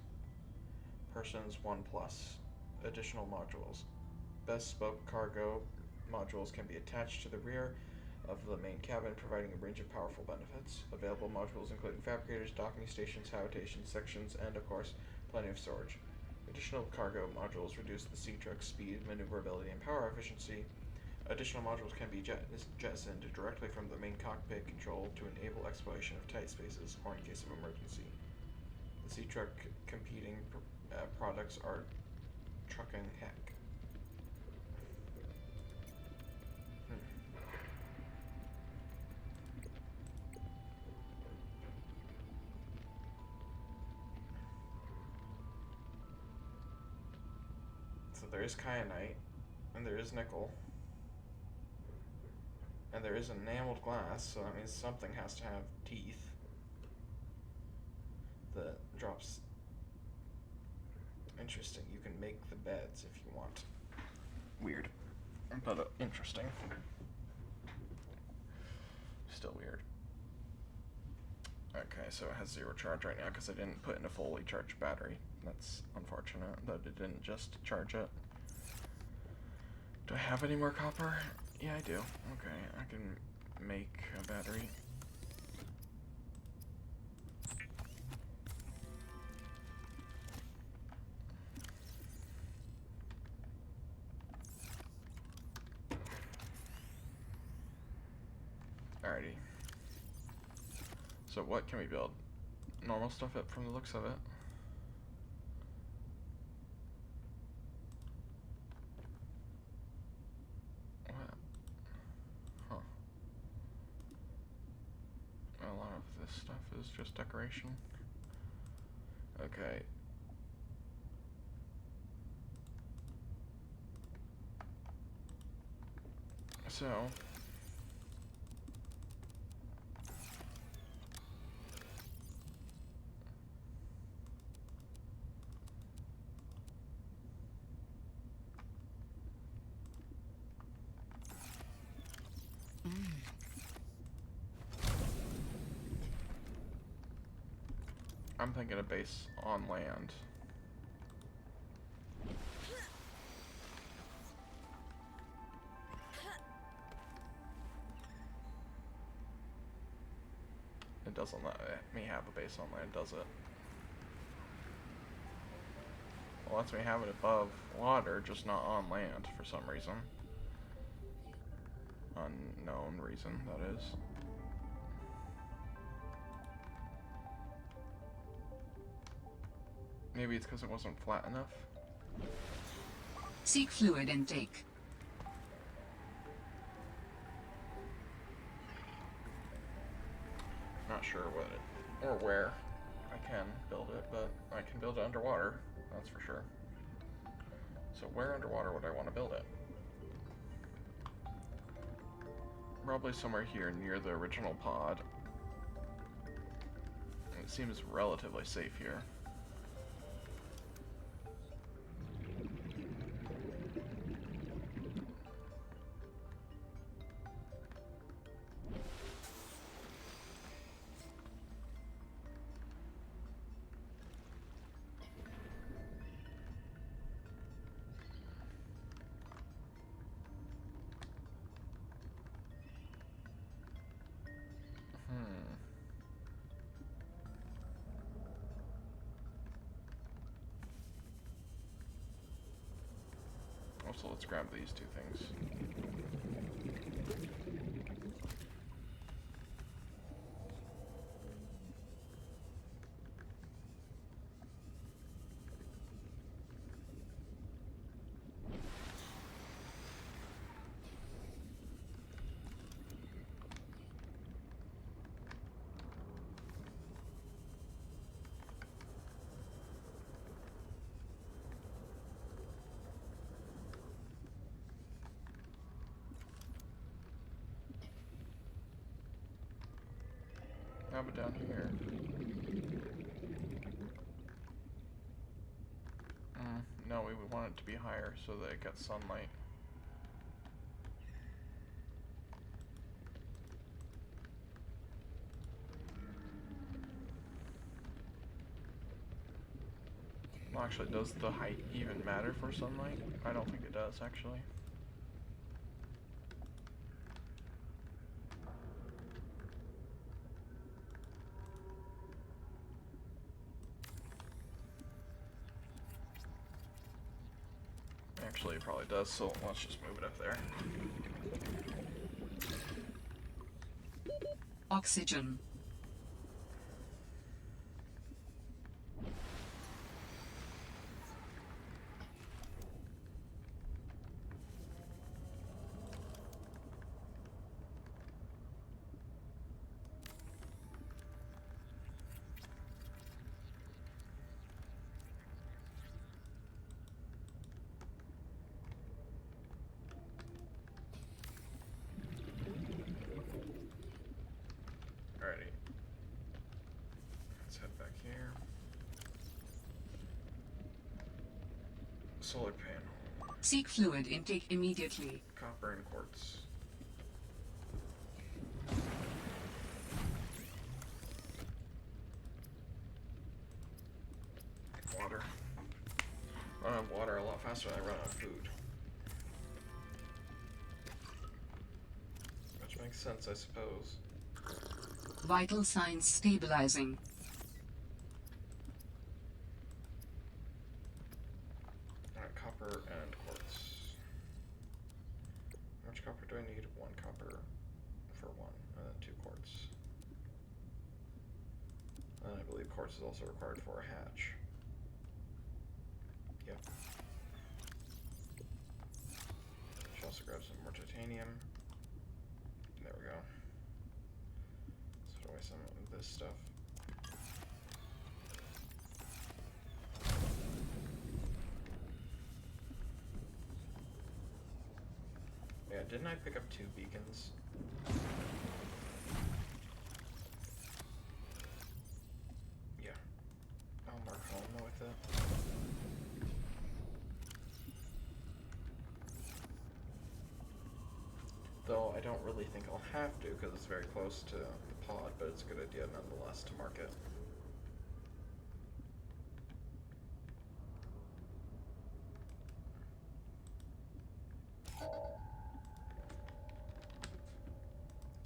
Persons 1+. Additional modules. Bespoke cargo modules can be attached to the rear of the main cabin, providing a range of powerful benefits. Available modules including fabricators, docking stations, habitation sections, and of course, Plenty of storage. Additional cargo modules reduce the sea truck's speed, maneuverability, and power efficiency. Additional modules can be jettisoned directly from the main cockpit control to enable exploration of tight spaces or in case of emergency. The sea truck competing products are trucking heck. So there is kyanite, and there is nickel, and there is enameled glass, so that means something has to have teeth that drops. Interesting. You can make the beds if you want. Weird, but interesting. Still weird. Okay, so it has 0 charge right now because I didn't put in a fully charged battery. That's unfortunate that it didn't just charge it. Do I have any more copper? Yeah, I do. Okay, I can make a battery. Alrighty. So what can we build? Normal stuff up from the looks of it. What? Huh. A lot of this stuff is just decoration. Okay. So I'm thinking a base on land. It doesn't let me have a base on land, does it? It lets me have it above water, just not on land for some reason. Unknown reason, that is. Maybe it's because it wasn't flat enough. Seek fluid intake. Not sure what it, or where I can build it, but I can build it underwater, that's for sure. So where underwater would I want to build it? Probably somewhere here near the original pod. It seems relatively safe here. So let's grab these two things. How about down here? No, we would want it to be higher so that it gets sunlight. Well, actually, does the height even matter for sunlight? I don't think it does, actually. Actually, it probably does, so let's just move it up there. Oxygen. Alrighty. Let's head back here. Solar panel. Seek fluid intake immediately. Copper and quartz. Water. Run out of water a lot faster than I run out of food. Which makes sense, I suppose. Vital signs stabilizing. Alright, copper and quartz. How much copper do I need? 1 copper for 1, and then 2 quartz. And I believe quartz is also required for a hatch. Yep. Should also grab some more titanium. There we go. Let's put away some of this stuff. Yeah, didn't I pick up 2 beacons? Yeah. I'll mark home with it. Though I don't really think I'll have to because it's very close to the pod, but it's a good idea nonetheless to mark it.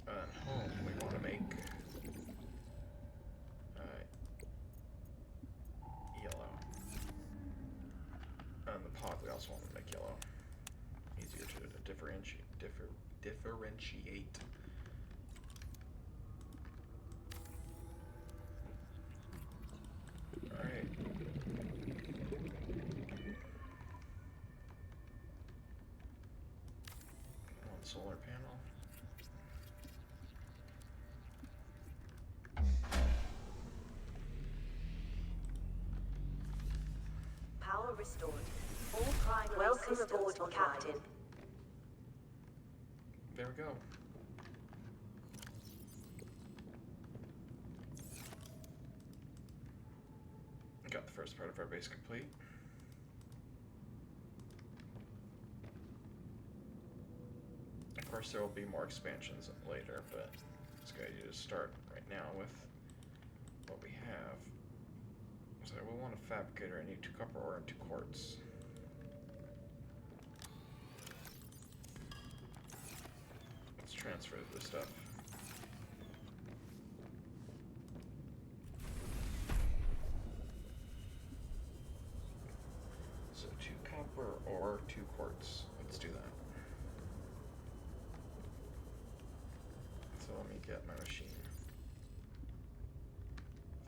And home we want to make yellow. And the pod we also want to make yellow. Easier to differentiate. Alright. One solar panel. Power restored. All primary Welcome aboard, Captain. There we go. Got the first part of our base complete. Of course, there will be more expansions later, but it's a good idea to start right now with what we have. So we'll want a fabricator. I need 2 copper ore and 2 quartz. Let's transfer this stuff. So 2 copper or 2 quartz. Let's do that. So let me get my machine.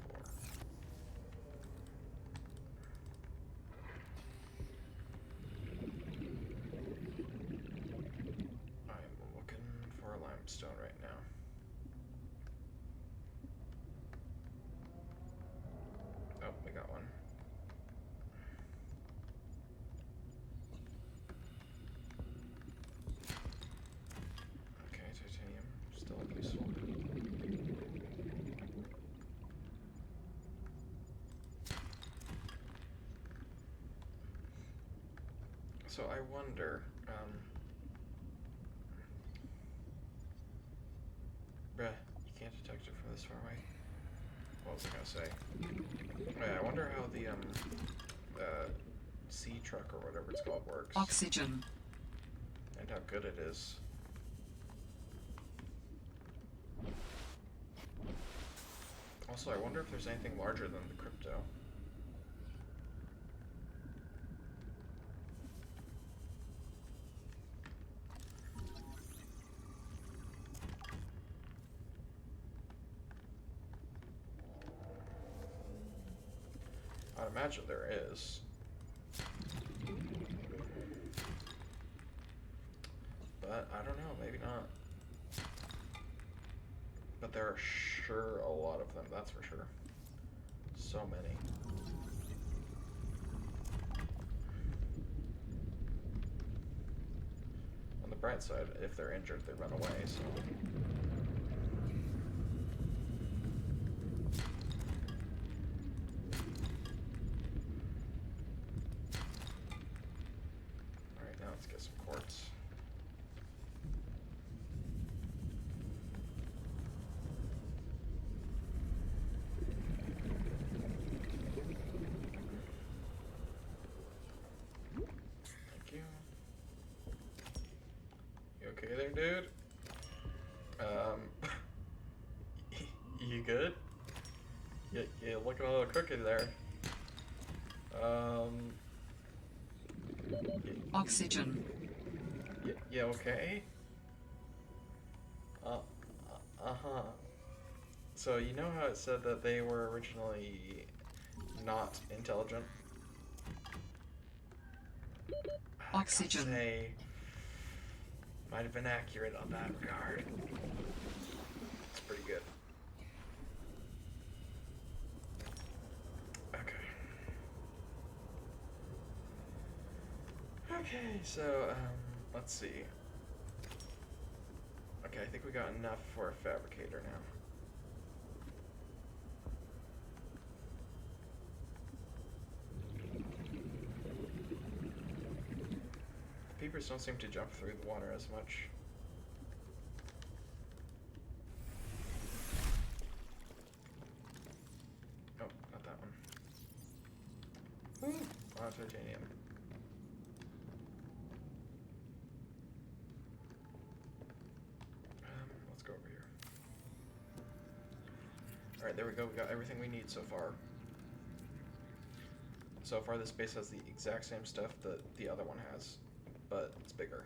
4. I'm looking for a limestone right now. Oh, we got one. Okay, titanium, still useful. So I wonder, bruh, you can't detect it from this far away. What was I gonna say? I wonder how the sea truck or whatever it's called works. Oxygen. And how good it is. Also, I wonder if there's anything larger than the crypto. imagine there is. But I don't know, maybe not. But there are sure a lot of them, that's for sure. So many. On the bright side, if they're injured, they run away, so... Alright, now let's get some quartz. Okay there, dude? You good? Yeah, looking a little crooked there. Oxygen. Yeah, okay? Uh-huh. So, you know how it said that they were originally not intelligent? Oxygen. I'd say might have been accurate on that regard. It's pretty good. Okay, so, let's see. Okay, I think we got enough for a fabricator now. The peepers don't seem to jump through the water as much. Oh, not that one. Ooh, titanium. Let's go over here. Alright, there we go. We got everything we need so far. So far, this base has the exact same stuff that the other one has, but it's bigger.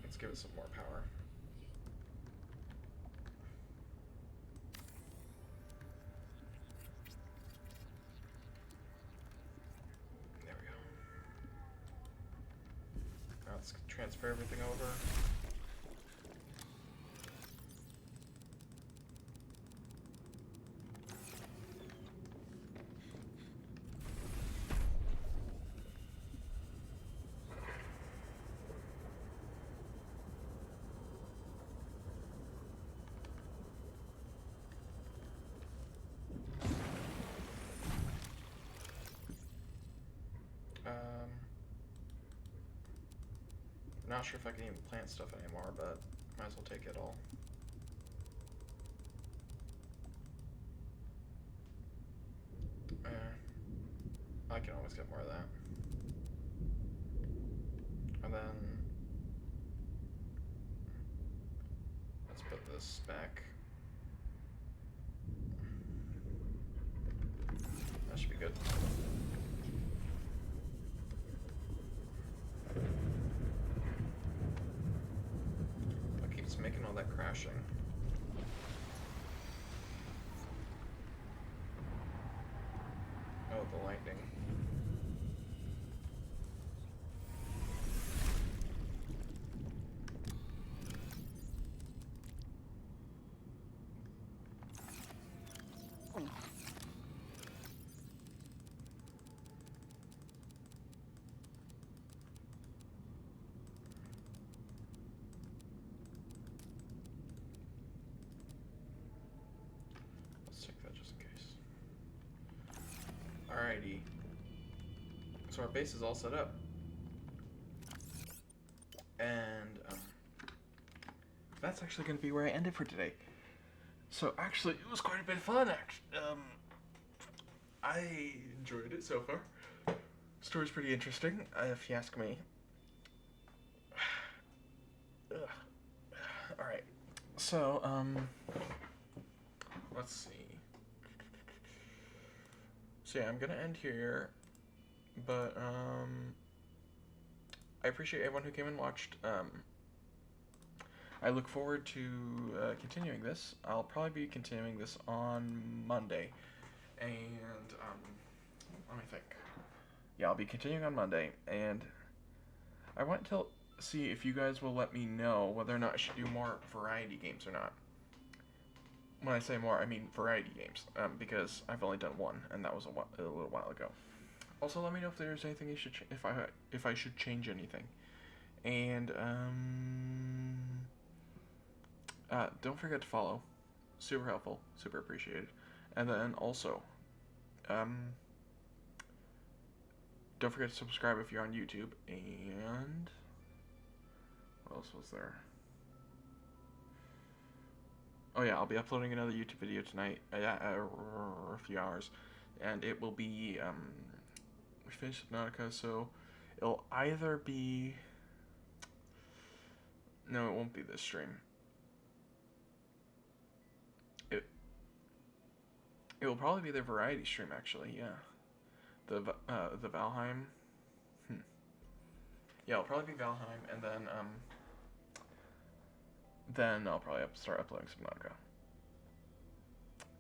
Let's give it some more power. There we go. Now let's transfer everything over. Not sure if I can even plant stuff anymore, but might as well take it all. I can always get more of that. And then let's put this back. That should be good. What keeps making all that crashing? Oh, the lightning. Let's take that just in case. Alrighty. So our base is all set up. And that's actually going to be where I end it for today. So actually, it was quite a bit of fun. I enjoyed it so far. Story's pretty interesting, if you ask me. Alright. So, let's see. So yeah, I'm gonna end here. But, I appreciate everyone who came and watched. I look forward to continuing this. I'll probably be continuing this on Monday. And let me think. Yeah, I'll be continuing on Monday, and I want to see if you guys will let me know whether or not I should do more variety games or not. When I say more, I mean variety games, because I've only done one, and that was a little while ago. Also, let me know if there's anything you should if I should change anything. And don't forget to follow. Super helpful, super appreciated. And then also, don't forget to subscribe if you're on YouTube. And what else was there? Oh yeah, I'll be uploading another YouTube video tonight, a few hours, and it will be, we finished Subnautica, so it'll either be, no, it won't be this stream. It will probably be the variety stream, actually, yeah. The Valheim, yeah, it'll probably be Valheim, and then I'll probably start uploading Subnautica.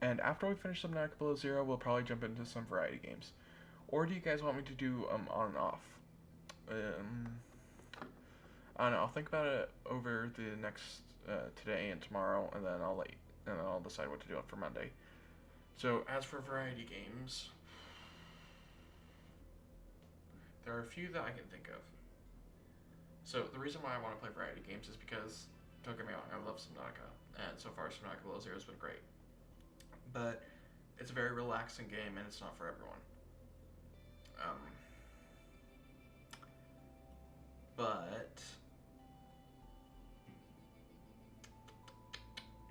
And after we finish Subnautica Below Zero, we'll probably jump into some variety games. Or do you guys want me to do on and off? I don't know. I'll think about it over the next today and tomorrow, and then I'll decide what to do for Monday. So as for variety games, there are a few that I can think of. So the reason why I want to play variety games is because, don't get me wrong, I love Subnautica, and so far Subnautica Below Zero has been great. But it's a very relaxing game, and it's not for everyone. But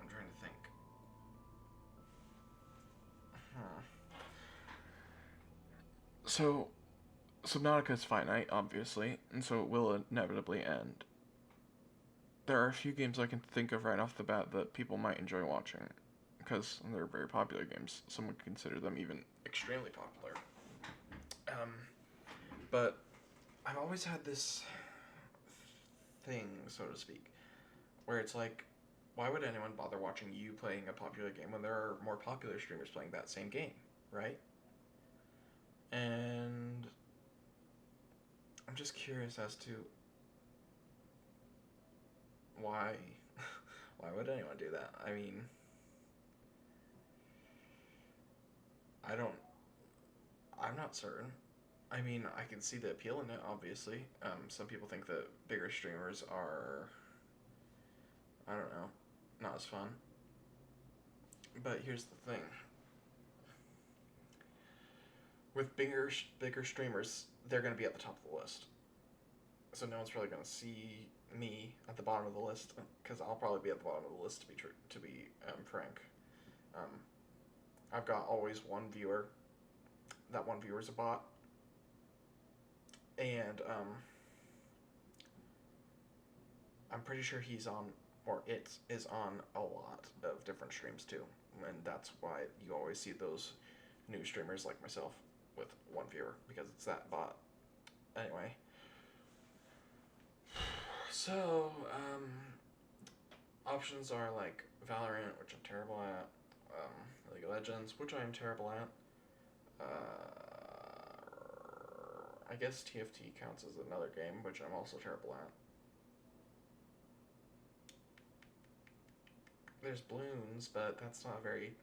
I'm trying to think. So Subnautica is finite, obviously, and so it will inevitably end. There are a few games I can think of right off the bat that people might enjoy watching, because they're very popular games. Some would consider them even extremely popular. But I've always had this thing, so to speak, where it's like, why would anyone bother watching you playing a popular game when there are more popular streamers playing that same game, right? And I'm just curious as to why would anyone do that? I mean, I'm not certain. I mean, I can see the appeal in it, obviously. Some people think that bigger streamers are, I don't know, not as fun. But here's the thing. With bigger streamers, they're going to be at the top of the list. So no one's really going to see me at the bottom of the list, because I'll probably be at the bottom of the list, to be frank. I've got always one viewer. That one viewer's a bot. And I'm pretty sure he's on, or it is on, a lot of different streams too. And that's why you always see those new streamers like myself with one viewer, because it's that bot. Anyway. So, options are like Valorant, which I'm terrible at, League of Legends, which I am terrible at, I guess TFT counts as another game, which I'm also terrible at. There's Bloons, but that's not a very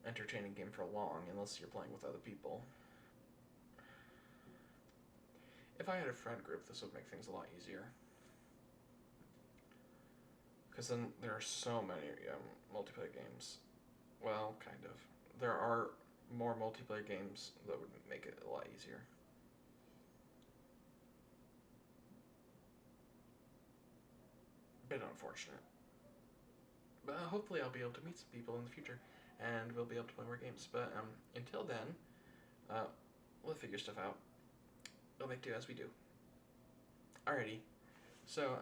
entertaining game for long, unless you're playing with other people. If I had a friend group, this would make things a lot easier. Because then there are so many multiplayer games. Well, kind of. There are more multiplayer games that would make it a lot easier. Bit unfortunate. But hopefully I'll be able to meet some people in the future, and we'll be able to play more games. But until then, we'll figure stuff out. We'll make do as we do. Alrighty. So,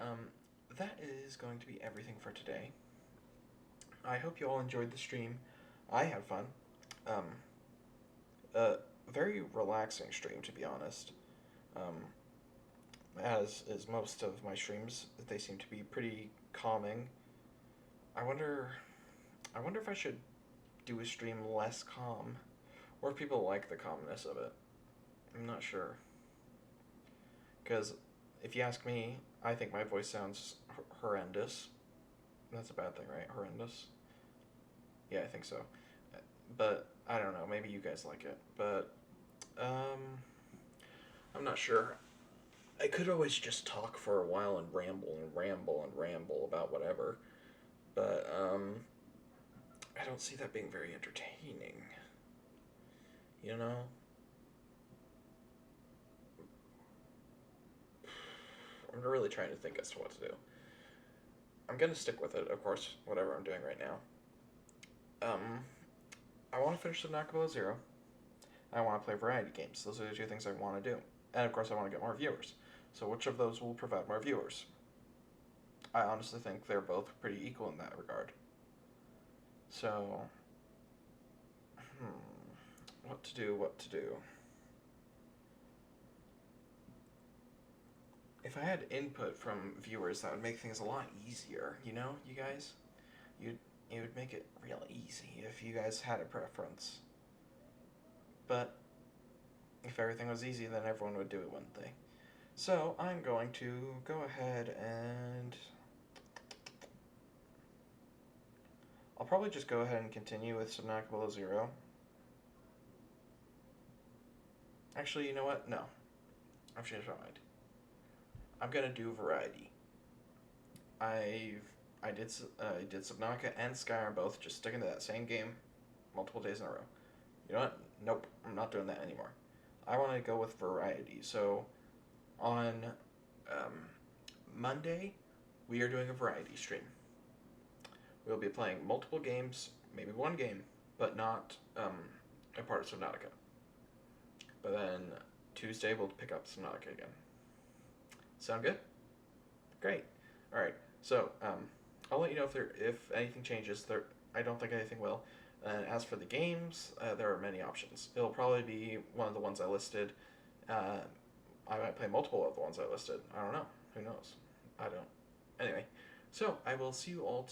that is going to be everything for today. I hope you all enjoyed the stream. I had fun. A very relaxing stream, to be honest. As is most of my streams, they seem to be pretty calming. I wonder if I should do a stream less calm, Or if people like the calmness of it. I'm not sure. Because if you ask me, I think my voice sounds horrendous. That's a bad thing, right? Horrendous? Yeah, I think so. But I don't know. Maybe you guys like it. But I'm not sure. I could always just talk for a while and ramble and ramble and ramble about whatever. But I don't see that being very entertaining. You know? I'm really trying to think as to what to do. I'm gonna stick with it, of course, whatever I'm doing right now. I want to finish Subnautica Below Zero. I want to play variety games. Those are the two things I want to do. And of course I want to get more viewers. So which of those will provide more viewers? I honestly think they're both pretty equal in that regard. So, what to do? If I had input from viewers, that would make things a lot easier, you know, you guys? It would make it real easy if you guys had a preference. But if everything was easy, then everyone would do it, wouldn't they? So I'm going to go ahead and I'll probably just go ahead and continue with Subnautica Below Zero. Actually, you know what? No. I've changed my mind. I'm gonna do variety. I did Subnautica and Skyrim both, just sticking to that same game multiple days in a row. You know what? Nope, I'm not doing that anymore. I want to go with variety. So on Monday, we are doing a variety stream. We'll be playing multiple games, maybe one game, but not a part of Subnautica. But then Tuesday we'll pick up Subnautica again. Sound good? Great. All right. So I'll let you know if anything changes. I don't think anything will. And as for the games, there are many options. It'll probably be one of the ones I listed. I might play multiple of the ones I listed. I don't know. Who knows? I don't. Anyway, so I will see you all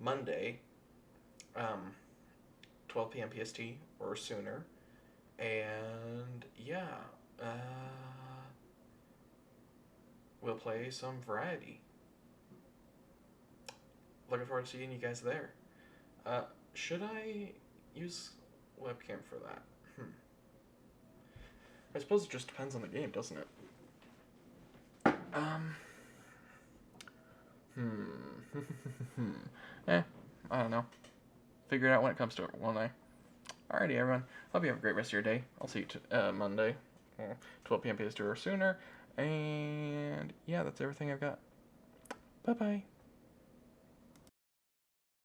Monday, 12 p.m. PST or sooner. And yeah, we'll play some variety. Looking forward to seeing you guys there. Should I use webcam for that? I suppose it just depends on the game, doesn't it? I don't know. Figure it out when it comes to it, won't I? Alrighty, everyone. Hope you have a great rest of your day. I'll see you Monday, 12 p.m. PST or sooner. And yeah, that's everything I've got. Bye-bye.